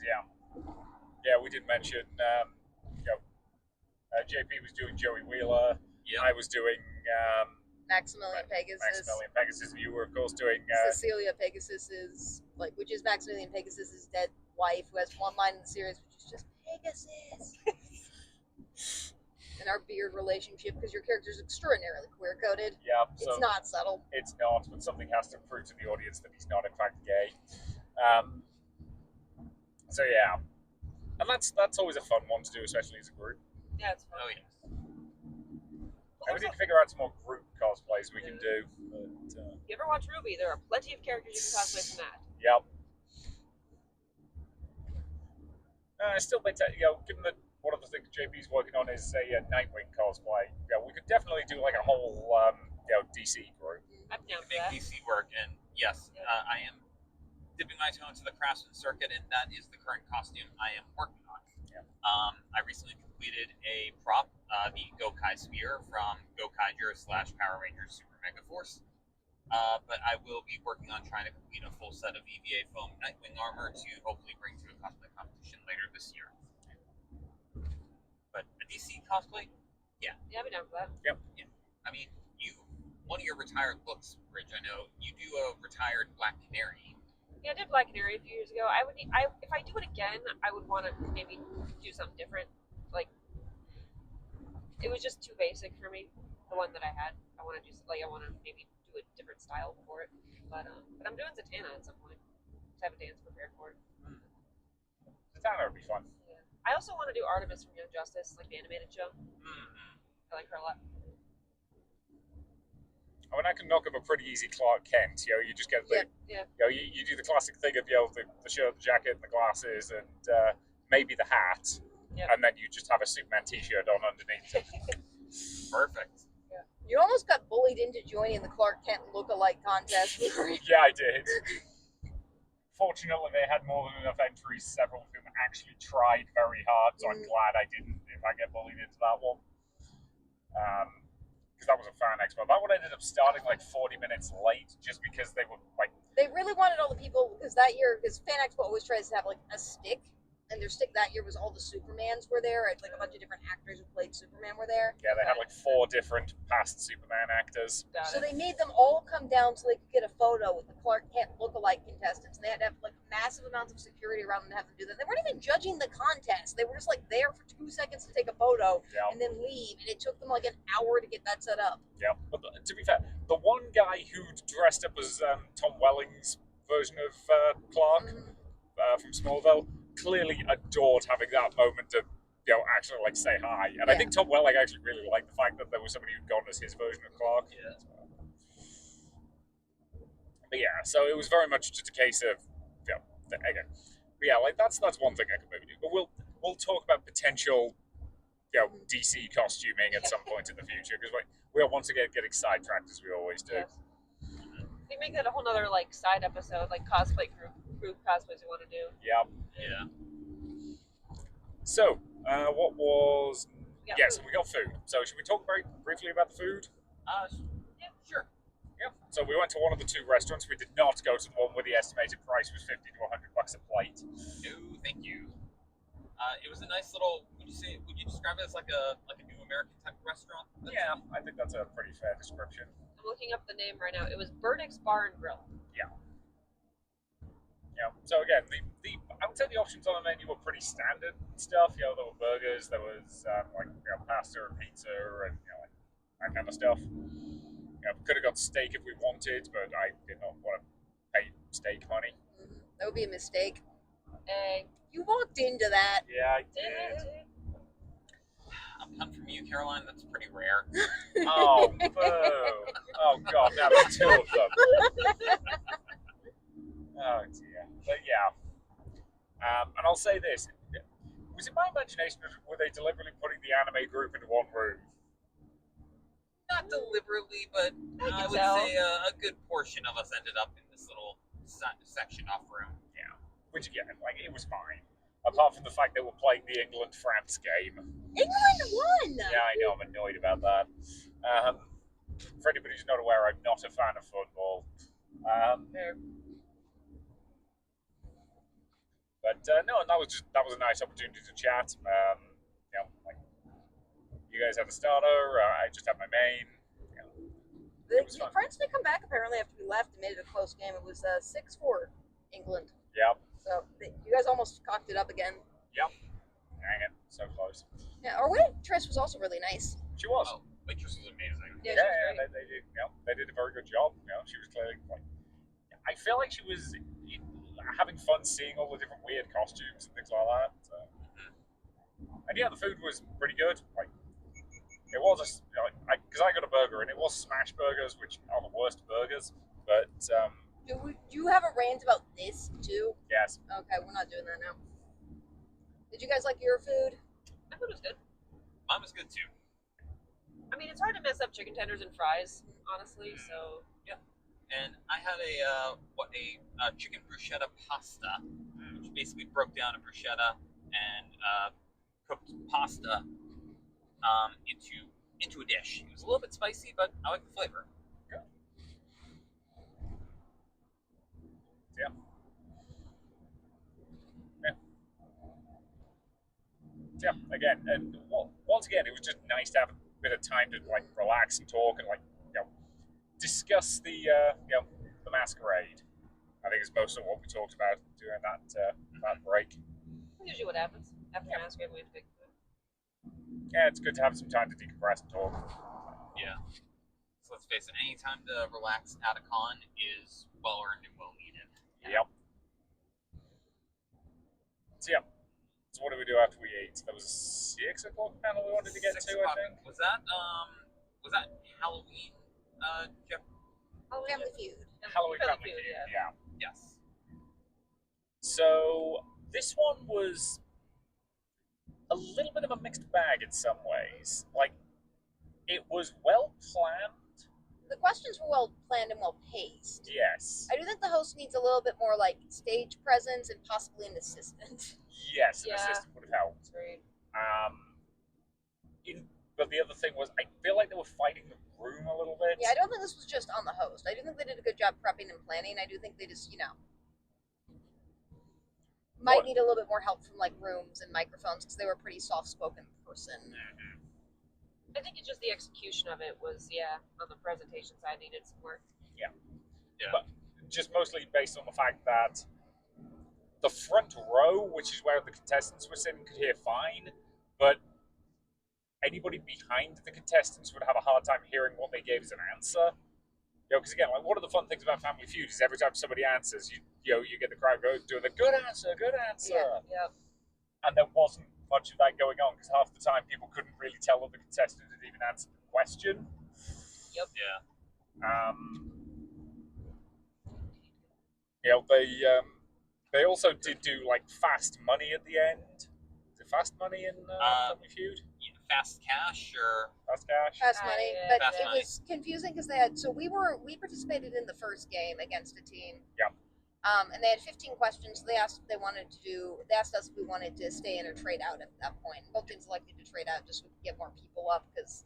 Yeah, we did mention, JP was doing Joey Wheeler. Yeah. I was doing Maximilian Pegasus. Maximilian Pegasus, and you were of course doing Cecilia Pegasus's, which is Maximilian Pegasus's dead wife, who has one line in the series, which is just Pegasus. And our beard relationship, because your character is extraordinarily queer coded. Yeah, so It's not subtle. it's not, but something has to prove to the audience that he's not in fact gay. So yeah, and that's always a fun one to do, especially as a group. Yeah, it's fun. Oh yes. And we need to figure out some more group cosplays we can do. But, You ever watch Ruby? There are plenty of characters you can cosplay from that. yep. I still think that, given that one of the things JP's working on is a Nightwing cosplay, we could definitely do like a whole DC group. I'm down for Big that. DC work, and yes, Yeah. I am dipping my toe into the Craftsman circuit, and that is the current costume I am working on. Yeah. I recently completed a prop, the Gokai Sphere from Gokaiger/Power Rangers Super Mega Force. But I will be working on trying to complete a full set of EVA foam Nightwing armor to hopefully bring to a cosplay con this year. But a DC cosplay, Yeah, I'd be down for that. yeah. I mean, one of your retired looks, Rich. I know you do a retired Black Canary. Yeah, I did Black Canary a few years ago. If I do it again, I would want to maybe do something different. Like, it was just too basic for me. The one that I had, I want to maybe do a different style for it. But I'm doing Zatanna at some point. Just have a dance prepared for it. Zatanna would be fun. Yeah. I also want to do Artemis from Young Justice, like the animated show. I like her a lot. I mean, I can knock up a pretty easy Clark Kent. You just get the, Yeah. you do the classic thing of the shirt, the jacket, and the glasses, and maybe the hat, and then you just have a Superman T-shirt on underneath. Perfect. You almost got bullied into joining the Clark Kent look-alike contest. Yeah, I did. Fortunately, they had more than enough entries. Several of whom actually tried very hard, so I'm glad I didn't. If I get bullied into that one, because that was a fan expo. That one ended up starting like 40 minutes late, just because they were like. They really wanted all the people because that year, because Fan Expo always tries to have like a stick, and their stick that year was all the Supermans were there. Like a bunch of different actors who played Superman were there. Yeah, they had like 4 different past Superman actors. So they made them all come down so they could get a photo with the Clark Kent look-alike contestants. And they had to have like massive amounts of security around them to have them do that. They weren't even judging the contest. They were just like there for 2 seconds to take a photo and then leave. And it took them like an hour to get that set up. Yeah, but to be fair, the one guy who dressed up as Tom Welling's version of Clark from Smallville clearly adored having that moment to actually like say hi. And I think Tom Welling actually really liked the fact that there was somebody who'd gone as his version of Clark. Yeah. But yeah, so it was very much just a case of again. But yeah, like that's one thing I could maybe do. But we'll talk about potential DC costuming at some point in the future, because we'll once again getting sidetracked as we always do. Yes. We make that a whole nother like side episode, like cosplay group cosplays we want to do. Yeah. So, what was? Yes, we got food. So, should we talk very briefly about the food? Yeah, sure. Yeah. So we went to one of the 2 restaurants. We did not go to the one where the estimated price was $50 to $100 a plate. No, thank you. It was a nice little. Would you describe it as like a new American type restaurant? Yeah, I think that's a pretty fair description. I'm looking up the name right now. It was Burdick's Bar and Grill. Yeah. Yeah. So again, I would say the options on the menu were pretty standard stuff. There were burgers, there was pasta and pizza, and like that kind of stuff. Could have got steak if we wanted, but I did not want to pay steak money. That would be a mistake. You walked into that. Yeah, I did. I'm coming from you, Caroline. That's pretty rare. Oh, boo. Oh, God, now there's 2 of them. Oh, dear. But, yeah. And I'll say this. Was it my imagination, or were they deliberately putting the anime group into one room? Not deliberately, but I would say a good portion of us ended up in this little section off room. Yeah. Which, again, it was fine. Apart from the fact that we're playing the England-France game. England won! Yeah, I know. I'm annoyed about that. For anybody who's not aware, I'm not a fan of football. But no, and that was a nice opportunity to chat. You guys had a starter. I just had my main. The France did come back apparently after we left and made it a close game. It was 6-4 England. Yep. So you guys almost cocked it up again. Yep. Dang it, so close. Yeah, our waitress was also really nice. She was. Oh, waitress was amazing. Yeah, they did a very good job. She was clearly I feel like she was having fun seeing all the different weird costumes and things like that. So. And yeah, the food was pretty good. It was because I got a burger and it was smash burgers, which are the worst burgers. But Do you have a rant about this too? yes. Okay, we're not doing that now. Did you guys like your food? My food was good. Mine was good too. I mean, it's hard to mess up chicken tenders and fries, honestly. So yeah. And I had a chicken bruschetta pasta, which basically broke down a bruschetta and cooked pasta into a dish. It was a little bit spicy, but I like the flavor. Good. Yeah. Yeah, again, and once again, it was just nice to have a bit of time to like relax and talk and like discuss the masquerade. I think is most of what we talked about during that break. Usually what happens after Yeah. Masquerade, we have to pick food. Yeah, it's good to have some time to decompress and talk. Yeah. So let's face it, any time to relax at a con is well earned and well needed. Yep. So yeah. So what do we do after we eat? There was a 6 o'clock panel we wanted to get 6 to, o'clock. I think. Was that Halloween, Jeff? Family Feud. Halloween Family Family Feud, Feud, yeah. yeah. Yes. So this one was a little bit of a mixed bag in some ways. Like, it was well planned, The questions were well planned and well paced. yes. I do think the host needs a little bit more like stage presence and possibly an assistant. Yes, an Yeah. assistant would have helped. Great. But the other thing was, I feel like they were fighting the room a little bit. Yeah, I don't think this was just on the host. I do think they did a good job prepping and planning. I do think they just, might What? need a little bit more help from like rooms and microphones because they were a pretty soft-spoken person. I think it's just the execution of it was, on the presentation side needed some work. Yeah. But just mostly based on the fact that the front row, which is where the contestants were sitting, could hear fine, but anybody behind the contestants would have a hard time hearing what they gave as an answer. Because again, like one of the fun things about Family Feud is every time somebody answers, you get the crowd doing the good answer, Yeah. and there wasn't much of that going on because half the time people couldn't really tell that the contestant had even answered the question. Yep. Yeah. They also did do like fast money at the end. Is it fast money in Family Feud? Fast cash or Fast cash? Fast money, Yeah, but fast it money. was confusing because we participated in the first game against a team. Yeah. And they had 15 questions. They asked us if we wanted to stay in or trade out at that point. Both teams elected to trade out just so we could get more people up because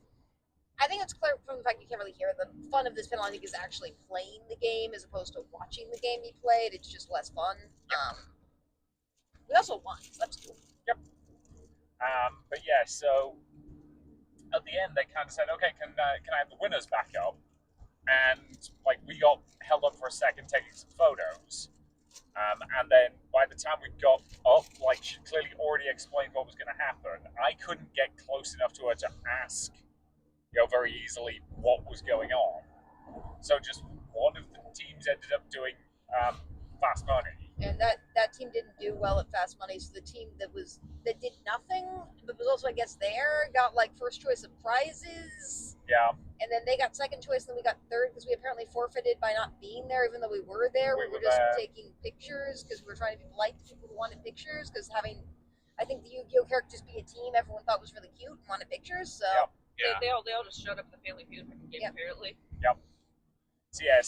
I think it's clear from the fact you can't really hear the fun of this panel. I think is actually playing the game as opposed to watching the game be played. It's just less fun. We also won, so that's cool. But yeah, so at the end they kind of said, okay, can I have the winners back up? And like we got held up for a second taking some photos, and then by the time we got up, like she clearly already explained what was going to happen. I couldn't get close enough to her to ask, very easily what was going on. So just one of the teams ended up doing fast money. And that team didn't do well at Fast Money. So the team that did nothing, but was also I guess there got like first choice of prizes. Yeah. And then they got second choice, and then we got third because we apparently forfeited by not being there, even though we were there. We were just taking pictures because we were trying to be polite to people who wanted pictures. Because I think the Yu-Gi-Oh characters being a team, everyone thought was really cute and wanted pictures. So yeah. They all just showed up at the Family Feud game, apparently. So yeah,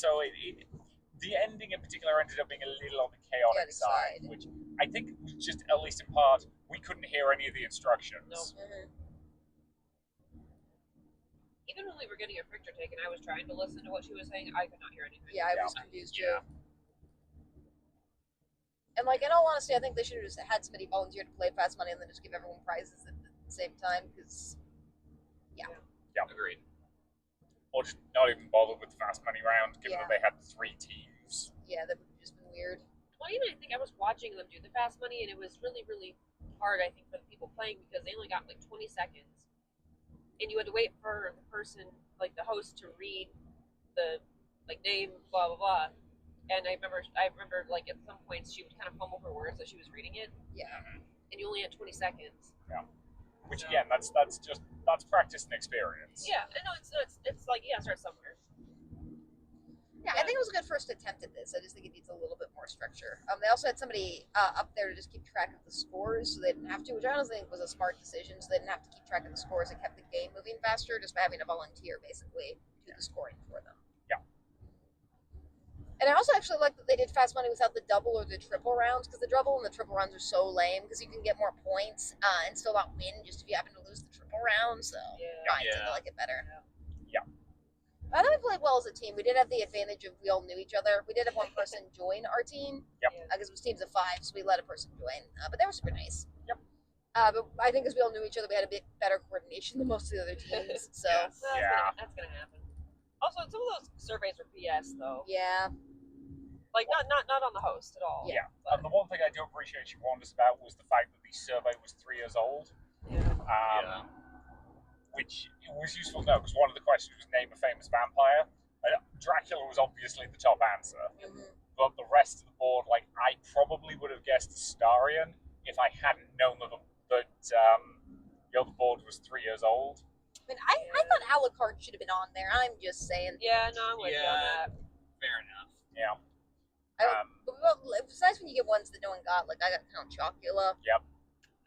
the ending in particular ended up being a little on the chaotic side, which I think was just, at least in part, we couldn't hear any of the instructions. No. Mm-hmm. Even when we were getting a picture taken, I was trying to listen to what she was saying. I could not hear anything. Yeah, I was confused too. Yeah. And like in all honesty, I think they should have just had somebody volunteer to play Fast Money and then just give everyone prizes at the same time because Agreed. Or just not even bother with the fast money round, given that they had 3 teams. Yeah, that would have just been weird. Well, even I think I was watching them do the fast money, and it was really, really hard, I think, for the people playing because they only got like 20 seconds. And you had to wait for the person, like the host, to read the name, blah, blah, blah. And I remember like at some points she would kind of fumble her words as she was reading it. Yeah. And you only had 20 seconds. Yeah. Which again, that's practice and experience. Yeah, I know it's like you gotta start somewhere. Yeah, I think it was a good first attempt at this. I just think it needs a little bit more structure. They also had somebody up there to just keep track of the scores, so they didn't have to, which I honestly think was a smart decision. So they didn't have to keep track of the scores. It kept the game moving faster just by having a volunteer basically do the scoring for them. Yeah. And I also actually like that they did Fast Money without the double or the triple rounds, because the double and the triple rounds are so lame because you can get more points and still not win just if you happen to lose the triple round. So I tend to like it better. Yeah. I thought we played well as a team. We did have the advantage of we all knew each other. We did have one person join our team. Yep. Because it was teams of 5, so we let a person join. But they were super nice. Yep. But I think as we all knew each other, we had a bit better coordination than most of the other teams. So Yes. That's gonna happen. Also, some of those surveys are BS though. yeah, Like not on the host at all. Yeah. But, And the one thing I do appreciate she warned us about was the fact that the survey was 3 years old. yeah. Which was useful to know because one of the questions was name a famous vampire. Dracula was obviously the top answer, but the rest of the board, like I probably would have guessed Astarion if I hadn't known that the other board was 3 years old. I mean, I thought Alucard should have been on there. I'm just saying. Yeah, no, I'm with you on that. Fair enough. Yeah. But it was nice when you get ones that no one got. Like I got Count Chocula.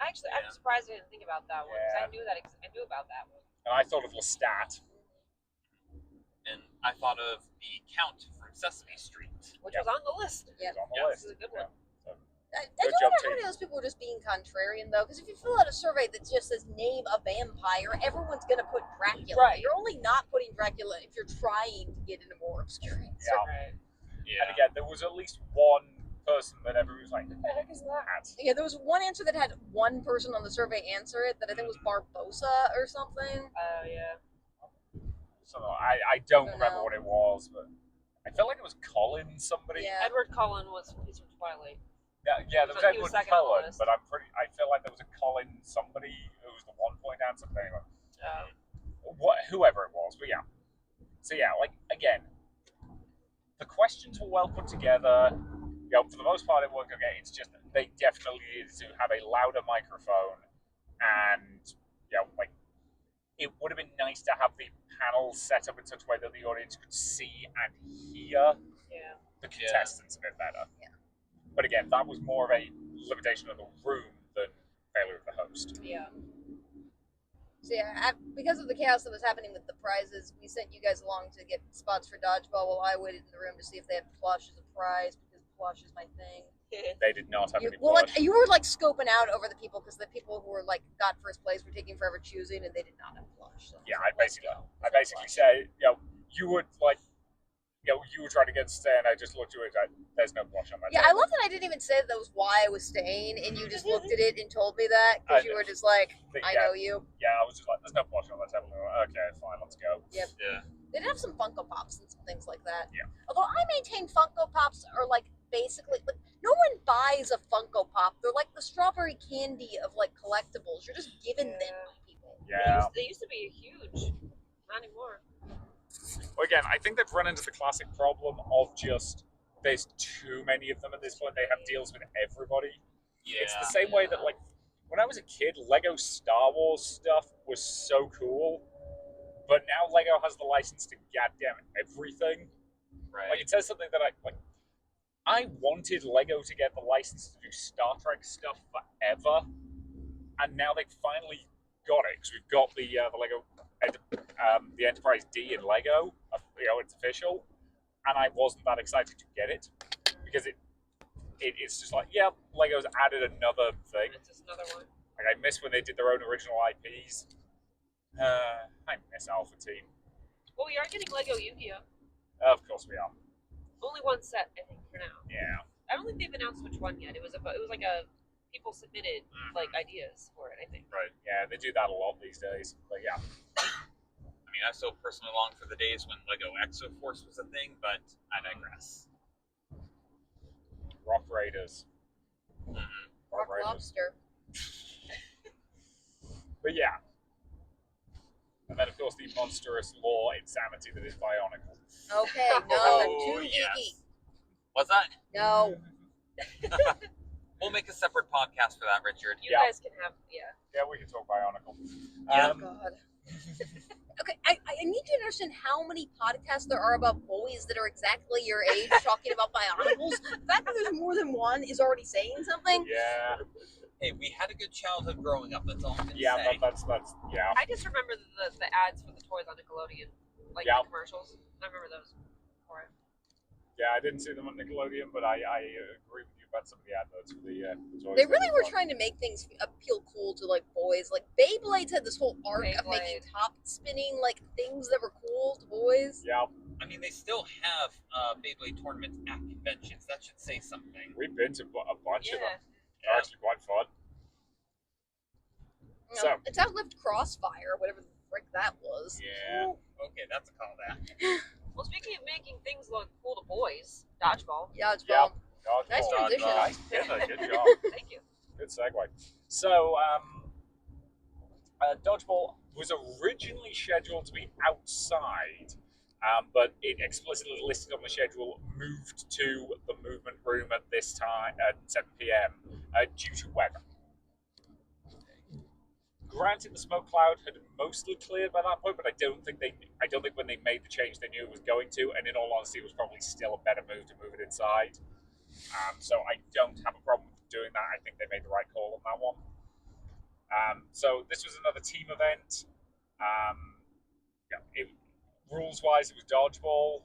Actually, I'm surprised I didn't think about that one because I knew about that one. And I thought of Lestat. And I thought of the Count from Sesame Street. Which was on the list. Yeah. On the Yeah, list. This is a good one. I Good do job, wonder how team. many of those people were just being contrarian though, because if you fill out a survey that just says name a vampire, everyone's gonna put Dracula. Right. You're only not putting Dracula if you're trying to get into more obscure answers. Yeah. Right. And again, there was at least one person that everyone was like, "Who the heck is that?" Yeah, there was one answer that had one person on the survey answer it that I think was Barbosa or something. Oh yeah. So I don't I don't remember know. what it was, but I felt like it was Colin somebody. Yeah. Edward Cullen he's from Twilight. Yeah, there was He was Edward second on the Cullen, list. but I feel like there was a Colin somebody who was the 1 point answer. But anyway, whoever it was, but yeah. So yeah, like again, the questions were well put together. You know, for the most part, it worked okay. It's just that they definitely needed to have a louder microphone, and you know, like it would have been nice to have the panel set up in such a way that the audience could see and hear Yeah. the contestants a bit better. Yeah. But again, that was more of a limitation of the room than failure of the host. Yeah. So yeah, because of the chaos that was happening with the prizes, we sent you guys along to get spots for dodgeball while I waited in the room to see if they had plush as a prize because plush is my thing. They did not have any Well, plush. like you were like scoping out over the people because the people who were like got first place were taking forever choosing and they did not have plush. So Yeah, I was like, I basically said, you know, you would like, you know, you were trying to get to stay, and I just looked at it. There's no plush on that. yeah, I table. love that I didn't even say that was why I was staying, and you just looked at it and told me that because you were just like, But I know you. Yeah, I was just like, there's no plush on that table. And I went, okay, fine, let's go. Yep. Yeah. They did have some Funko Pops and some things like that. Yeah. Although I maintain Funko Pops are like basically like no one buys a Funko Pop. They're like the strawberry candy of like collectibles. You're just giving them to people. Yeah. They used to be huge. Not anymore. Well, again, I think they've run into the classic problem of just there's too many of them at this point. They have deals with everybody. Yeah. It's the same way that, like, when I was a kid, Lego Star Wars stuff was so cool. But now Lego has the license to goddamn everything. Right. Like, it says something that I wanted Lego to get the license to do Star Trek stuff forever. And now they've finally got it, because we've got the Lego, the Enterprise D in Lego. You know, it's official. And I wasn't that excited to get it, because it's just like, yeah, Lego's added another thing. It's just another one. Like, I miss when they did their own original IPs. I miss Alpha Team. Well, we are getting Lego Yu-Gi-Oh. Of course we are. Only one set, I think, for now. Yeah. I don't think they've announced which one yet. It was like a people submitted like ideas for it. I think. Right. Yeah, they do that a lot these days. But yeah. I mean, I still personally long for the days when Lego Exo Force was a thing, but I digress. Rock Raiders. Rock Lobster. But yeah. And then, of course, the monstrous law insanity that is Bionicle. Okay, no, Oh, too yes. geeky. What's that? No. We'll make a separate podcast for that, Richard. You Yeah. guys can have Yeah, we can talk Bionicle. Yeah. Oh God. Okay, I need to understand how many podcasts there are about boys that are exactly your age talking about Bionicles. The fact that there's more than one is already saying something. Yeah. Hey, we had a good childhood growing up. That's all I'm gonna Yeah, say. that's yeah. I just remember the ads for the toys on Nickelodeon, like Yeah. the commercials. I remember those for it. Yeah, I didn't see them on Nickelodeon, but I agree with you about some of the adverts for the toys. They really were trying to make things appeal cool to like boys. Like Beyblades had this whole arc of making Beyblade. top spinning like things that were cool to boys. Yeah, I mean, they still have Beyblade tournaments at conventions. That should say something. we've been to a bunch of Yeah. them. They're actually quite fun. So, It's outlived Crossfire, whatever the frick that was. yeah. Okay, that's a callback. Well, speaking of making things look cool to boys, dodgeball. Yeah, it's Yep. well. Nice Dodgeball. transition. Nice pivot. Good job. Thank you. Good segue. So, Dodgeball was originally scheduled to be outside, but it explicitly listed on the schedule moved to the movement room at this time at 7 p.m. Due to weather. Granted, the smoke cloud had mostly cleared by that point, but I don't think when they made the change they knew it was going to. And in all honesty, it was probably still a better move to move it inside. So I don't have a problem with doing that. I think they made the right call on that one. So this was another team event. Rules-wise, it was dodgeball.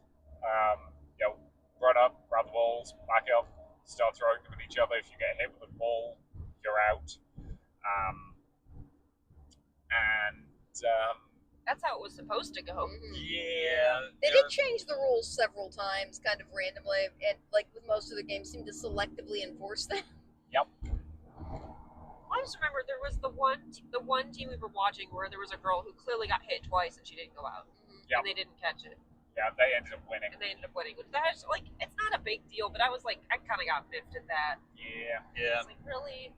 Run up, grab the balls, back up, start throwing them at each other. If you get hit with a ball, you're out. That's how it was supposed to go. Yeah, They did change the rules several times, kind of randomly, and like with most of the games, seemed to selectively enforce them. I just remember there was the one team we were watching where there was a girl who clearly got hit twice and she didn't go out, Yep. and they didn't catch it, Yeah, they ended up winning. and they ended up winning. Which that's like, it's not a big deal, but I was like, I kind of got miffed at that. Yeah. Yeah. It's like, really?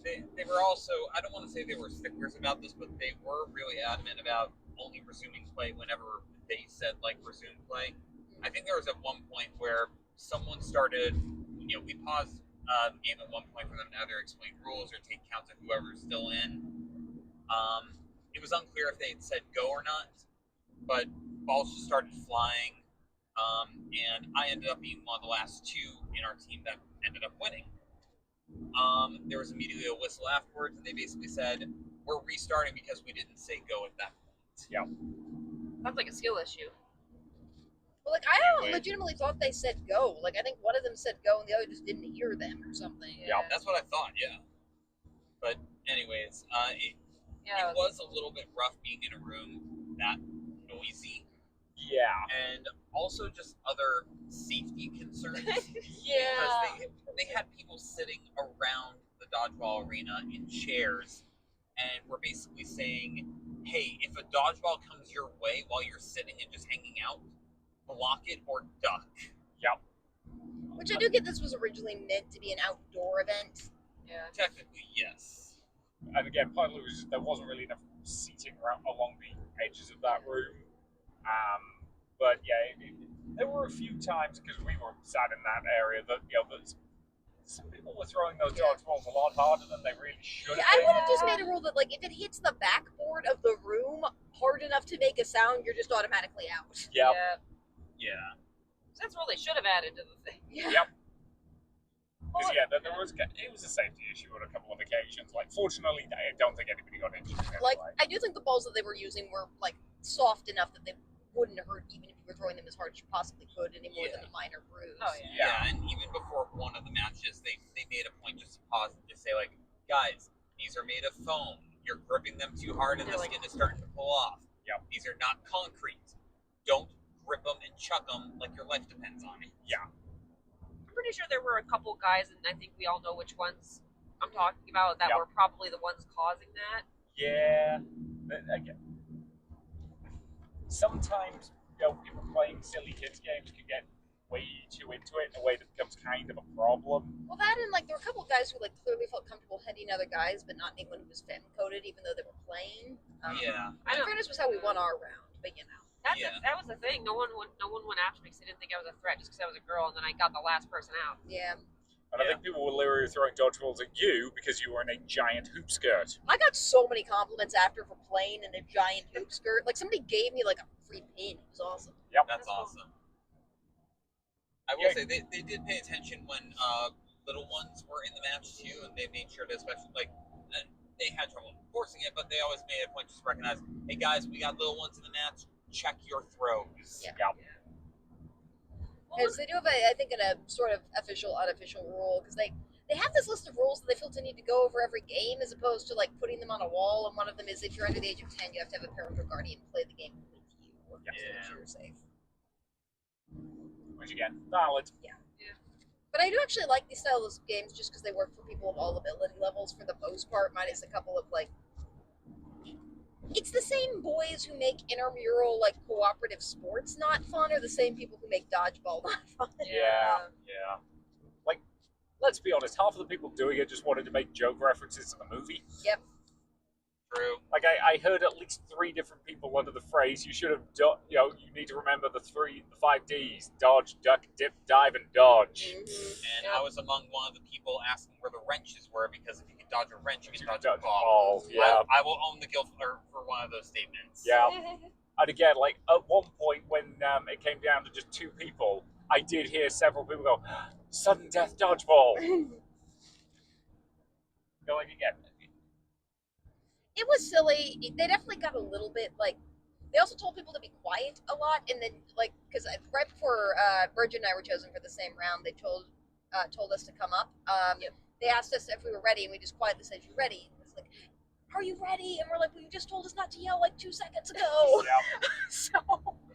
They were also, I don't want to say they were sticklers about this, but they were really adamant about only resuming play whenever they said, like, resume play. I think there was at one point where someone started, we paused the game at one point for them to either explain rules or take counts of whoever's still in. It was unclear if they had said go or not, but balls just started flying, and I ended up being one of the last two in our team that ended up winning. There was immediately a whistle afterwards, and they basically said, we're restarting because we didn't say go at that point. Yeah. Sounds like a skill issue. Well, like I Anyway. legitimately thought they said go. Like I think one of them said go, and the other just didn't hear them or something. Yeah. That's what I thought, yeah. But anyways, it Yeah. was a little bit rough being in a room that noisy, Yeah. and also just other safety concerns. Yeah. Because they had people sitting around the dodgeball arena in chairs, and were basically saying, hey, if a dodgeball comes your way while you're sitting and just hanging out, block it or duck. Yep. Which I do get. This was originally meant to be an outdoor event. Yeah. Technically, yes. And again, partly it was there wasn't really enough seating around along the edges of that room. But yeah, there were a few times because we were sat in that area that some people were throwing those dodgeballs a lot harder than they really should Yeah, have. I would have just made a rule that like if it hits the backboard of the room hard enough to make a sound, you're just automatically out. Yep. Yeah. That's what they should have added to the thing. Yep. Because there was it was a safety issue on a couple of occasions. Like, fortunately, I don't think anybody got injured. Like Anyway. I do think the balls that they were using were like soft enough that they wouldn't hurt even if you were throwing them as hard as you possibly could, any more than a minor bruise. Oh yeah. Yeah, and even before one of the matches, they made a point just to pause and just say, like, guys, these are made of foam. You're gripping them too hard and the skin is starting to pull off. Yep. These are not concrete. Don't grip them and chuck them like your life depends on it. Yeah. I'm pretty sure there were a couple guys, and I think we all know which ones I'm talking about, that Yep. were probably the ones causing that. Yeah. But again, sometimes people playing silly kids games can get way too into it in a way that becomes kind of a problem. Well, that and like there were a couple guys who like clearly felt comfortable heading other guys, but not anyone who was femme coded, even though they were playing. Yeah. I In know. fairness, was how we won our round, but you know. Yeah. That was the thing. No one went after me because they didn't think I was a threat just because I was a girl, and then I got the last person out. Yeah. And I think people were literally throwing dodgeballs at you because you were in a giant hoop skirt. I got so many compliments after for playing in a giant hoop skirt. Like somebody gave me like a free pin. It was awesome. Yep. That's That's cool. awesome. I will say they did pay attention when little ones were in the match too, and they made sure to especially they had trouble enforcing it, but they always made a point just to recognize, hey guys, we got little ones in the match. Check your throws. Yeah. Yep. Because they do have, I think, a sort of official, unofficial rule. Because they have this list of rules that they feel to need to go over every game, as opposed to like putting them on a wall. And one of them is if you're under the age of 10, you have to have a parent or guardian play the game with you, to make sure you're safe. Which again, valid. But I do actually like these style of games just because they work for people of all ability levels for the most part, minus a couple of like. It's the same boys who make intramural like cooperative sports not fun, or the same people who make dodgeball not fun. Yeah. Like, let's be honest, half of the people doing it just wanted to make joke references to the movie. Yep. True. Like, I heard at least 3 different people under the phrase, you should have done, you need to remember the 5 Ds: dodge, duck, dip, dive, and dodge. Mm-hmm. And I was among one of the people asking where the wrenches were, because if you can dodge a wrench, you can dodge a Dodge ball. ball, yeah. I will own the guild for one of those statements. Yeah. And again, like, at one point when it came down to just 2 people, I did hear several people go, sudden death dodgeball. Going again. It was silly. They definitely got a little bit like. They also told people to be quiet a lot, and then like because right before Virgin and I were chosen for the same round, they told us to come up. They asked us if we were ready, and we just quietly said, "You ready?" And it's like, "Are you ready?" And we're like, "Well, you just told us not to yell like 2 seconds ago." Yeah. So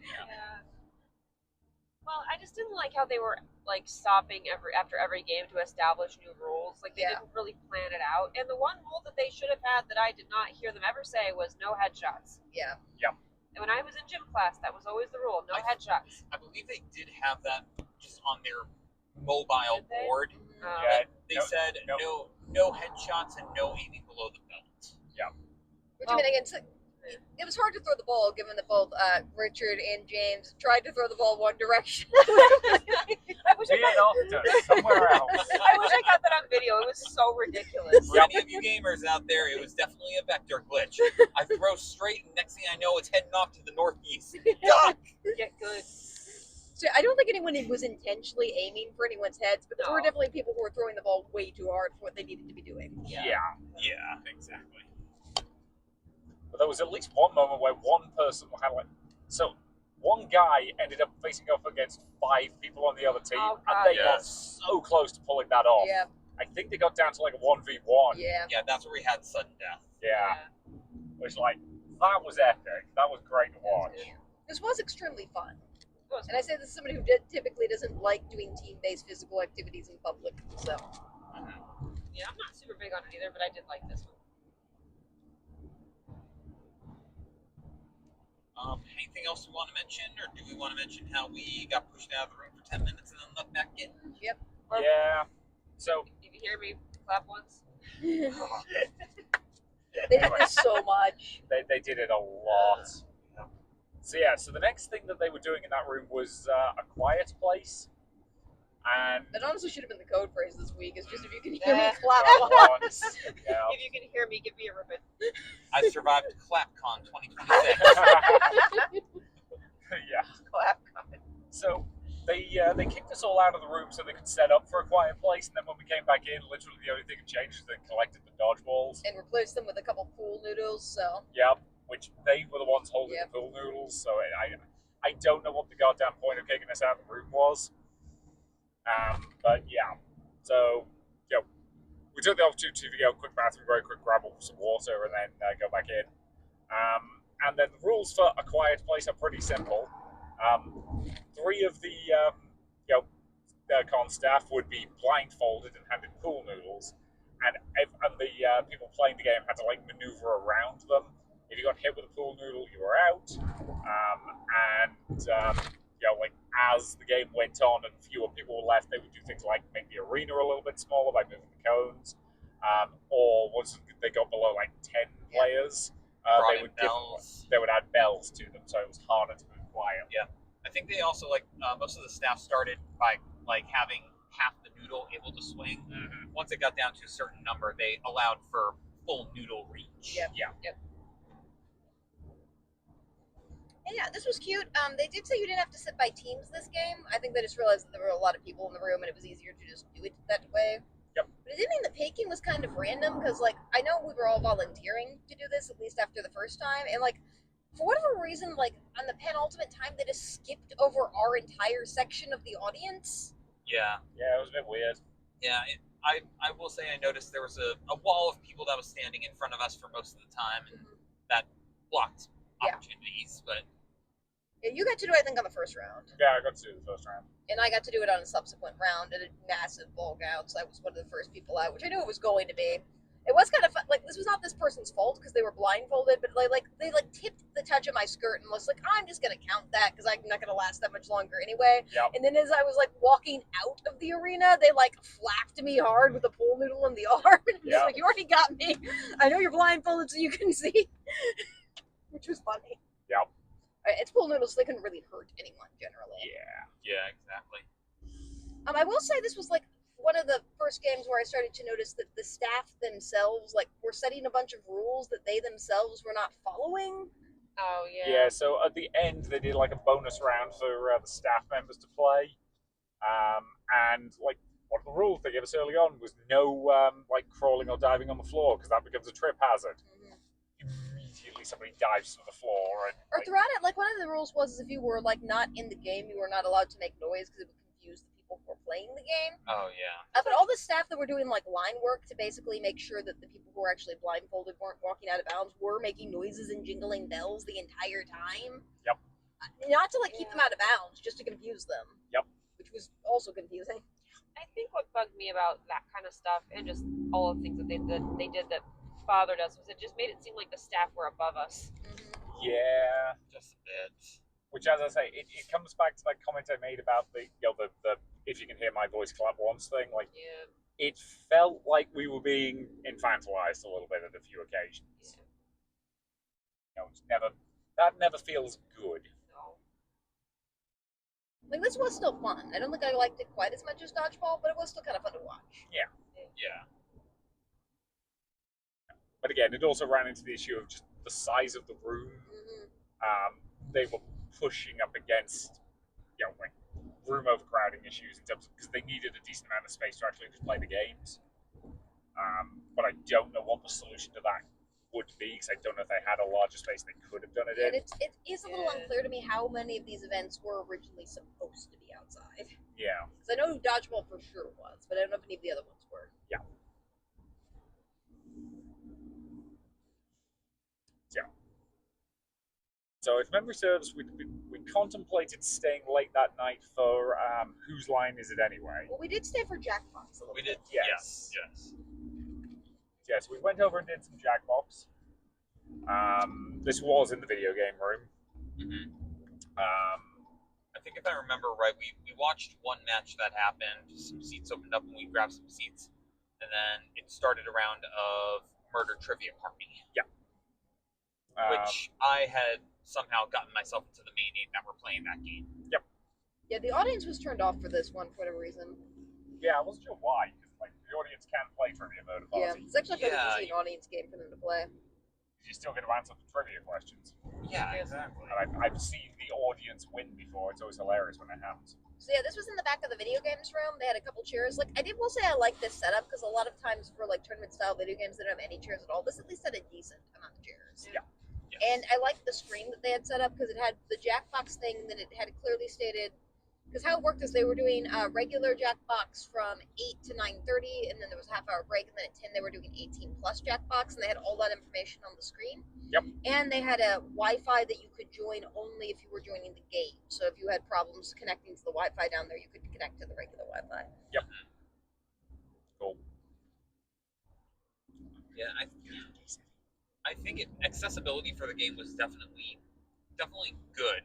Yeah. Well, I just didn't like how they were like stopping after every game to establish new rules. Like they Yeah. didn't really plan it out. And the one rule that they should have had that I did not hear them ever say was no headshots. yeah, And when I was in gym class, that was always the rule: no headshots. I believe they did have that just on their mobile Did they? board. Yeah. They said no headshots and no aiming below the belt. which I mean again, it was hard to throw the ball given that both Richard and James tried to throw the ball one direction. I wish I Be it got, often, somewhere else. I wish I got that on video. It was so ridiculous. For any of you gamers out there, it was definitely a vector glitch. I throw straight, and next thing I know, it's heading off to the northeast. Duck! Get good. So I don't think anyone was intentionally aiming for anyone's heads, but there were No. definitely people who were throwing the ball way too hard for what they needed to be doing. Yeah. Yeah, exactly. But there was at least one moment where one person had one guy ended up facing off against 5 people on the other team, Oh, and God, they got yes. so close to pulling that off. Yeah, I think they got down to like a 1v1. yeah. Yeah, that's where we had sudden death. Yeah. Which, like, that was epic. That was great to watch. This was extremely fun. It was And I say this as somebody who typically doesn't like doing team-based physical activities in public. So Yeah, I'm not super big on it either, but I did like this one. Anything else we want to mention, or do we want to mention how we got pushed out of the room for 10 minutes and then let back in? Or, Yeah. So, Did you hear me clap once? they did this so much. they did it a lot. So, yeah, so the next thing that they were doing in that room was a quiet place. And That honestly should have been the code phrase this week. Is just if you can hear me Yeah. clap once. Yeah. If you can hear me, give me a ribbon. I survived ClapCon 2026. Yeah. Clap. So they kicked us all out of the room so they could set up for a quiet place, and then when we came back in, literally the only thing that changed is they collected the dodgeballs. And replace them with a couple pool noodles. So Yep, which they were the ones holding Yep. the pool noodles. So I don't know what the goddamn point of kicking us out of the room was. But yeah, so we took the opportunity to go quick bathroom break, quick grab some water, and then go back in. And then the rules for a quiet place are pretty simple. 3 of the con staff would be blindfolded and handed pool noodles, and the people playing the game had to like maneuver around them. If you got hit with a pool noodle, you were out. Like as the game went on and fewer people were left, they would do things like make the arena a little bit smaller by moving the cones, or once they got below like 10 players, they would add bells to them, so it was harder to move quiet. Yeah. I think they also most of the staff started by having half the noodle able to swing. Mm-hmm. Once it got down to a certain number, they allowed for full noodle reach. Yep. Yeah. And yeah, this was cute. They did say you didn't have to sit by teams this game. I think they just realized that there were a lot of people in the room and it was easier to just do it that way. Yep. But it did mean the picking was kind of random because, like, I know we were all volunteering to do this at least after the first time, and like, for whatever reason, like on the penultimate time, they just skipped over our entire section of the audience. Yeah. Yeah, it was a bit weird. Yeah. I will say I noticed there was a wall of people that was standing in front of us for most of the time, and that blocked Yeah. opportunities. But Yeah, you got to do it, I think, on the first round. Yeah, I got to do the first round. And I got to do it on a subsequent round at a massive bulk out, so I was one of the first people out, which I knew it was going to be. It was kind of fun. Like, this was not this person's fault because they were blindfolded, but they tipped the touch of my skirt and was like, I'm just gonna count that because I'm not gonna last that much longer anyway. Yep. And then as I was like walking out of the arena, they like flapped me hard with a pool noodle in the arm. And Yep. like, you already got me. I know you're blindfolded so you can see, which was funny. Yep. It's pool noodles, so they couldn't really hurt anyone generally. Yeah, exactly. I will say this was like one of the first games where I started to notice that the staff themselves like were setting a bunch of rules that they themselves were not following. Oh yeah. Yeah, so at the end they did like a bonus round for the staff members to play, and like one of the rules they gave us early on was no like crawling or diving on the floor because that becomes a trip hazard. Immediately somebody dives to the floor, and Or throughout it, like one of the rules was if you were like not in the game, you were not allowed to make noise because it would confuse the people who were playing the game. Oh yeah. But all the staff that were doing like line work to basically make sure that the people who were actually blindfolded weren't walking out of bounds were making noises and jingling bells the entire time. Yep. Not to like keep them out of bounds, just to confuse them. Yep. Which was also confusing. I think what bugged me about that kind of stuff and just all of the things that they did that bothered us was it just made it seem like the staff were above us. yeah, Just a bit. which as I say, it comes back to that comment I made about the if you can hear my voice clap once thing. Like Yeah. it felt like we were being infantilized a little bit at a few occasions. It's never feels good. No. Like this was still fun. I don't think I liked it quite as much as Dodgeball, but it was still kind of fun to watch. Yeah. But again, it also ran into the issue of just the size of the room. They were pushing up against, like room overcrowding issues in terms of because they needed a decent amount of space to actually just play the games. But I don't know what the solution to that would be because I don't know if they had a larger space they could have done it And in. it is a little unclear to me how many of these events were originally supposed to be outside. Yeah. Because I know Dodgeball for sure was, but I don't know if any of the other ones were. Yeah. So if memory serves, we contemplated staying late that night for Whose Line Is It Anyway? Well, we did stay for Jackbox a little We bit. did. Yes. Yes. We went over and did some Jackbox. This was in the video game room. Mm-hmm. I think if I remember right, we watched one match that happened. Some seats opened up and we grabbed some seats, and then it started a round of Murder Trivia Party. Yeah. Which I had somehow gotten myself into the main eight that were playing that game. Yep. Yeah, the audience was turned off for this one for whatever reason. Yeah, I wasn't sure why. Because the audience can't play Trivia Murder Yeah, Party. it's actually kind of easy an audience game for them to play. You're still going to answer the trivia questions. Yeah, exactly. And I've seen the audience win before. It's always hilarious when it happens. So yeah, this was in the back of the video games room. They had a couple chairs. Like I will say I like this setup because a lot of times for like tournament style video games they don't have any chairs at all. This at least had a decent amount of chairs. Yeah. Yes. And I liked the screen that they had set up because it had the Jackbox thing. Then it had clearly stated because how it worked is they were doing regular Jackbox from 8 to 9:30, and then there was a half-hour break, and then at 10 they were doing 18 plus Jackbox, and they had all that information on the screen. Yep. And they had a Wi-Fi that you could join only if you were joining the game. So if you had problems connecting to the Wi-Fi down there, you could connect to the regular Wi-Fi. Yep. Cool. Yeah, I think accessibility for the game was definitely good.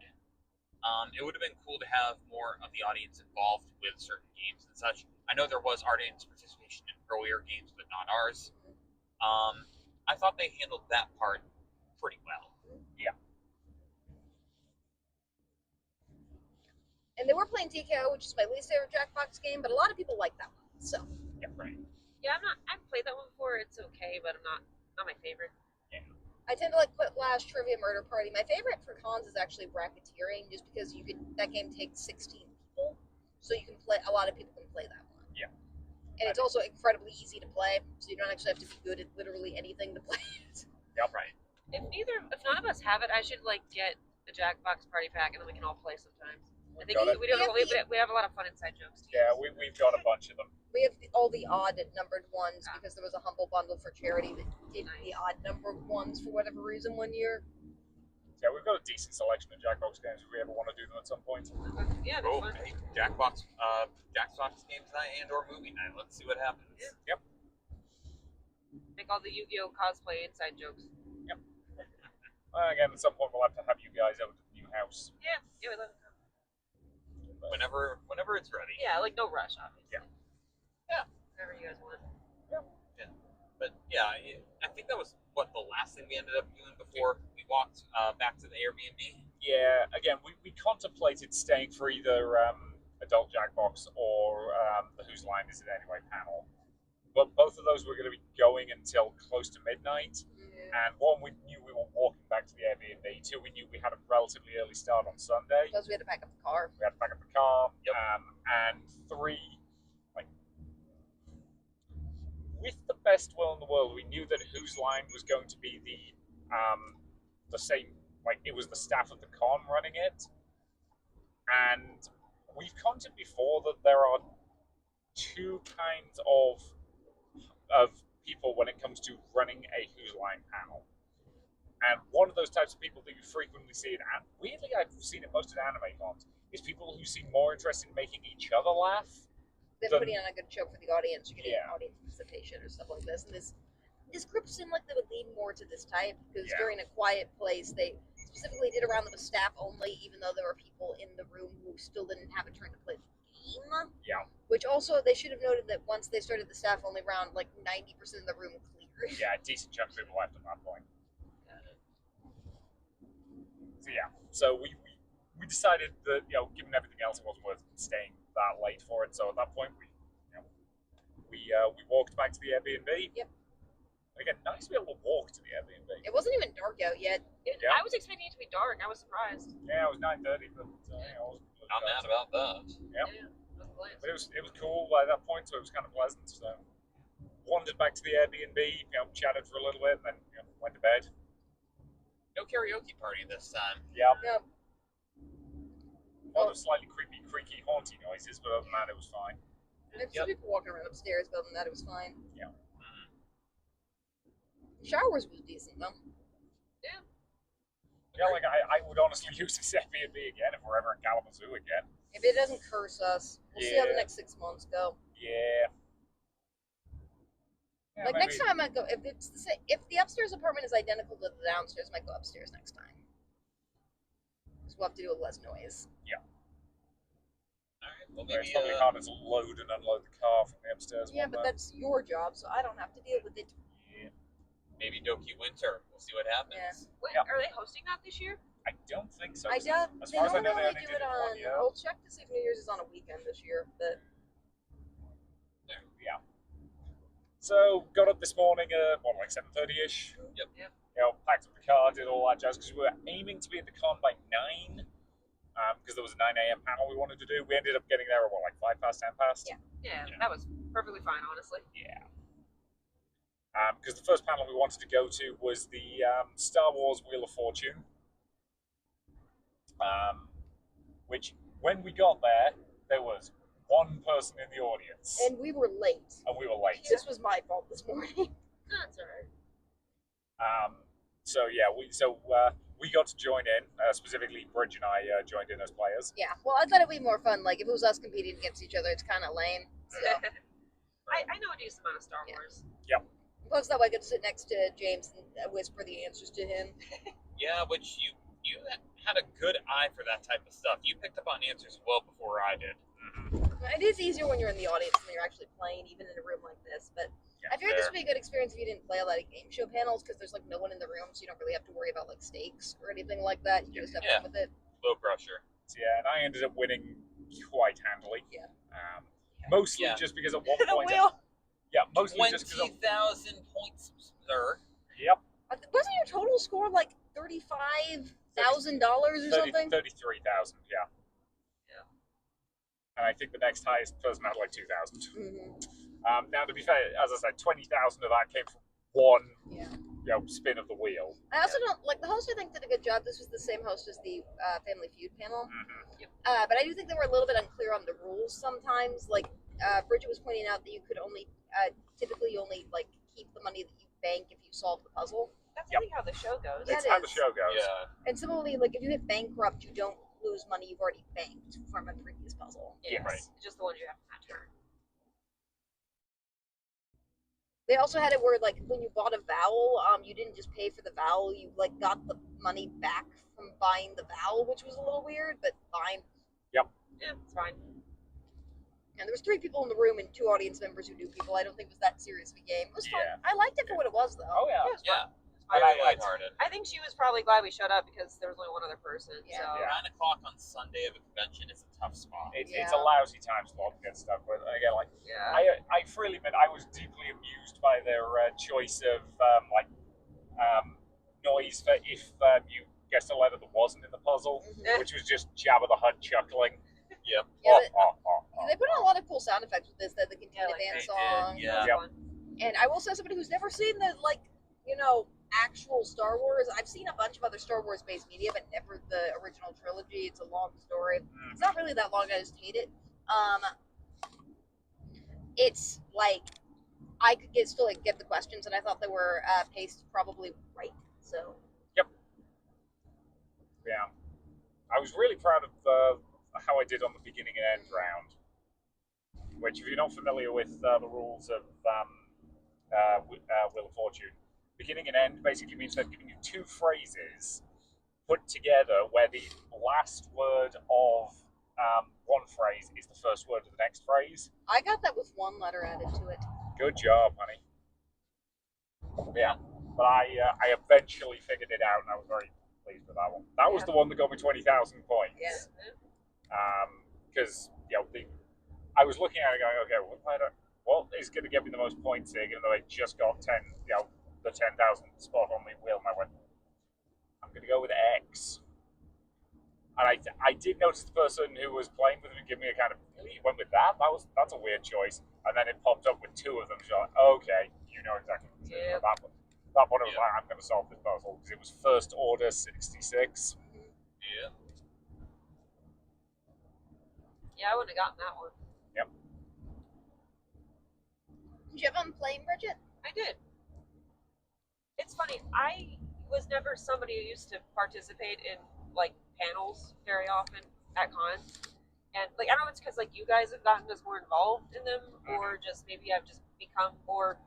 It would have been cool to have more of the audience involved with certain games and such. I know there was audience participation in earlier games, but not ours. I thought they handled that part pretty well. Yeah. And they were playing TKO, which is my least favorite Jackbox game, but a lot of people like that one. So Yeah, right. Yeah, I've played that one before. It's okay, but I'm not my favorite. I tend to like Quiplash, Trivia Murder Party. My favorite for cons is actually Bracketeering, just because that game takes 16 people, so you can play. A lot of people can play that one. Yeah. And it's also incredibly easy to play, so you don't actually have to be good at literally anything to play it. Yep. Right. If none of us have it, I should get the Jackbox party pack, and then we can all play sometimes. I think Got it. we have a lot of fun inside jokes. Yeah, we've got a bunch of them. We have all the odd numbered ones because there was a humble bundle for charity that did the odd numbered ones for whatever reason one year. Yeah, we've got a decent selection of Jackbox games if we ever want to do them at some point. Yeah, Oh, that's fun. hey, Jackbox games night and/or movie night. Let's see what happens. Yeah. Make all the Yu-Gi-Oh cosplay inside jokes. Again, at some point we'll have to have you guys over to the new house. Yeah, we let it go. Whenever it's ready. Yeah, like no rush, obviously. Yeah. Whatever you guys want. But yeah, I think that was the last thing we ended up doing before we walked back to the Airbnb. Yeah, again, we contemplated staying for either Adult Jackbox or the Whose Line Is It Anyway panel. But both of those were going to be going until close to midnight. And one, we knew we were walking back to the Airbnb. Two, we knew we had a relatively early start on Sunday. Plus, we had to pack up the car. We had to pack up the car. Yep. And three, with the best will in the world, we knew that Whose Line was going to be the same, it was the staff of the con running it. And we've commented before that there are two kinds of people when it comes to running a Whose Line panel. And one of those types of people that you frequently see, and weirdly I've seen it most at anime cons, is people who seem more interested in making each other laugh. Then putting on a good joke for the audience, you're getting audience participation or stuff like this. And this group seemed like they would lean more to this type because during A Quiet Place, they specifically did a round that was staff only, even though there were people in the room who still didn't have a turn to play the game. Yeah. Which also, they should have noted that once they started the staff only round, 90% of the room cleared. Yeah, a decent chunk of people left at that point. So yeah, so we decided that given everything else, it wasn't worth staying that late for it. So at that point, we walked back to the Airbnb. Yep. Again, nice to be able to walk to the Airbnb. It wasn't even dark out yet. I was expecting it to be dark. I was surprised. Yeah, it was 9:30, but I wasn't really Not mad about that. Yeah. But But it was cool by that point, so it was kind of pleasant. So wandered back to the Airbnb, chatted for a little bit, and then went to bed. No karaoke party this time. Yeah. Yep. A lot of slightly creepy, creaky, haunty noises, but other than that, it was fine. There's some people walking around upstairs, but other than that, it was fine. Yeah. Showers was decent, though. Yeah, I would honestly use this Airbnb again if we're ever in Kalamazoo again. If it doesn't curse us, we'll see how the Yeah. next 6 months go. Yeah. Like maybe. next time I go, if it's the same, if the upstairs apartment is identical to the downstairs, I might go upstairs next time. Because we'll have to do with less noise. Alright, well It's maybe probably harder to load and unload the car from the upstairs Yeah, one. but that's your job, so I don't have to deal with it. maybe Doki Winter. We'll see what happens. Yeah. Wait, Yeah. are they hosting that this year? I don't think so. I don't. As They far as I know, normally they only do did it it one on. year. I'll check to see if New Year's is on a weekend this year, but Yeah. So got up this morning at 7:30ish. Yep. Packed up the car, did all that jazz because we were aiming to be at the con by 9. Because there was a 9 a.m. panel we wanted to do. We ended up getting there at 5 past, 10 past. Yeah. Yeah, that was perfectly fine, honestly. Yeah. Because the first panel we wanted to go to was the Star Wars Wheel of Fortune. Which, when we got there was one person in the audience. and we were late. And we were late. This was my fault this morning. That's alright. So yeah, we got to join in. Specifically, Bridge and I joined in as players. Yeah. Well, I thought it'd be more fun. Like if it was us competing against each other, it's kind of lame. So. I know a decent amount of Star Wars. Plus, that way I could sit next to James and whisper the answers to him. Yeah, which you had a good eye for that type of stuff. You picked up on answers well before I did. It is easier when you're in the audience than you're actually playing, even in a room like this. But I figured this would be a good experience if you didn't play a lot of game show panels, because there's no one in the room, so you don't really have to worry about stakes or anything like that. You can just have fun with it. Low pressure. So, yeah, and I ended up winning quite handily. Yeah. Mostly just because at one The point. wheel. Yeah, mostly just because. 20,000 points, sir. Yep. Wasn't your total score $35,000 or something? 33,000. Yeah. And I think the next highest person had 2,000. Mm-hmm. Now, to be fair, as I said, 20,000 of that came from one spin of the wheel. I also don't the host. I think did a good job. This was the same host as the Family Feud panel, Mm-hmm. but I do think they were a little bit unclear on the rules sometimes. Bridget was pointing out that you could only typically only keep the money that you bank if you solve the puzzle. That's I think how the show goes. Yeah, It's it how the is. show goes. Yeah. And similarly, like if you hit bankrupt, you don't lose money you've already banked from a previous puzzle. Yeah, right. It's just the ones you have in that turn. They also had it where like when you bought a vowel, you didn't just pay for the vowel, you like got the money back from buying the vowel, which was a little weird, but fine. Yeah, it's fine. And there was 3 people in the room and 2 audience members who knew people. I don't think it was that serious of a game. It was fun. Yeah. I liked it for what it was, though. Oh yeah. Yeah, it's Yeah. fun. Very I- lighthearted. I think she was probably glad we showed up because there was only one other person. Yeah. So Yeah. 9 o'clock on Sunday of a convention is a tough spot. It's Yeah. a lousy time slot to get stuck with. Again, like yeah. I freely admit I was deeply amused by their choice of noise for if you guessed a letter that wasn't in the puzzle, Mhm. which was just Jabba the Hutt chuckling. Yep. Yeah, They Oh. put in a lot of cool sound effects with this, the Cantina like Band they song. did, yeah. That was Yep. fun. And I will say, somebody who's never seen the, like, actual Star Wars, I've seen a bunch of other Star Wars based media, but never the original trilogy. It's a long story. It's not really that long, I just hate it. It's like, I could still get the questions, and I thought they were paced probably right. So, Yeah. I was really proud of how I did on the beginning and end round. Which, if you're not familiar with the rules of Wheel of Fortune, beginning and end basically means they're giving you 2 phrases put together where the last word of one phrase is the first word of the next phrase. I got that with 1 letter added to it. Good job, honey. Yeah, but I eventually figured it out, and I was very pleased with that one. That was Yeah. the one that got me 20,000 points. Yeah. Because I was looking at it going, okay, what is going to get me the most points here, even though I just got the 10,000 spot on the wheel, and I went, I'm going to go with X. And I did notice the person who was playing with me give me a kind of, really, you went with that? That's a weird choice. And then it popped up with 2 of them. So like, okay, you know exactly what to do. Yep. That one, it was Yeah. like, I'm going to solve this puzzle. Because it was First Order 66. Yeah. Yeah, I wouldn't have gotten that one. Did you have them playing, Bridget? I did. It's funny. I was never somebody who used to participate in like panels very often at cons, and like I don't know if it's because like you guys have gotten us more involved in them, or just maybe I've just become more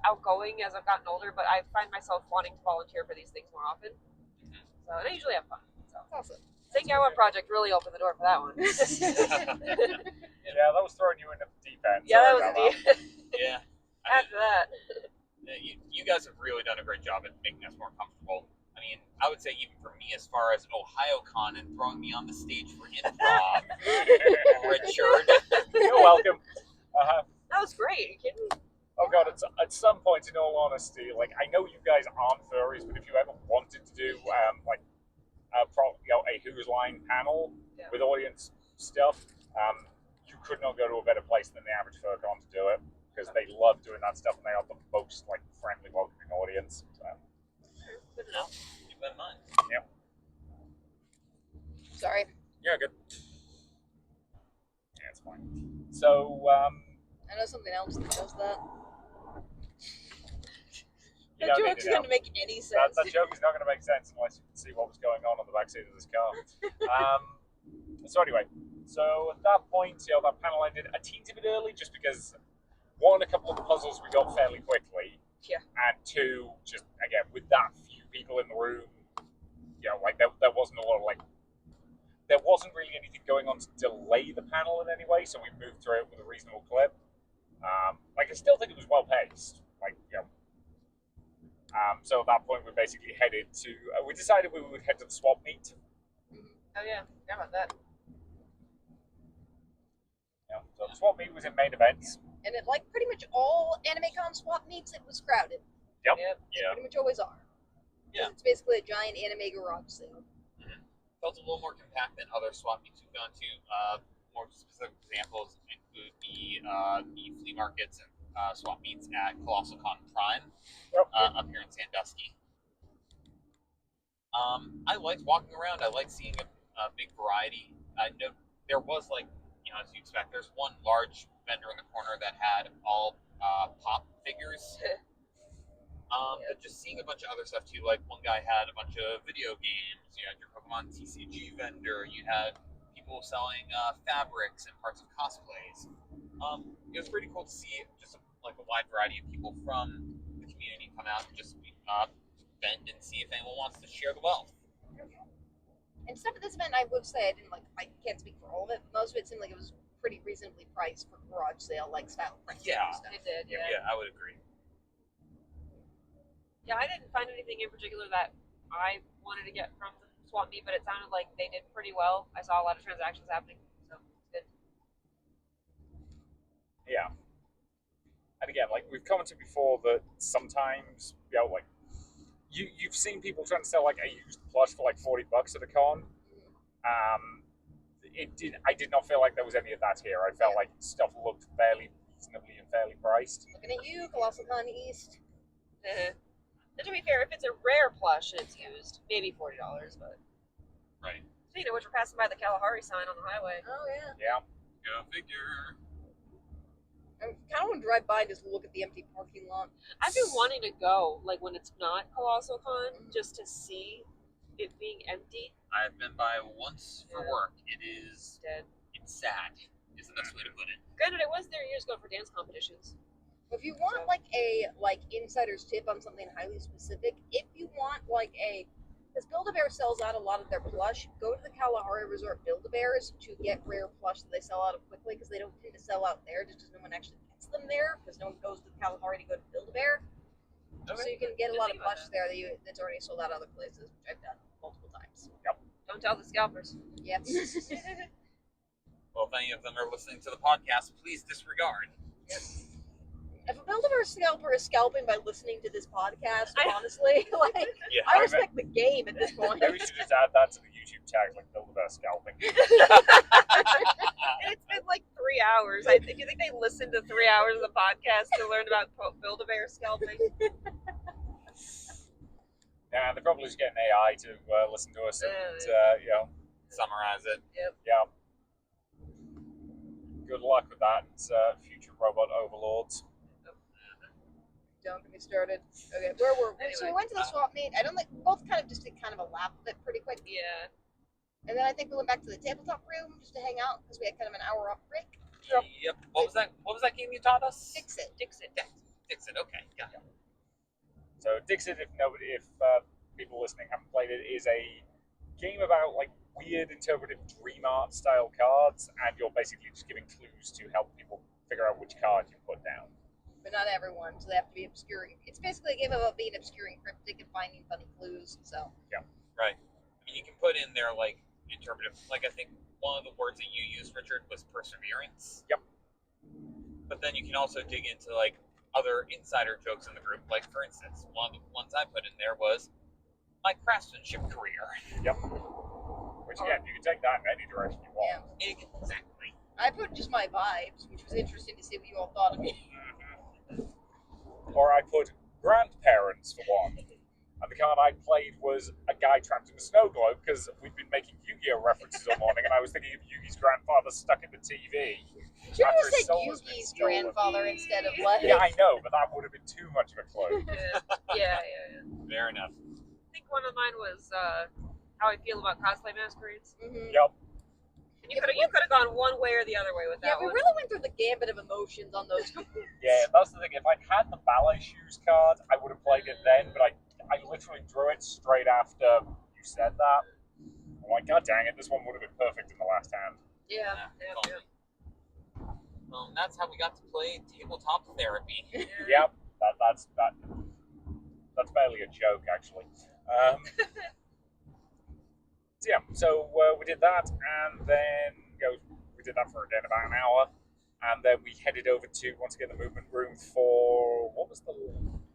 outgoing as I've gotten older. But I find myself wanting to volunteer for these things more often. So and I usually have fun. So Awesome. Think Out One Project really opened the door for that one. Yeah, that was throwing you in the deep end. Yeah, that Sorry was about a deep. Yeah. I After that. mean, you guys have really done a great job at making us more comfortable. I mean, I would say even for me, as far as OhioCon and throwing me on the stage for improv, Richard. You're welcome. That was great. Are you kidding me? Oh god, at some point, in all honesty, like I know you guys aren't furries, but if you ever wanted to do a Who's Line panel Yeah. with audience stuff, you could not go to a better place than the average FurCon to do it because they love doing that stuff and they are the most like friendly, welcoming audience. So, Good enough. Keep that in mind. Sorry. yeah, good. Yeah, it's fine. So, I know something else that does that. you That don't need joke's to know. gonna make any sense. That joke is not going to make sense unless you can see what was going on the backseat of this car. So anyway, at that point, that panel ended a teensy bit early, just because one, a couple of the puzzles we got fairly quickly, Yeah. and 2, just again with that few people in the room, there wasn't a lot of there wasn't really anything going on to delay the panel in any way, so we moved through it with a reasonable clip. I still think it was well paced. So at that point, we basically headed to. We decided we would head to the swap meet. Oh yeah, how about that? So the swap meet was in main events. And it, like pretty much all AnimeCon swap meets, it was crowded. Yep. Yep. They Yeah. pretty much always are. Yeah. It's basically a giant anime garage sale. Felt a little more compact than other swap meets we've gone to. More specific examples include the flea markets and swap meets at Colossal Con Prime up here in Sandusky. I liked walking around. I liked seeing a big variety. I know there was as you expect, there's one large vendor in the corner that had all pop figures. But just seeing a bunch of other stuff too, like one guy had a bunch of video games. You had your Pokemon TCG vendor. You had people selling fabrics and parts of cosplays. It was pretty cool to see just a wide variety of people from the community come out and just vent and see if anyone wants to share the wealth. And stuff at this event, I would say I can't speak for all of it, but most of it seemed like it was pretty reasonably priced for garage sale style prices. Yeah. Stuff. It did, yeah. Yeah, I would agree. Yeah, I didn't find anything in particular that I wanted to get from the swap meet, but it sounded like they did pretty well. I saw a lot of transactions happening, so it's good. Yeah. And again, like we've commented before that sometimes, you've seen people trying to sell like a used plush for like $40 at a con. I did not feel like there was any of that here. I felt like stuff looked fairly reasonably and fairly priced. Looking at you, Colossal Con East. And to be fair, if it's a rare plush and it's used, maybe $40, but. Right. Speaking of which, we're passing by the Kalahari sign on the highway. Oh, yeah. Yeah. Go figure. I kind of want to drive by and just look at the empty parking lot. I've been wanting to go, like when it's not Colossal Con, just to see it being empty. I've been by once for work. It's Dead. sad, is the best way to put it. Granted, it was there years ago for dance competitions. If you want a insider's tip on something highly specific, if you want because Build-A-Bear sells out a lot of their plush, go to the Kalahari Resort Build-A-Bears to get rare plush that they sell out of quickly, because they don't tend to sell out there just because no one actually gets them there, because no one goes to the Kalahari to go to Build-A-Bear. Okay. So you can get a lot of Didn't think plush about there that's already sold out other places, which I've done multiple times. Don't tell the scalpers. Yep. Well, if any of them are listening to the podcast, please disregard. If a Build-A-Bear scalper is scalping by listening to this podcast, I- honestly, Yeah. I respect the game at this point. Maybe we should just add that to the YouTube tag, like Build-A-Bear scalping. And it's been like 3 hours. Do you think they listened to 3 hours of the podcast to learn about Build-A-Bear scalping? Yeah, they're probably just getting AI to listen to us and, Summarize it. yeah. Good luck with that, future robot overlords. Don't get me started. Okay, where were we? So we Anyway, went to the swap meet. I don't think we both kind of just did kind of a lap of it pretty quick. Yeah. And then I think we went back to the tabletop room just to hang out because we had kind of an hour off break. Yep. What was that game you taught us? Dixit. Dixit. Dixit. Okay. Yeah. So Dixit, if people listening haven't played it, is a game about like weird interpretive dream art style cards, and you're basically just giving clues to help people figure out which card you put down. But not everyone, so they have to be obscure. It's basically a game about being obscure and cryptic and finding funny clues. So Right. I mean, you can put in there like interpretive. Like I think one of the words that you used, Richard, was perseverance. Yep. But then you can also dig into like other insider jokes in the group. Like for instance, one of the ones I put in there was my craftsmanship career. Yep. Which again, you can take that in any direction you want. Exactly. I put just my vibes, which was interesting to see what you all thought of me. Or I put grandparents for one. And the card I played was a guy trapped in a snow globe because we'd been making Yu-Gi-Oh references all morning, and I was thinking of Yugi's grandfather stuck in the TV. Should have After his said soul has been Yugi's stolen. grandfather instead of Yeah, I know, but that would have been too much of a clue. Yeah. Fair enough. I think one of mine was how I feel about cosplay masquerades. Mhm. Yep. And you could have gone one way or the other way with Yeah, that we one. really went through the gambit of emotions on those. Yeah, that's the thing. If I'd had the ballet shoes card, I would have played it then, but I literally drew it straight after you said that. I'm like, god dang it, this one would have been perfect in the last hand. Yeah. Totally. That's how we got to play tabletop therapy. Yep, that's barely a joke, actually. So we did that, and then we did that for again about an hour, and then we headed over to once again the movement room for what was the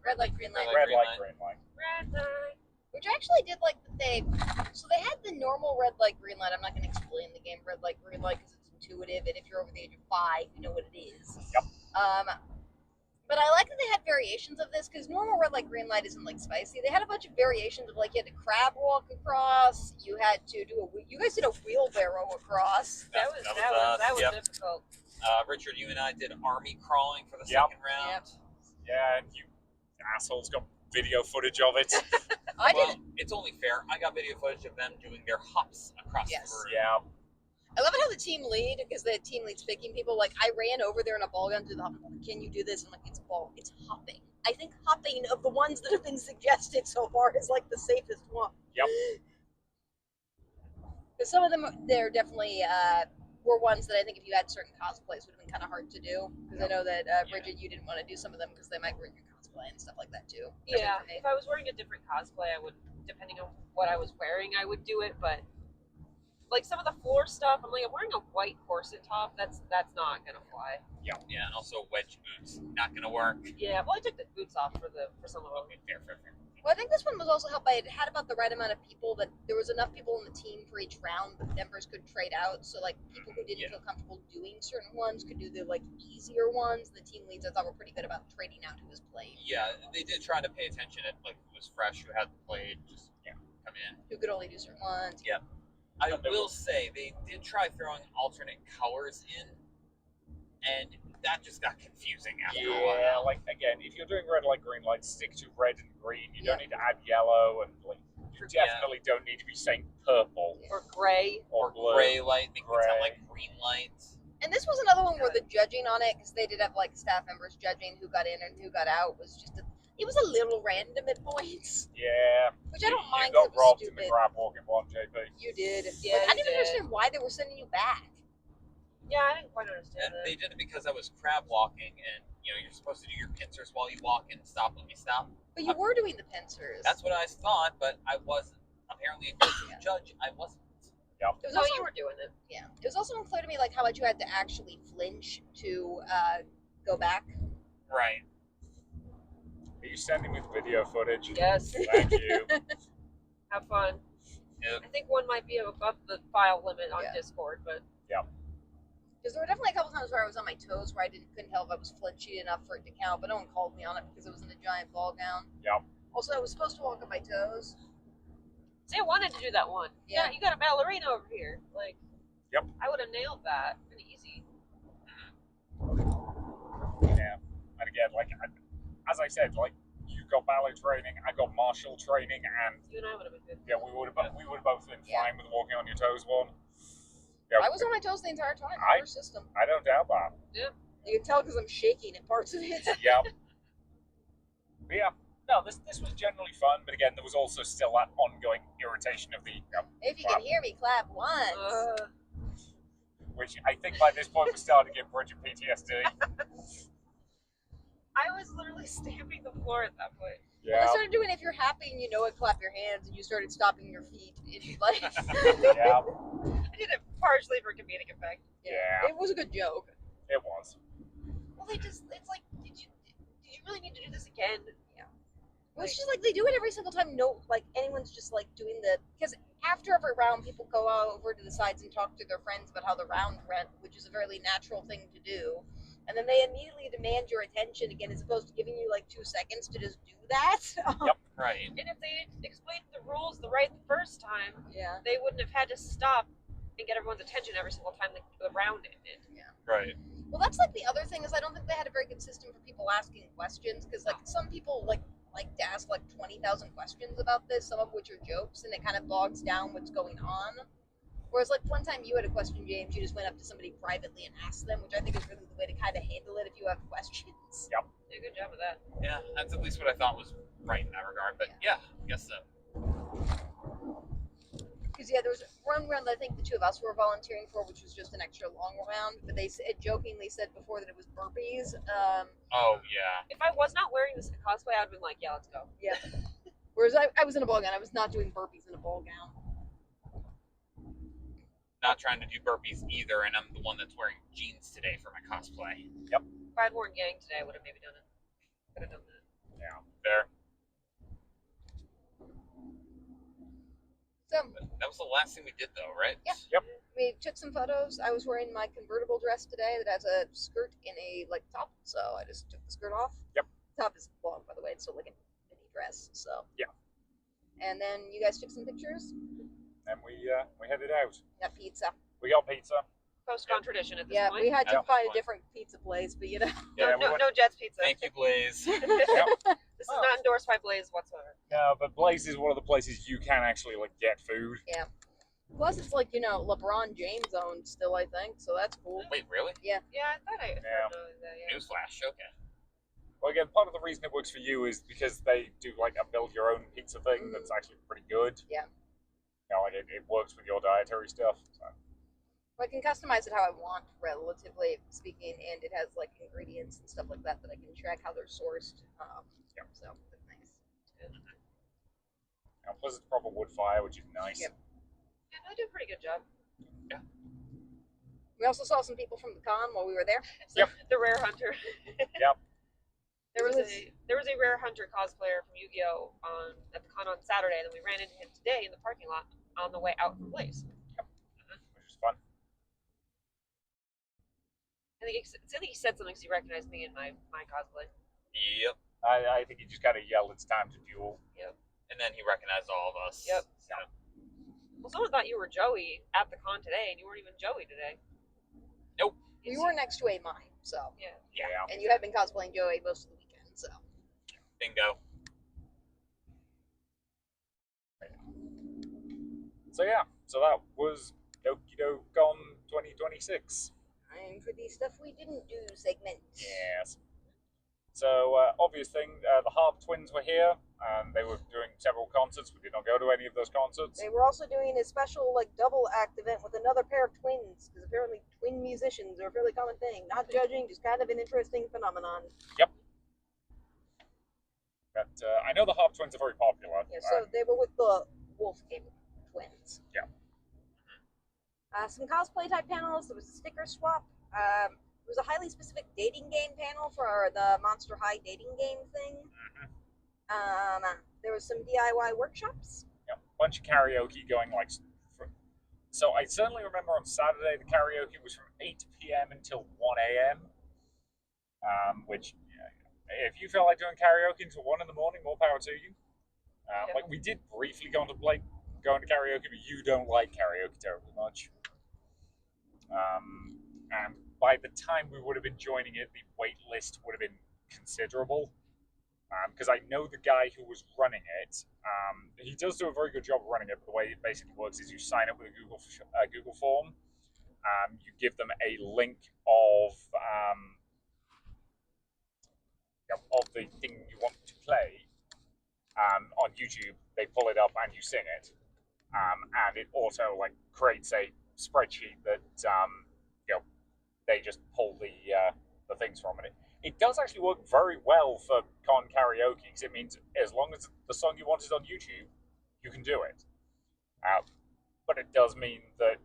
Red light, green light. red Green light, light. green light. Red light. Which I actually did like that so they had the normal red light, green light. I'm not going to explain the game red light, green light because it's intuitive, and if you're over the age of 5, you know what it is. Yep. But I like that they had variations of this because normal red light, green light isn't like spicy. They had a bunch of variations of like you had to crab walk across, you had to you guys did a wheelbarrow across. That was yep. difficult. Richard, you and I did army crawling for the Yep. second round. Yeah, and you assholes got video footage of it. I well, did. it's only fair. I got video footage of them doing their hops across Yes. the room. Yeah. I love it how the team lead, because the team lead's picking people. Like, I ran over there in a ball gun to the hop. Can you do this? I'm like, it's hopping. I think hopping of the ones that have been suggested so far is like the safest one. Yep. Because some of them, they're definitely were ones that I think if you had certain cosplays would have been kind of hard to do. Because I know that Bridget, you didn't want to do some of them because they might ruin your cosplay and stuff like that too. Yeah, if I was wearing a different cosplay, I would, depending on what I was wearing, I would do it. But like some of the floor stuff, I'm like, I'm wearing a white corset top. That's not gonna fly. Yeah, and also wedge boots, not gonna work. Yeah, well, I took the boots off for some of them. Okay, fair. Well, I think this one was also helped by it had about the right amount of people that there was enough people in the team for each round that members could trade out. So like people who didn't feel comfortable doing certain ones could do the like easier ones. The team leads I thought were pretty good about trading out who was playing. Yeah, they did try to pay attention at like who was fresh, who hadn't played, just come in. Who could only do certain ones. Yeah. I will say they did try throwing alternate colors in, and that just got confusing after a Yeah, while. like again, if you're doing red, light, green, light, stick to red and green. You don't need to add yellow, and like you definitely don't need to be saying purple Or gray. or blue. Gray light, make it sound Gray. like green light. And this was another one where the judging on it, because they did have like staff members judging who got in and who got out, was just it was a little random at points, Yeah. which I don't mind You got because it was robbed in the stupid. grab walking one, JP. You did. Yeah, Like, I you didn't did. understand why they were sending you back. Yeah, I didn't quite understand And that. they did it because I was crab walking, and you're supposed to do your pincers while you walk and stop when you stop. But you were doing the pincers. That's what I thought, but I wasn't. Apparently, according to the judge, I wasn't. It was Oh, also, you were doing it. yeah. It was also unclear to me like how much you had to actually flinch to go back. Right. Are you sending with video footage? Yes. Thank you. Have fun. Yep. I think one might be above the file limit on Yeah. Discord, but Because there were definitely a couple times where I was on my toes where I couldn't tell if I was flinchy enough for it to count, but no one called me on it because it was in a giant ball gown. Yep. Also, I was supposed to walk on my toes. see, I wanted to do that one. Yeah. You got a ballerina over here. Like, Yep. I would have nailed that. Pretty easy. Yeah. And again, like as I said, like you got ballet training, I got martial training, and You and I would have been good. yeah, we would have both been Yeah. fine with walking on your toes one. Yeah, I was on my toes the entire time. I- First system. I don't doubt that. You can tell because I'm shaking in parts of it. Yeah. But yeah. No, this was generally fun, but again, there was also still that ongoing irritation of the If you can hear me, clap once. which I think by this point was starting to give Bridget PTSD. I was literally stamping the floor at that point. Well, I Yeah. started doing if you're happy and you know it, clap your hands, and you started stopping your feet. It's like, Yeah. I did it partially for comedic effect. Yeah. It was a good joke. It was. Well, it's like, did you really need to do this again? Yeah. It's just like they do it every single time. No, like anyone's just like doing because after every round, people go over to the sides and talk to their friends about how the round went, which is a very natural thing to do. And then they immediately demand your attention again, as opposed to giving you like 2 seconds to just do that. Right. And if they had explained the rules the first time, Yeah. they wouldn't have had to stop and get everyone's attention every single time the round ended. Right. Well, that's like the other thing is I don't think they had a very good system for people asking questions because like some people like to ask like 20,000 questions about this, some of which are jokes, and it kind of bogs down what's going on. Whereas like one time you had a question, James, you just went up to somebody privately and asked them, which I think is really the way to kind of handle it if you have questions. Yep. Did a good job of that. Yeah, that's at least what I thought was right in that regard. But yeah, I guess so. Because yeah, there was one round that I think the two of us were volunteering for, which was just an extra long round. But they jokingly said before that it was burpees. Oh yeah. If I was not wearing this cosplay, I'd have been like, yeah, let's go. Yeah. Whereas I was in a ball gown. I was not doing burpees in a ball gown. Not trying to do burpees either, and I'm the one that's wearing jeans today for my cosplay. If I'd worn gang today, I would have maybe done it. Could have done that. Yeah. There. So That was the last thing we did, though, right? Yeah. Yep. we took some photos. I was wearing my convertible dress today that has a skirt and a like top, so I just took the skirt off. Yep. Top is long, by the way. It's still like a mini dress. So Yeah. And then you guys took some pictures. And we headed out. Got pizza. We got pizza. Post-con tradition at this Yeah, point. we had to Yeah. find a different pizza place, but you know. Yeah, no Jets Pizza. Thank you, Blaze. This is not endorsed by Blaze whatsoever. No, but Blaze is one of the places you can actually like get food. Yeah. Plus, it's like, LeBron James owned still, I think, so that's cool. Wait, really? Yeah, I thought I heard Yeah. that. Yeah. Newsflash. Okay. Well, again, part of the reason it works for you is because they do like a build your own pizza thing that's actually pretty good. Yeah. Like it works with your dietary stuff. So. I can customize it how I want, relatively speaking, and it has like ingredients and stuff like that I can track how they're sourced. So that's nice. Now, plus it's proper wood fire, which is nice. Yep. Yeah, they do a pretty good job. We also saw some people from the con while we were there. Yep. The Rare Hunter. Yep. There was a Rare Hunter cosplayer from Yu-Gi-Oh! At the con on Saturday, and then we ran into him today in the parking lot on the way out from Blaze. Which is fun. I think he said something because he recognized me in my cosplay. Yep. I think he just kind of yelled, "It's time to duel." Yep. And then he recognized all of us. Yep. So. Well, someone thought you were Joey at the con today, and you weren't even Joey today. Nope. We were next to a mine, so. Yeah. Yeah. And you had been cosplaying Joey most of the weekend, so. Bingo. So yeah, so that was DokiDoCon 2026. Time for the stuff we didn't do segment. Yes. So, obvious thing, the Harp Twins were here, and they were doing several concerts. We did not go to any of those concerts. They were also doing a special double act event with another pair of twins, because apparently twin musicians are a fairly common thing. Not judging, just kind of an interesting phenomenon. Yep. But I know the Harp Twins are very popular. Yeah, so they were with the Wolf King twins. Yeah. Some cosplay type panels. There was a sticker swap. It was a highly specific dating game panel for the Monster High dating game thing. There was some DIY workshops. Yeah, bunch of karaoke going so I certainly remember on Saturday the karaoke was from 8 p.m. until 1 a.m. Which, if you feel like doing karaoke until 1 in the morning, more power to you. Like we did briefly contemplate going to karaoke, but you don't like karaoke terribly much. And by the time we would have been joining it, the wait list would have been considerable. Because I know the guy who was running it. He does do a very good job of running it, but the way it basically works is you sign up with a Google form. You give them a link of the thing you want to play on YouTube. They pull it up and you sing it. And it also creates a spreadsheet that they just pull the things from it. It does actually work very well for con karaoke, because it means as long as the song you want is on YouTube, you can do it. But it does mean that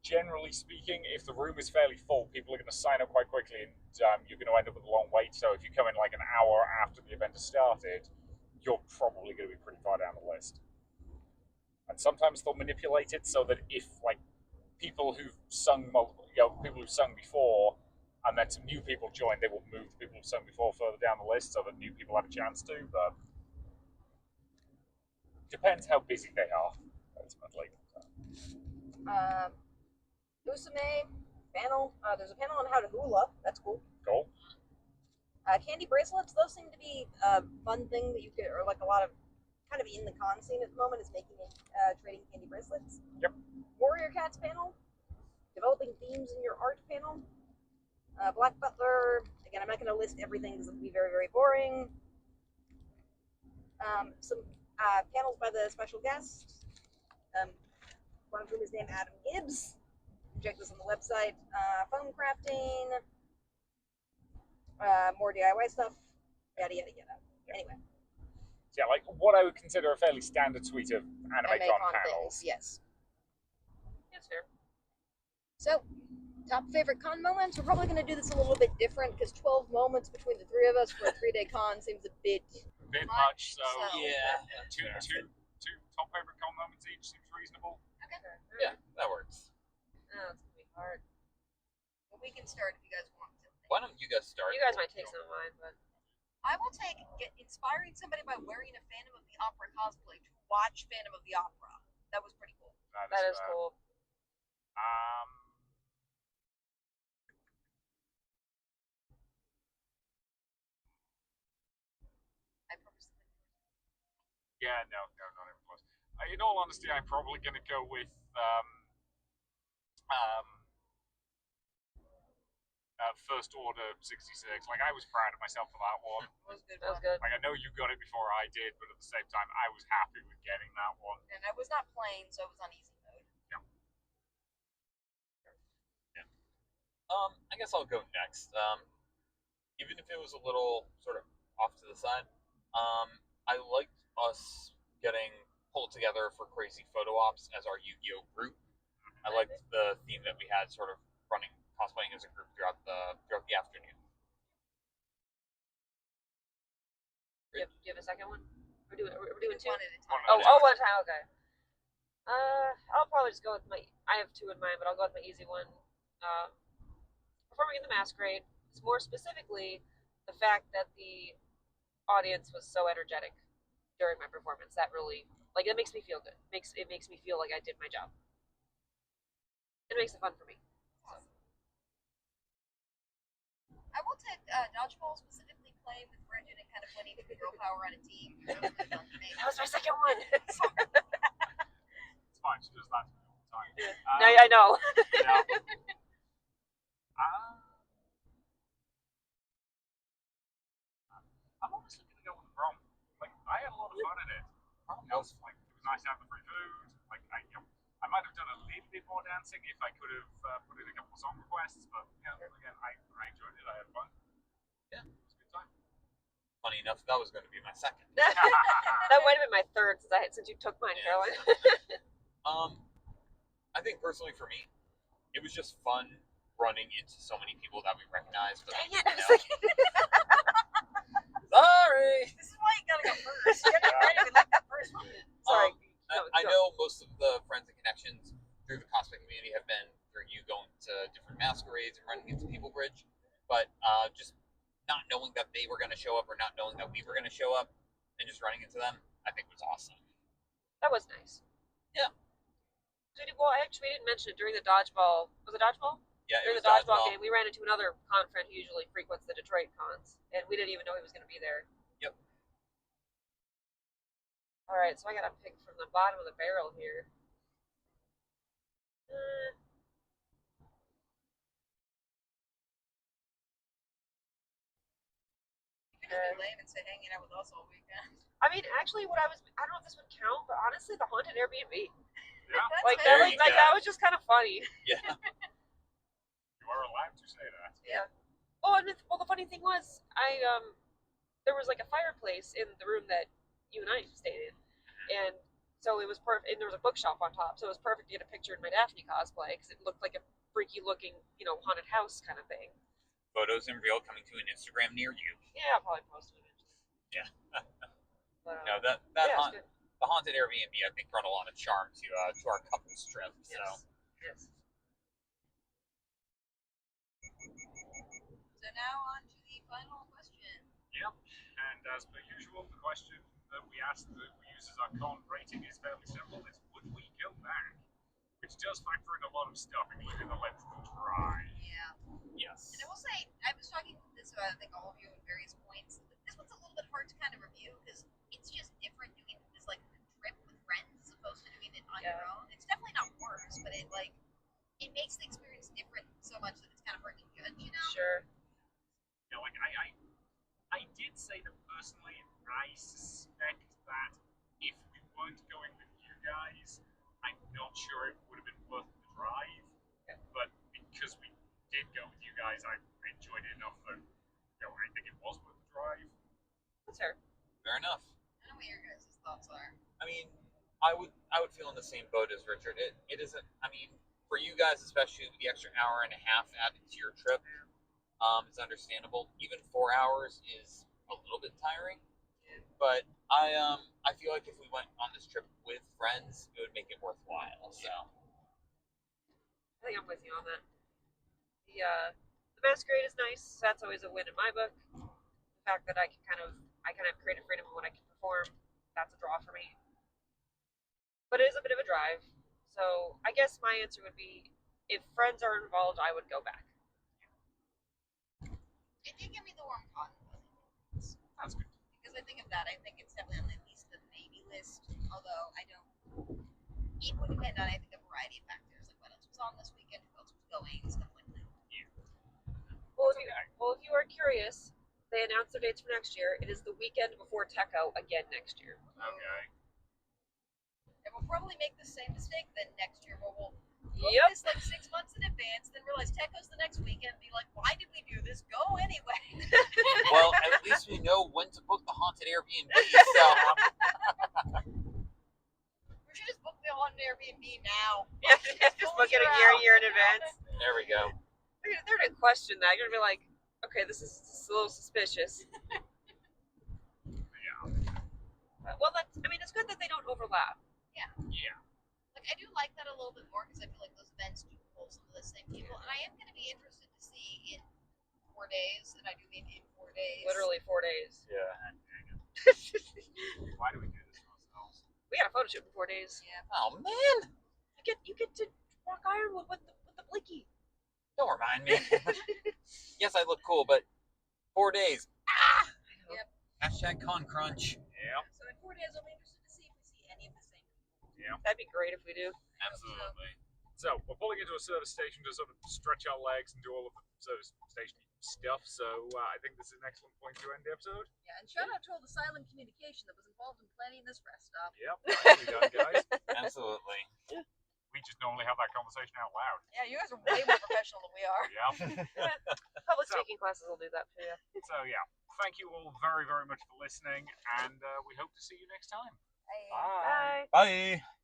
generally speaking, if the room is fairly full, people are going to sign up quite quickly, and you're going to end up with a long wait. So if you come in an hour after the event has started, you're probably going to be pretty far down the list. And sometimes they'll manipulate it so that if people who've sung people who've sung before, and then some new people join, they will move the people who've sung before further down the list so that new people have a chance to. But depends how busy they are, ultimately. Usume panel. There's a panel on how to hula. That's cool. Cool. Candy bracelets. Those seem to be a fun thing that you could, or a lot of kind of in the con scene at the moment is making trading candy bracelets. Yep. Warrior Cats panel. Developing themes in your art panel. Black Butler. Again, I'm not going to list everything because it would be very, very boring. Some panels by the special guests. One of whom is named Adam Gibbs. Check this on the website. Foam crafting. More DIY stuff. Yada, yada, yada. Yep. Anyway. Yeah, what I would consider a fairly standard suite of anime con panels. Things, yes. That's fair. So, top favorite con moments? We're probably going to do this a little bit different because 12 moments between the three of us for a 3-day con seems a bit much. So Yeah. Two top favorite con moments each seems reasonable. Okay. Yeah, that works. Oh, it's going to be hard. Well, we can start if you guys want to. Why don't you guys start? You guys might take some of mine, but I will inspiring somebody by wearing a Phantom of the Opera cosplay to watch Phantom of the Opera. That was pretty cool. that is cool. Yeah, no, not even close. In all honesty, I'm probably going to go with First Order 66. Like, I was proud of myself for that one. That was a good That was one. good. Like, I know you got it before I did, but at the same time, I was happy with getting that one. And I was not playing, so it was on easy mode. I guess I'll go next. Even if it was a little sort of off to the side, I liked us getting pulled together for crazy photo ops as our Yu-Gi-Oh group. I liked the theme that we had, sort of running cosplaying as a group throughout the afternoon. Do you have a second one? We're doing two? One at a time. One time. Okay. I'll probably just go with my. I have two in mind, but I'll go with my easy one. Performing in the Masquerade. It's more specifically the fact that the audience was so energetic during my performance. That really, like, it makes me feel good. It makes me feel like I did my job. It makes it fun for me. Awesome. I will take dodgeball, specifically playing with Bridget and kind of winning the girl power on a team. That was really fun for me. That was my second one. It's fine. She does that to me all the time. I know. Yeah. I'm honestly gonna go with the prom. Like, I had a lot of fun in it. It was like, it was nice to have the free food. Like, I might have done a little bit more dancing if I could have put in a couple of song requests, but again, I enjoyed it. I had fun. Yeah. It was a good time. Funny enough, that was going to be my second. That might have been my third since you took mine, Yeah. Caroline. I think personally for me, it was just fun running into so many people that we recognized. But, Dang it! I was know, like, sorry. This is why you gotta go first. You gotta get ready with like that first one. sorry. I know most of the friends and connections through the cosplay community have been through you going to different masquerades and running into People Bridge, but just not knowing that they were going to show up or not knowing that we were going to show up and just running into them, I think was awesome. That was nice. Yeah. Well, we didn't mention it during the dodgeball. Was it dodgeball? Yeah, it During was the dodgeball dodgeball. game, we ran into another con friend who usually frequents the Detroit cons, and we didn't even know he was going to be there. Yep. All right, so I got to pick from the bottom of the barrel here. You could just be lame and say hanging out with us all weekend. I mean, actually, I don't know if this would count, but honestly, the haunted Airbnb. Yeah. That's Like fair. that, that was just kind of funny. Yeah. You are allowed to say that. Yeah. Oh, and the funny thing was, there was like a fireplace in the room that you and I stayed in, and so it was perfect. And there was a bookshelf on top, so it was perfect to get a picture in my Daphne cosplay because it looked like a freaky looking, haunted house kind of thing. Photos in real coming to an Instagram near you. Yeah, I'll probably post it eventually. Yeah. But, No, the haunted Airbnb I think brought a lot of charm to our couples trip. So. Yes. So now on to the final question. Yep. And as per usual, the question that we ask that we use as our con rating is fairly simple. It's would we go back? Which does factor in a lot of stuff, including the length of the drive. Yeah. Yes. And I will say, I was talking to this about, I think, all of you at various points. This one's a little bit hard to kind of review because it's just different doing this like trip with friends as opposed to doing it on your own. It's definitely not worse, but it makes the experience different so much that it's kind of hard to judge, Sure. Like I did say that personally, I suspect that if we weren't going with you guys, I'm not sure it would have been worth the drive. Yeah. But because we did go with you guys, I enjoyed it enough that I think it was worth the drive. That's fair. Fair enough. I don't know what your guys' thoughts are. I mean, I would feel in the same boat as Richard. It isn't. I mean, for you guys, especially the extra hour and a half added to your trip, it's understandable. Even 4 hours is a little bit tiring. But I feel like if we went on this trip with friends, it would make it worthwhile. So I think I'm with you on that. The masquerade is nice. So that's always a win in my book. The fact that I can kind of have creative freedom when I can perform, that's a draw for me. But it is a bit of a drive. So I guess my answer would be, if friends are involved, I would go back. It did give me the warm cotton fuzzy feelings. That's good. Because I think of that, I think it's definitely on at least the maybe list. it would depend on, I think, a variety of factors, like what else was on this weekend, who else was going, stuff like that. Well, if you are curious, they announced their dates for next year. It is the weekend before TechO again next year. Okay. And we'll probably make the same mistake then next year, where we'll book Yep. this like 6 months in advance, then realize Techo's the next weekend, and be like, why did we do this? Go anyway. Well, at least we know when to book the haunted Airbnb. So We should just book the on Airbnb now. Yeah, just book it a year in advance. there we go. They're gonna question that. You're gonna be like, okay, this is a little suspicious. Yeah. Well, it's good that they don't overlap. Like, I do like that a little bit more, because I feel like those events do pull some of the same people, and I am going to be interested to see in 4 days, and I do mean in 4 days. Literally 4 days. Yeah. Why do we do this to ourselves? We got a photo shoot in 4 days. Yeah. Oh man, You get to rock Ironwood with the blinky. don't remind me. Yes, I look cool, but 4 days. Yep. Hashtag con crunch. Yeah. So in 4 days, I'll be interested to see if we see any of the same people. That'd be great if we do. Absolutely. So we're pulling into a service station to sort of stretch our legs and do all of the service station stuff. So I think this is an excellent point to end the episode. Yeah, and shout out to all the silent communication that was involved in planning this rest stop. Yep. Nicely done, guys. Absolutely. We just normally have that conversation out loud. Yeah, you guys are way more professional than we are. Yeah. Public So- speaking classes will do that for you. So yeah, thank you all very, very much for listening, and we hope to see you next time. Bye. Bye. Bye.